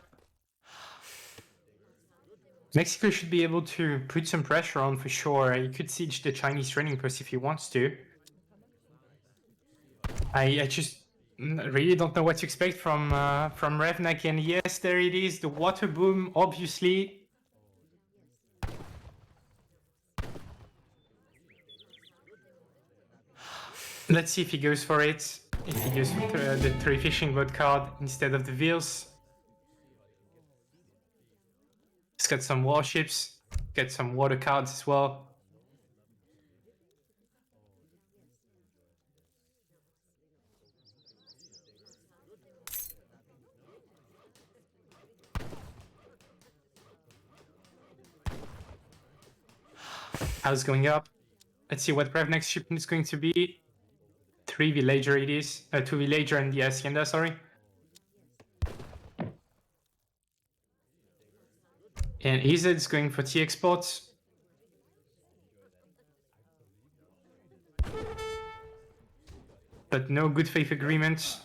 Mexico should be able to put some pressure on for sure. He could siege the Chinese training post if he wants to. I just really don't know what to expect from Revnak. And yes, there it is, the water boom, obviously. Let's see if he goes for it. If he goes for the 3 fishing boat card instead of the Vils. He's got some warships, got some water cards as well. How's going up? Let's see what Revnak's shipment is going to be. 3 villager it is. 2 villager and the hacienda, sorry. And Ezad is going for tea exports. But no good faith agreement.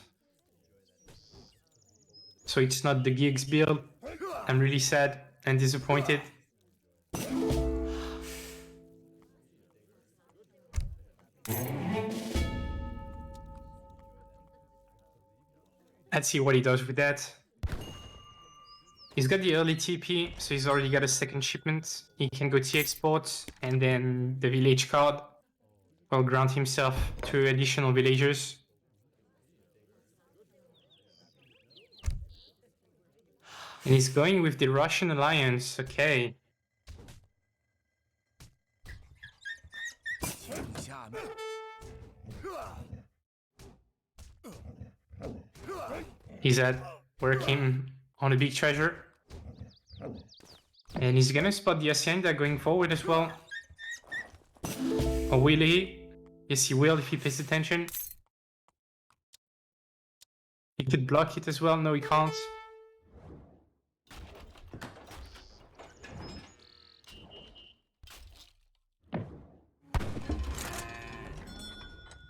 So it's not the Guigs build. I'm really sad and disappointed. Let's see what he does with that. He's got the early TP, so he's already got a second shipment. He can go tea exports, and then the village card will grant himself 2 additional villagers. And he's going with the Russian alliance, okay. He's at working on a big treasure. And he's gonna spot the hacienda going forward as well. Or will he? Yes, he will if he pays attention. He could block it as well. No, he can't.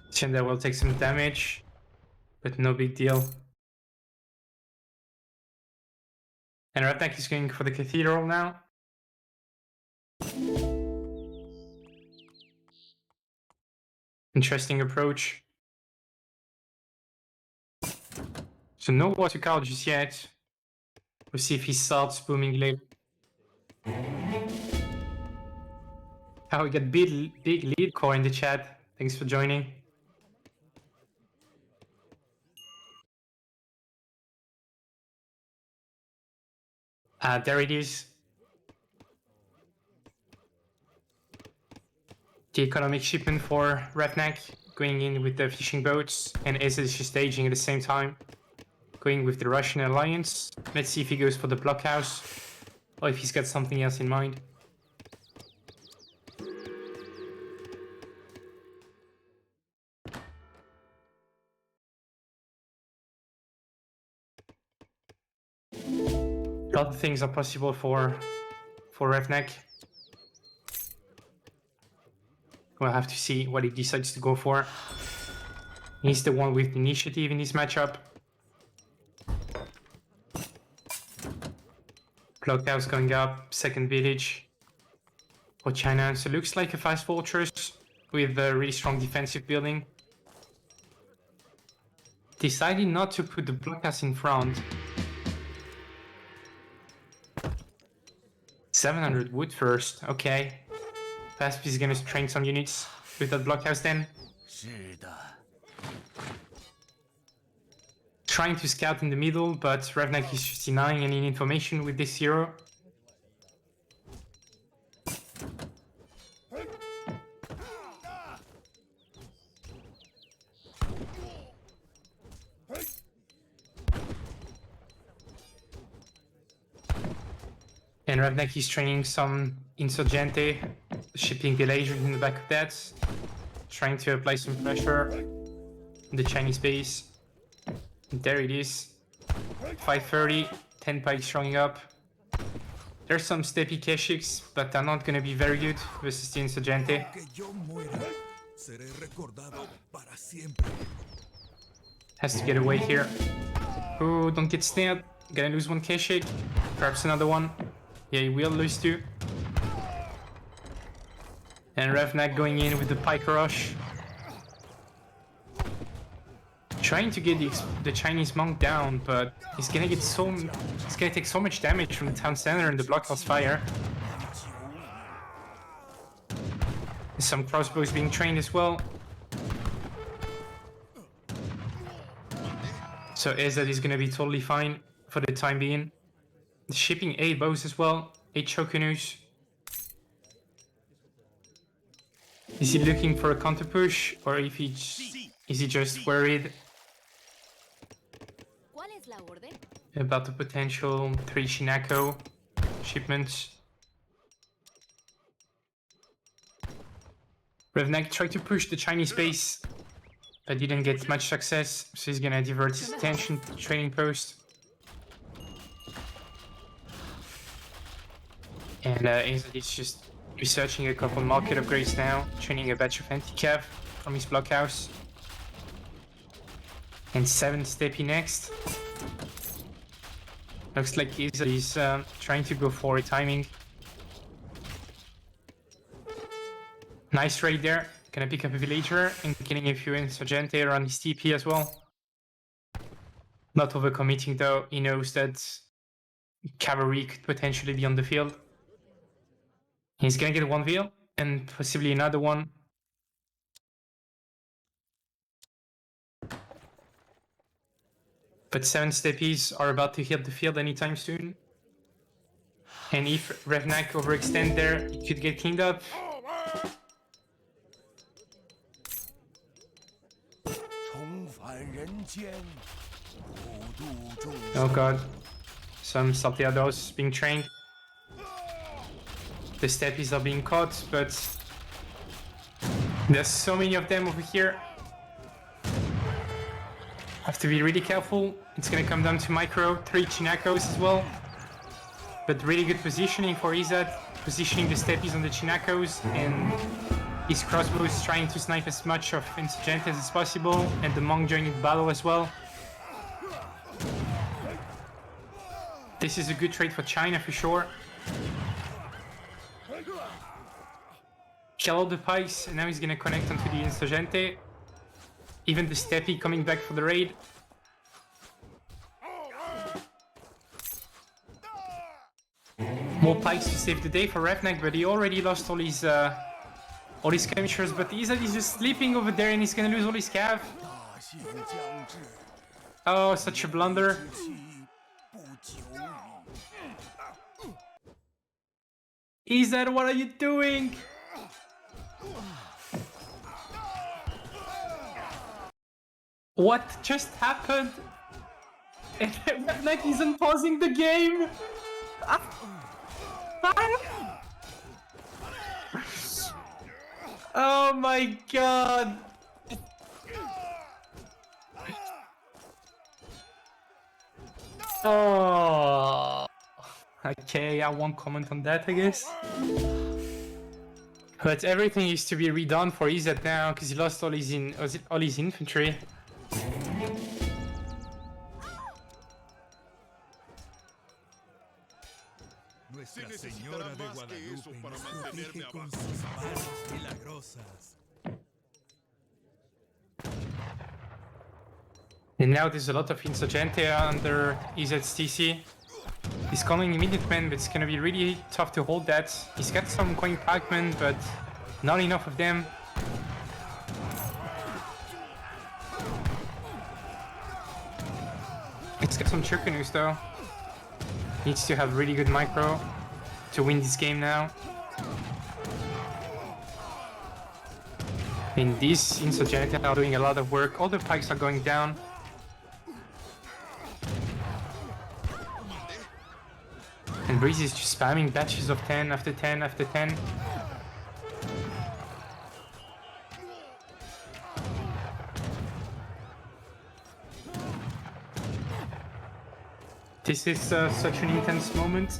Hacienda will take some damage, but no big deal. And Revnak is going for the cathedral now. Interesting approach. So no water card just yet. We'll see if he starts booming later. Oh, we got big lead core in the chat. Thanks for joining. There it is. The economic shipment for Revnak, going in with the fishing boats, and Ezad is just staging at the same time, going with the Russian alliance. Let's see if he goes for the blockhouse, or if he's got something else in mind. A lot of things are possible for Revnak. We'll have to see what he decides to go for. He's the one with the initiative in this matchup. Blockhouse going up, second village for China. So it looks like a fast fortress with a really strong defensive building. Decided not to put the blockhouse in front. 700 wood first, okay. Fast is gonna train some units with that blockhouse then. Trying to scout in the middle, but Revnak is just denying any information with this hero. And Revnak is training some Insurgente, shipping villagers in the back of that, trying to apply some pressure on the Chinese base. There it is. 530, 10 pikes showing up. There's some steppy Keshiks, but they're not gonna be very good versus the Insurgente. Que yo muera, seré recordado para siempre. Has to get away here. Oh, don't get snared. Gonna lose one Keshik. Perhaps another one. Yeah, he will lose two. And Revnak going in with the pike rush. Trying to get the Chinese monk down, but he's gonna get he's gonna take so much damage from the town center and the blockhouse fire. Some crossbows being trained as well. So Ezad is gonna be totally fine for the time being. Shipping 8 bows as well, 8 Shokunus. Is he looking for a counter push, or is he just worried about the potential 3 Shinako shipments? Revnak tried to push the Chinese base, but didn't get much success, so he's gonna divert his attention to the training post. And Ezad is just researching a couple market upgrades now, training a batch of anti-cav from his blockhouse. And 7 steppy next. Looks like Ezad is trying to go for a timing. Nice raid there. Gonna pick up a villager and killing a few insurgente around his TP as well. Not overcommitting though, he knows that cavalry could potentially be on the field. He's gonna get one veil and possibly another one. But 7 steppies are about to hit the field anytime soon. And if Revnak overextend there, he could get kinged up. Oh god. Some salteados being trained. The steppies are being caught, but there's so many of them over here. Have to be really careful. It's gonna come down to micro, 3 Chinakos as well. But really good positioning for Ezad, positioning the steppies on the Chinakos, and his crossbows trying to snipe as much of insurgentes as possible, and the monk joining the battle as well. This is a good trade for China for sure. Kill all the pikes, and now he's gonna connect onto the insurgente. Even the steppy coming back for the raid. More pikes to save the day for Revnak, but he already lost all his skirmishers. But Ezad is just sleeping over there, and he's gonna lose all his cav. Oh, such a blunder. Ezad, what are you doing? What just happened? Revnak isn't pausing the game. Oh my god. Oh. Okay, I won't comment on that, I guess. But everything used to be redone for Ezad now because he lost all his infantry. Nuestra Señora de Guadalupe nos protege con sus manos milagrosas. And now there's a lot of insurgente under Ezad's TC. He's calling immediate men, but it's gonna be really tough to hold that. He's got some coin pikemen, but not enough of them. He's got some Chokanus though. Needs to have really good micro to win this game now. And these insurgentes are doing a lot of work. All the pikes are going down. And Breeze is just spamming batches of 10 after 10 after 10. This is such an intense moment.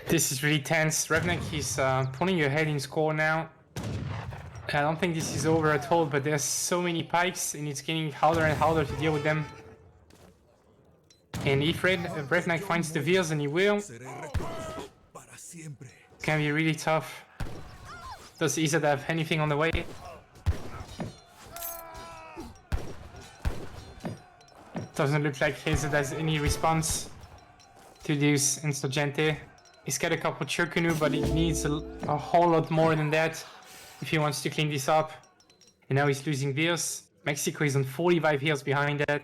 This is really tense. Revnak, he's pulling ahead in score now. I don't think this is over at all, but there's so many pikes and it's getting harder and harder to deal with them. And if Revnak finds the Veers, and he will, it's gonna be really tough. Does Ezad have anything on the way? Doesn't look like Ezad has any response to this Insurgente. He's got a couple Chirkunu, but he needs a whole lot more than that if he wants to clean this up. And now he's losing Veers. Mexico is on 45 heals behind that.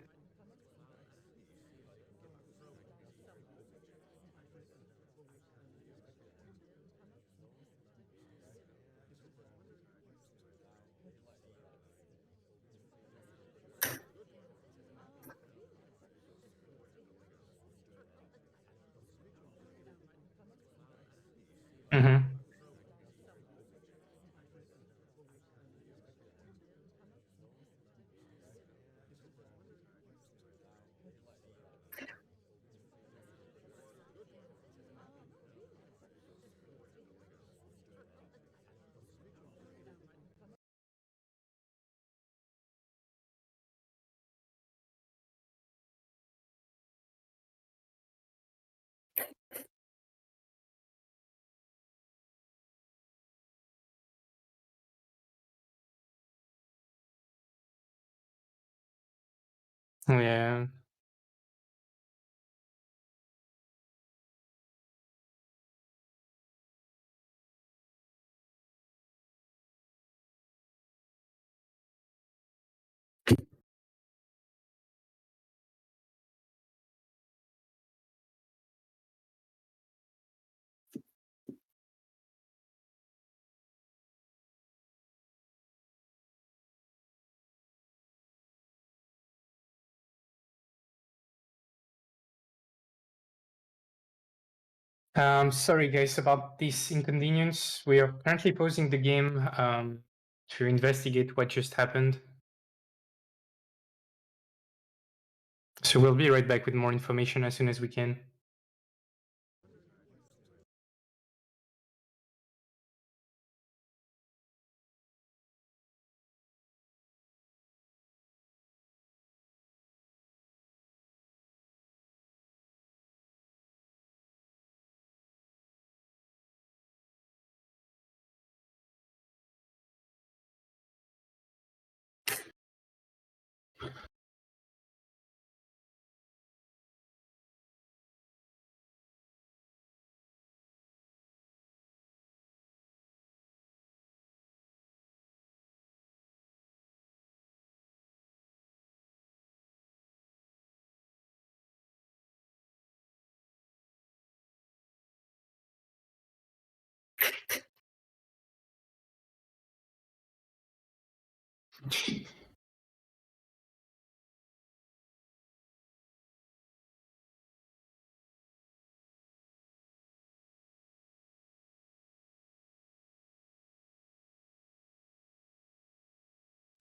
Mm-hmm. Yeah. Sorry guys about this inconvenience. We are currently pausing the game to investigate what just happened. So we'll be right back with more information as soon as we can.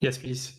Yes, please.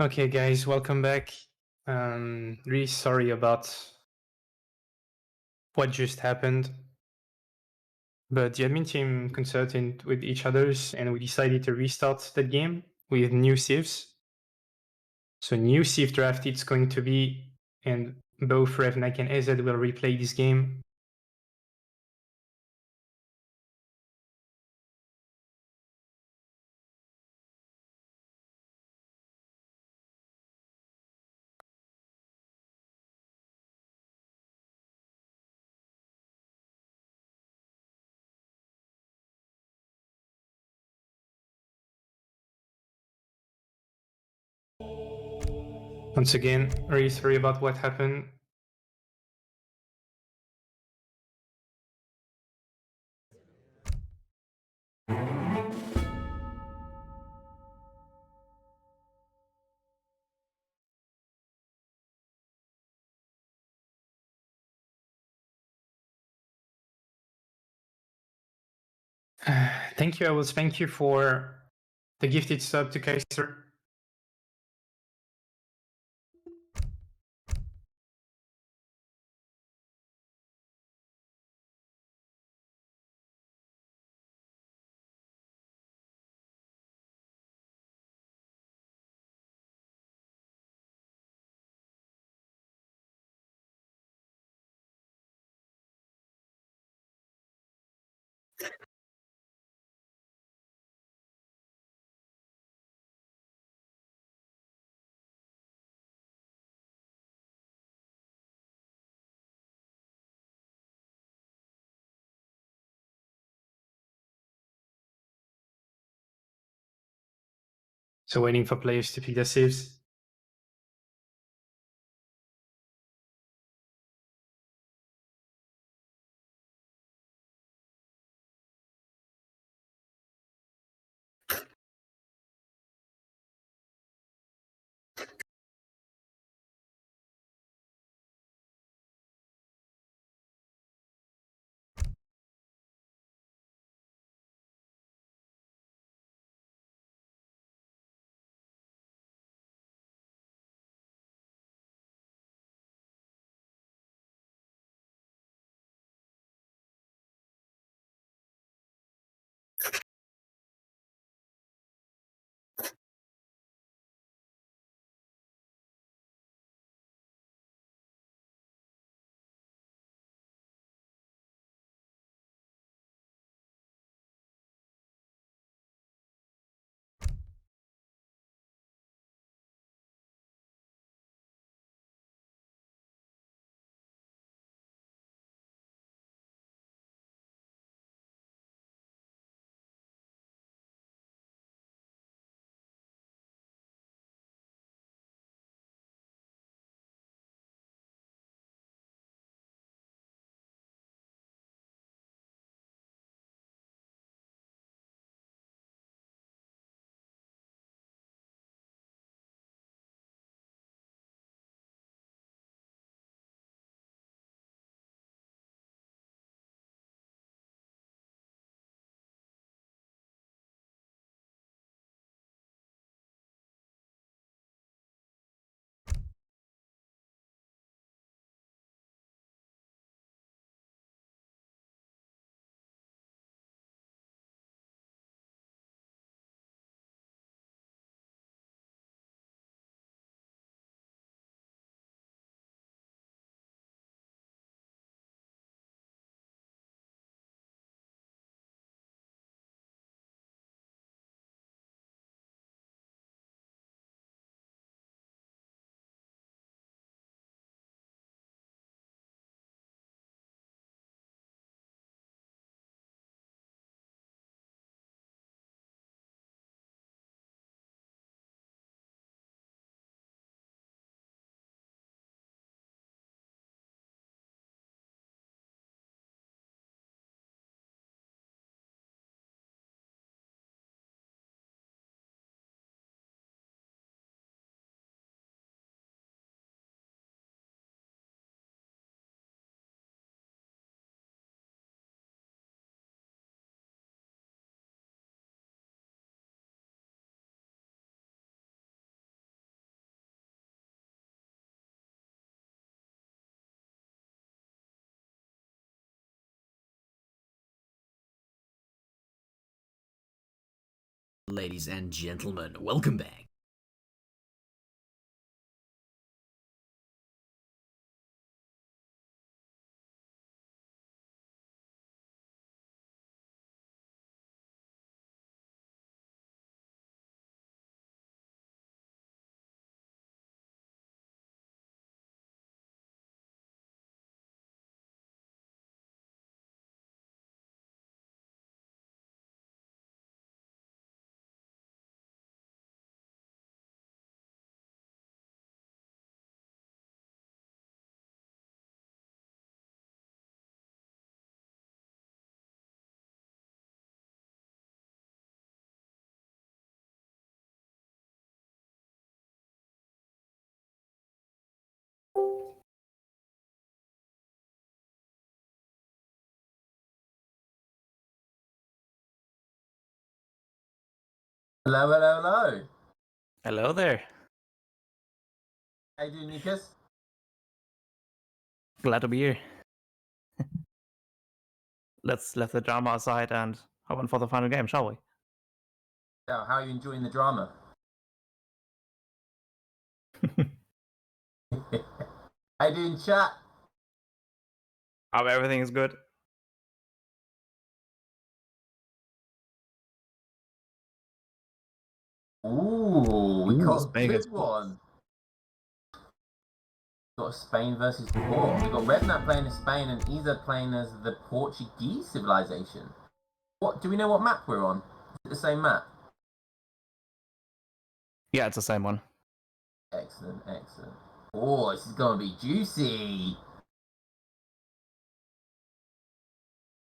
Okay, guys, welcome back. Really sorry about what just happened. But the admin team consulted with each others and we decided to restart that game with new civs. So new civ draft it's going to be, and both Revnak and Ezad will replay this game. Once again, really sorry about what happened. Thank you, I will thank you for the gifted sub to Kaiser. So waiting for players to pick their civs. Ladies and gentlemen, welcome back. Hello, hello, hello. Hello there. How you doing, Nikas? Glad to be here. Let's let the drama aside and hop on for the final game, shall we? How are you enjoying the drama? How you doing, chat? Everything is good. Ooh, we got a Spain good against one. Got Spain versus Port. We got Revnak playing as Spain and Ezad playing as the Portuguese civilization. What do we know what map we're on? Is it the same map? Yeah, it's the same one. Excellent, excellent. Oh, this is gonna be juicy.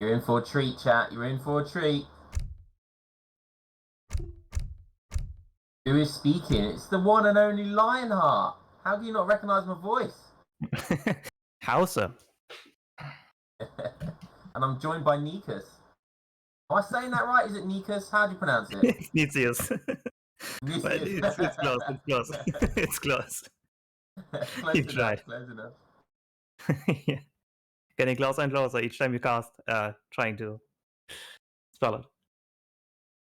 You're in for a treat, chat. You're in for a treat. Who is speaking? It's the one and only Lionheart. How do you not recognize my voice? Hausa. And I'm joined by Nikas. Am I saying that right? Is it Nikas? How do you pronounce it? Nicias. Nicias. But it's close. It's close. It's close. Close You enough, tried. close enough. Yeah. Getting closer and closer each time you cast, trying to spell it.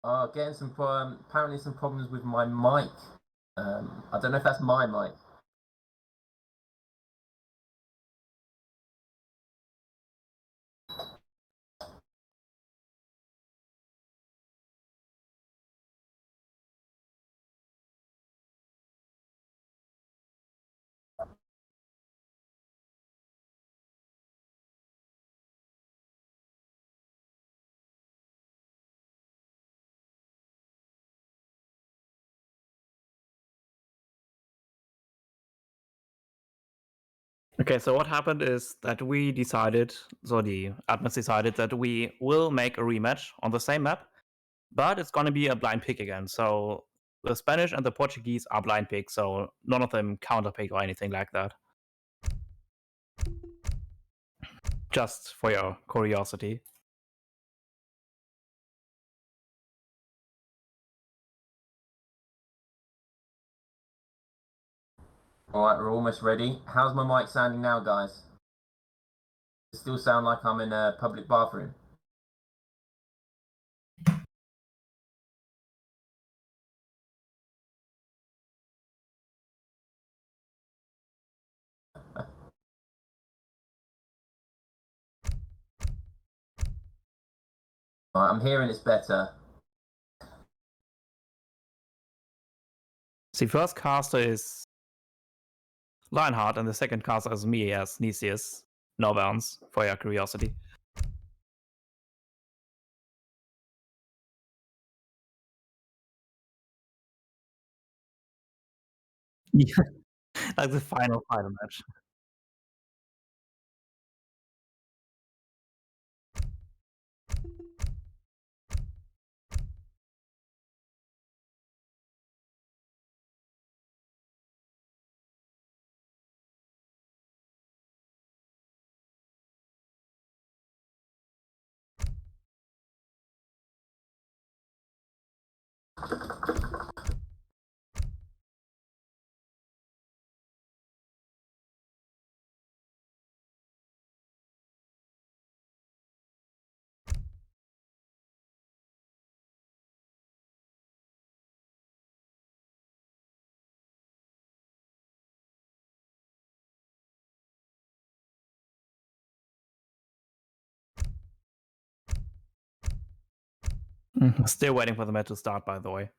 Oh, getting some apparently some problems with my mic. I don't know if that's my mic. Okay, so what happened is that we decided, so the admins decided that we will make a rematch on the same map, but it's going to be a blind pick again. So the Spanish and the Portuguese are blind picks, so none of them counter pick or anything like that. Just for your curiosity. Alright, we're almost ready. How's my mic sounding now, guys? Does it still sound like I'm in a public bathroom? Alright, I'm hearing it's better. The first caster is Lionheart, and the second caster is me as Nicias. No bounds, for your curiosity. Yeah, like the final match. Still waiting for the match to start, by the way.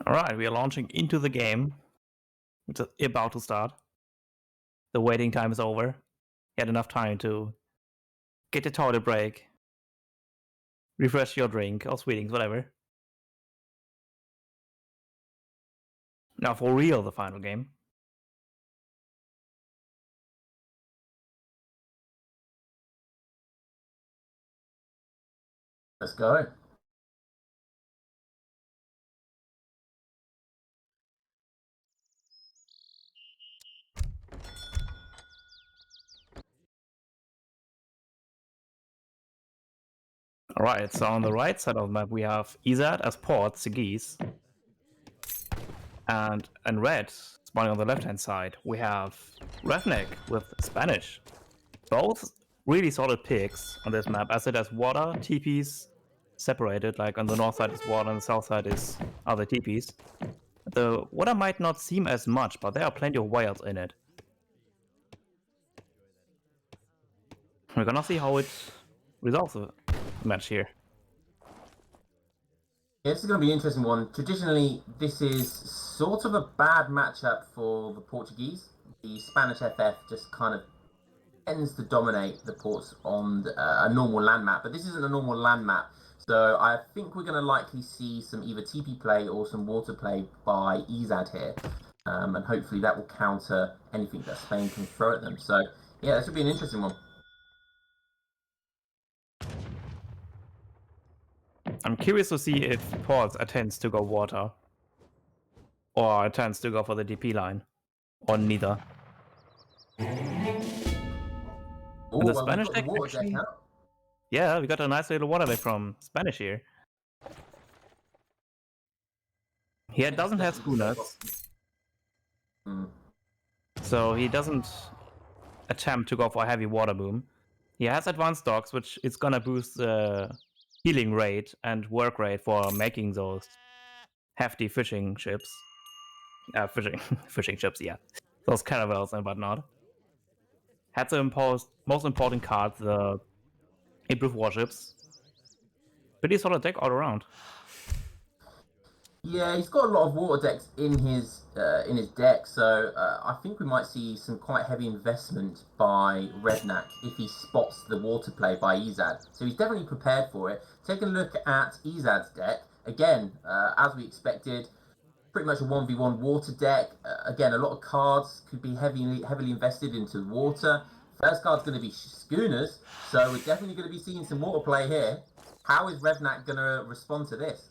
Alright, we are launching into the game. It's about to start. The waiting time is over. You had enough time to get a toilet break, refresh your drink, or sweetings, whatever. Now for real, the final game. Let's go. Alright, so on the right side of the map we have Ezad as port, Guigs. And in red, spawning on the left hand side, we have Revnak with Spanish. Both really solid picks on this map, as it has water, TPs separated, like on the north side is water and the south side is other TPs. The water might not seem as much, but there are plenty of whales in it. We're gonna see how it resolves the match here. Yeah, this is going to be an interesting one. Traditionally, this is sort of a bad matchup for the Portuguese. The Spanish FF just kind of tends to dominate the ports on a normal land map, but this isn't a normal land map. So I think we're going to likely see some either TP play or some water play by Ezad here. And hopefully that will counter anything that Spain can throw at them. So yeah, that should be an interesting one. I'm curious to see if ports attempts to go water, or attempts to go for the DP line, or neither. Ooh, The well, Spanish we've got deck the water deck actually- out. Yeah, we got a nice little water deck from Spanish here. He doesn't have schooners, so he doesn't attempt to go for a heavy water boom. He has advanced docks, which is gonna boost the healing rate and work rate for making those hefty fishing ships. Fishing ships, yeah. Those caravels and whatnot. Had the most important card, the improved warships. Pretty solid deck all around. Yeah, he's got a lot of water decks in his deck, so I think we might see some quite heavy investment by Revnak if he spots the water play by Ezad. So he's definitely prepared for it. Take a look at Ezad's deck. Again, as we expected, pretty much a 1v1 water deck. Again, a lot of cards could be heavily invested into water. First card's going to be schooners, so we're definitely going to be seeing some water play here. How is Revnak going to respond to this?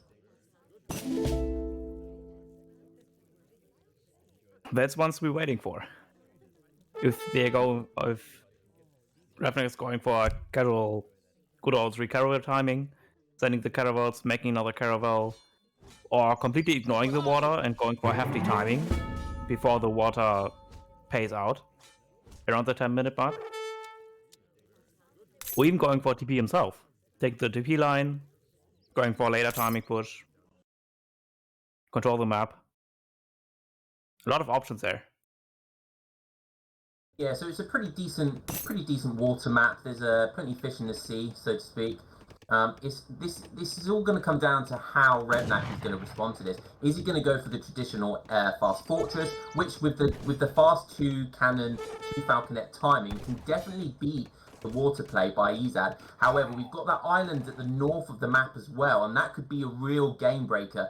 That's ones we're waiting for. If Revnak is going for a casual, good old 3 caravel timing, sending the caravels, making another caravel, or completely ignoring the water and going for hefty timing before the water pays out around the 10-minute mark. Or even going for TP himself. Take the TP line, going for a later timing push, control the map. A lot of options there. Yeah, so it's a pretty decent water map. There's plenty of fish in the sea, so to speak. This is all going to come down to how Revnak is going to respond to this. Is he going to go for the traditional fast fortress, which with the fast 2 cannon, 2 falconet timing can definitely beat the water play by Ezad. However, we've got that island at the north of the map as well, and that could be a real game breaker.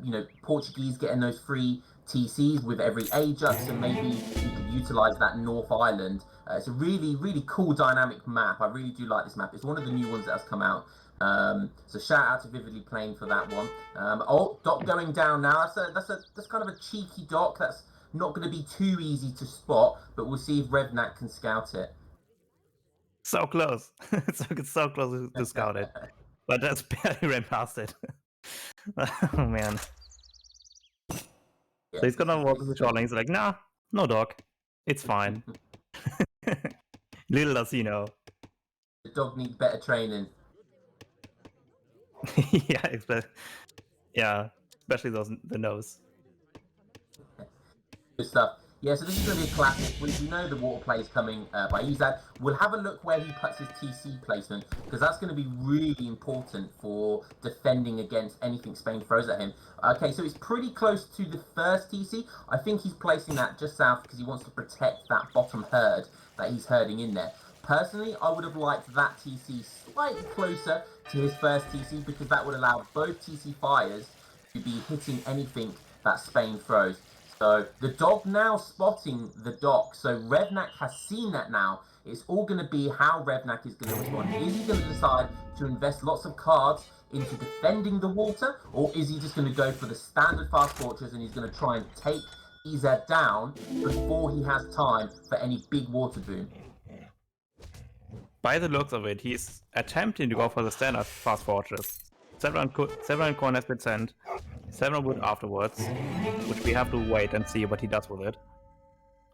You know, Portuguese getting those free TCs with every age up, so maybe you could utilize that North Island. It's a really cool dynamic map. I really do like this map. It's one of the new ones that has come out. So shout out to Vividly Playing for that one. Oh, dock going down now. That's kind of a cheeky dock. That's not going to be too easy to spot, but we'll see if Revnak can scout it. So close. It's so close to scout it. But that's barely ran past it. Oh man. Yeah, So he's gonna walk to the shoreline. He's like, nah, no dog. It's fine. Little does he know. The dog needs better training. Yeah, especially the nose. Good stuff. Yeah, so this is going to be a classic. We know the water play is coming by Ezad. We'll have a look where he puts his TC placement, because that's going to be really important for defending against anything Spain throws at him. Okay, so it's pretty close to the first TC. I think he's placing that just south because he wants to protect that bottom herd that he's herding in there. Personally, I would have liked that TC slightly closer to his first TC, because that would allow both TC fires to be hitting anything that Spain throws. So the dog now spotting the dock. So Revnak has seen that now. It's all going to be how Revnak is going to respond. Is he going to decide to invest lots of cards into defending the water, or is he just going to go for the standard fast fortress and he's going to try and take Ezad down before he has time for any big water boom? By the looks of it, he's attempting to go for the standard fast fortress. Several coin has been sent. 7 wood afterwards, which we have to wait and see what he does with it.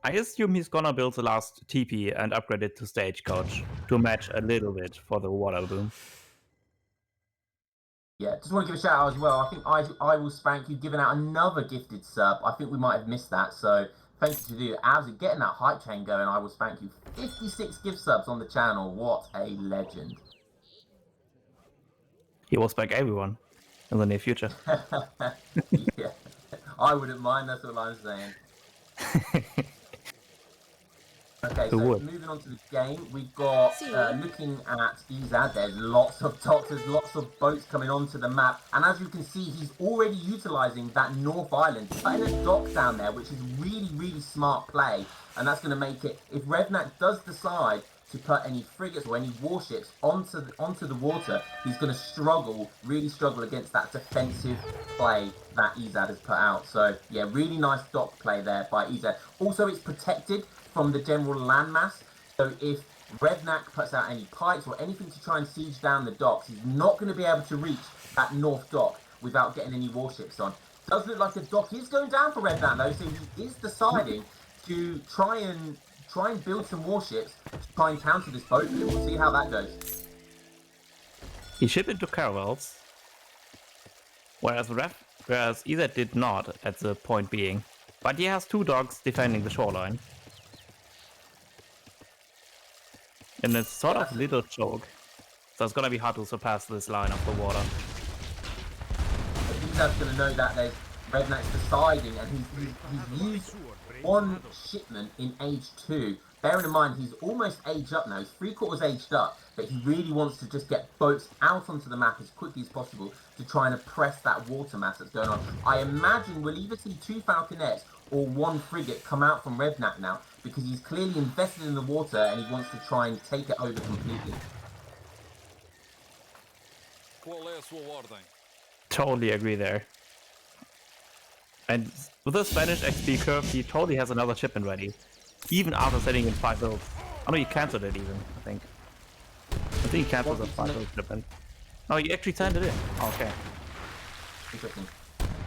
I assume he's gonna build the last TP and upgrade it to Stagecoach to match a little bit for the water boom. Yeah, just want to give a shout out as well. I think I will spank you giving out another gifted sub. I think we might have missed that, so thank you to you. As you're getting that hype chain going, I will spank you 56 gift subs on the channel. What a legend. He will spank everyone in the near future. Yeah, I wouldn't mind, that's all I'm saying. Okay, so moving on to the game, we've got, looking at Ezad, there's lots of docks, there's lots of boats coming onto the map, and as you can see, he's already utilising that North Island, putting a dock down there, which is really smart play, and that's going to make it, if Revnak does decide to put any frigates or any warships onto the water, he's going to really struggle against that defensive play that Ezad has put out. So yeah, really nice dock play there by Ezad. Also, it's protected from the general landmass, so if Revnak puts out any pikes or anything to try and siege down the docks, he's not going to be able to reach that north dock without getting any warships on. Does look like a dock is going down for Revnak though, so he is deciding to try and build some warships to try and counter this boat. We'll see how that goes. He shipped into caravels, whereas Ezad did not at the point being. But he has 2 dogs defending the shoreline. And it's sort of little choke. So it's gonna be hard to surpass this line of the water. Ezad's gonna know that there's Revnak's deciding, and he's used 1 shipment in age 2. Bearing in mind, he's almost aged up now. He's 3/4 aged up, but he really wants to just get boats out onto the map as quickly as possible to try and oppress that water mass that's going on. I imagine we'll either see 2 falconets or 1 frigate come out from Revnak now, because he's clearly invested in the water and he wants to try and take it over completely. Totally agree there. And with the Spanish XP curve, he totally has another shipment ready. Even after setting in 5 builds. Oh no, he cancelled it even, I think. I think he cancelled the 5 build shipment. Oh, he actually sent it in. Okay. Interesting.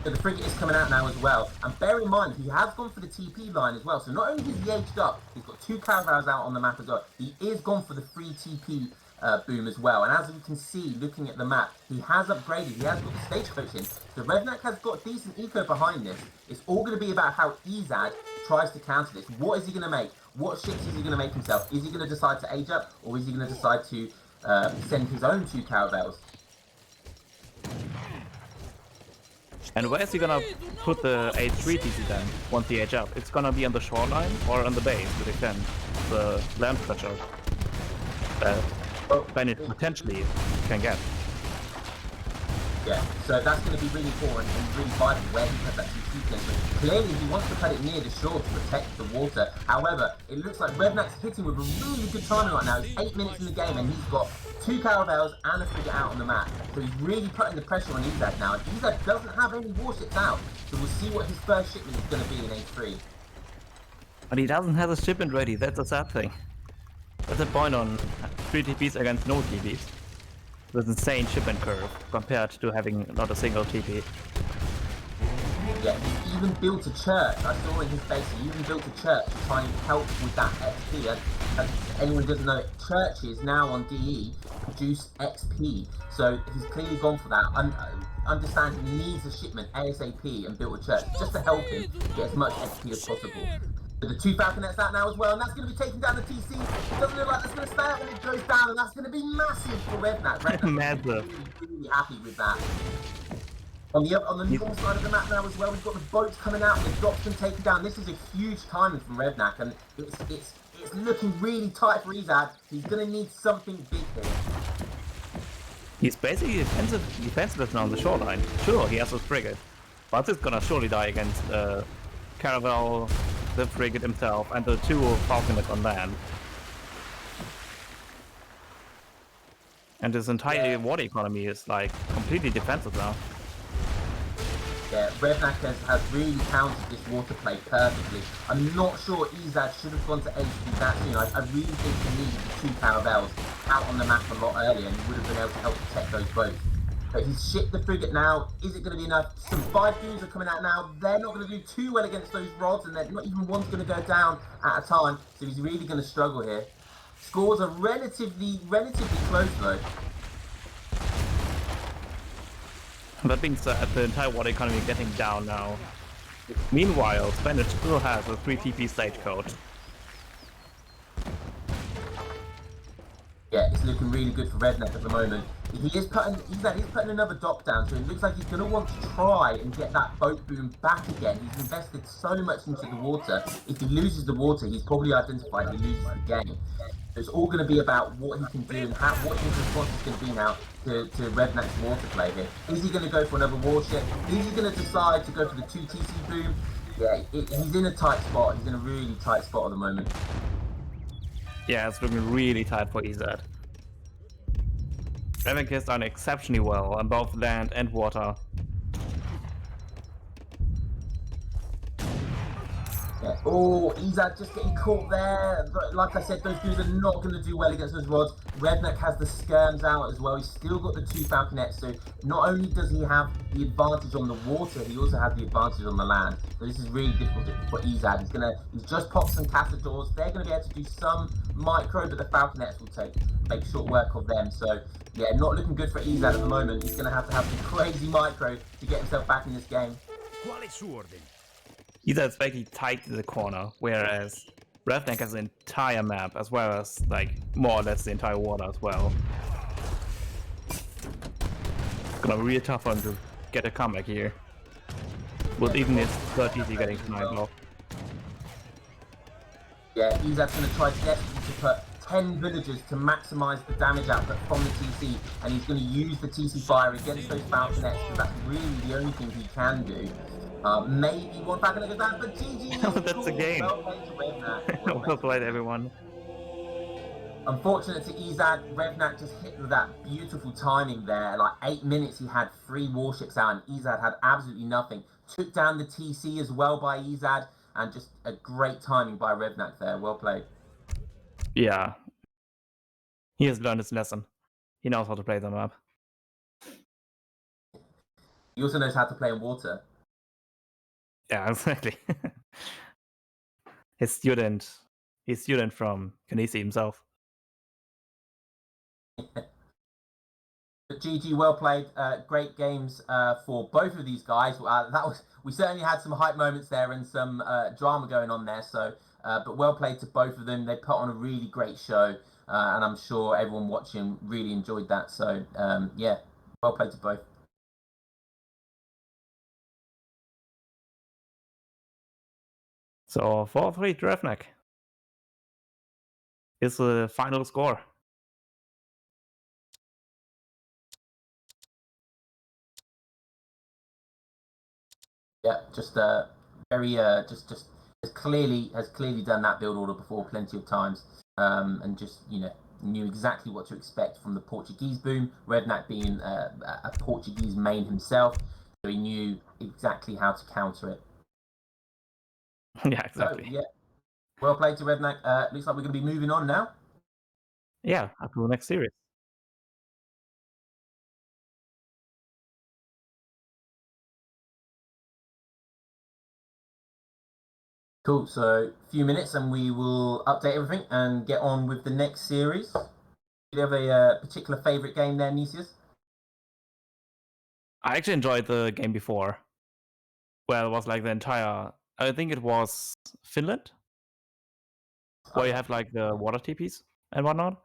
So the frigate is coming out now as well. And bear in mind, he has gone for the TP line as well. So not only is he aged up, he's got 2 caravels out on the map as well. He is gone for the free TP boom as well. And as you can see, looking at the map, he has upgraded. He has got the stagecoach in. So Revnak has got decent eco behind this. It's all going to be about how Ezad tries to counter this. What is he going to make? What ships is he going to make himself? Is he going to decide to age up, or is he going to decide to send his own 2 caravels. And where is he gonna put the H3 TC then, once the H up? It's gonna be on the shoreline or on the base to defend the land stretcher that Spanish potentially can get. Yeah, so that's going to be really important and really vital where he puts that TC placement. Clearly, he wants to put it near the shore to protect the water. However, it looks like Revnak's hitting with a really good timing right now. It's 8 minutes in the game and he's got 2 caravels and a frigate out on the map. So he's really putting the pressure on Ezad now. Ezad doesn't have any warships out, so we'll see what his first shipment is going to be in H3. But he doesn't have a shipment ready, that's a sad thing. That's a point on 3 TPs against no TPs. With insane shipment curve compared to having not a single TP. Yeah, he even built a church. I saw in his base, he even built a church to try and help with that XP. As anyone who doesn't know it, churches now on DE produce XP. So he's clearly gone for that. Understand he needs a shipment ASAP and built a church just to help him get as much XP as possible. So the 2 Falconets out now as well, and that's going to be taking down the TC. It doesn't look like that's going to stay out when it goes down, and that's going to be massive for Revnak. Revnak's really happy with that. On the north side of the map now as well, we've got the boats coming out, the docks been taken down. This is a huge timing from Revnak, and it's looking really tight for Ezad. He's going to need something big here. He's basically defensive now on the shoreline. Sure, he has a frigate, but it's gonna surely die against Caravel, the frigate himself, and the 2 Falconets on land. And his entire water economy is like completely defensive now. Yeah, Revnak has really countered this water play perfectly. I'm not sure Ezad should have gone to HP that soon. I really think he needed the 2 caravels out on the map a lot earlier and he would have been able to help protect those boats. But he's shipped the frigate now. Is it going to be enough? Some 5 goons are coming out now. They're not going to do too well against those rods, and not even one's going to go down at a time. So he's really going to struggle here. Scores are relatively close though. That being said, the entire water economy getting down now. Meanwhile, Spanish still has a 3 TP stagecoach. Yeah, it's looking really good for Revnak at the moment. He's putting another dock down, so it looks like he's going to want to try and get that boat boom back again. He's invested so much into the water. If he loses the water, he's probably identified he loses the game. So it's all going to be about what he can do and what his response is going to be now to Revnak's water play here. Is he going to go for another warship? Is he going to decide to go for the 2 TC boom? Yeah, he's in a tight spot. He's in a really tight spot at the moment. Yeah, it's looking really tight for Ezad. Revnak has done exceptionally well on both land and water. Yeah. Oh, Ezad just getting caught there. But like I said, those dudes are not going to do well against those rods. Revnak has the skirms out as well. He's still got the 2 Falconets, so not only does he have the advantage on the water, he also has the advantage on the land. So this is really difficult for Ezad. He's just popped some Castadors. They're going to be able to do some micro, but the Falconets will make short work of them. So yeah, not looking good for Ezad at the moment. He's going to have some crazy micro to get himself back in this game. Ezad's basically tight to the corner, whereas Revnak has the entire map, as well as, like, more or less the entire water as well. It's gonna be really tough one to get a comeback here. With even his 3rd TC getting tonight block. Yeah, Ezad's going to try desperately to put 10 villagers to maximise the damage output from the TC, and he's going to use the TC fire against those Falconets, because that's really the only thing he can do. Maybe one Falconet goes down, but GG! That's a game! Well played to Revnak. Well played, everyone. Unfortunate to Ezad, Revnak just hit with that beautiful timing there. Like 8 minutes, he had 3 warships out, and Ezad had absolutely nothing. Took down the TC as well by Ezad, and just a great timing by Revnak there. Well played. Yeah. He has learned his lesson. He knows how to play the map. He also knows how to play in water. Yeah, exactly. His student from Kanisi himself. But GG, well played. Great games for both of these guys. We certainly had some hype moments there and some drama going on there. So, but well played to both of them. They put on a really great show. and I'm sure everyone watching really enjoyed that. So yeah, well played to both. So 4-3 to Revnak is the final score. Yeah, just very just has clearly done that build order before plenty of times, and just knew exactly what to expect from the Portuguese boom. Revnak being a Portuguese main himself, so he knew exactly how to counter it. Yeah, exactly. So, yeah, well played to Revnak. Looks like we're going to be moving on now. Yeah, up to the next series. Cool. So a few minutes, and we will update everything and get on with the next series. Do you have a particular favorite game there, Nisius? I actually enjoyed the game before. Well, it was like the entire. I think it was Finland, where you have like the water TPs and whatnot.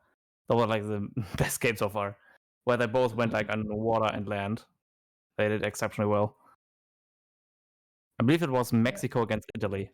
That was like the best game so far, where they both went like on water and land. They did exceptionally well. I believe it was Mexico against Italy.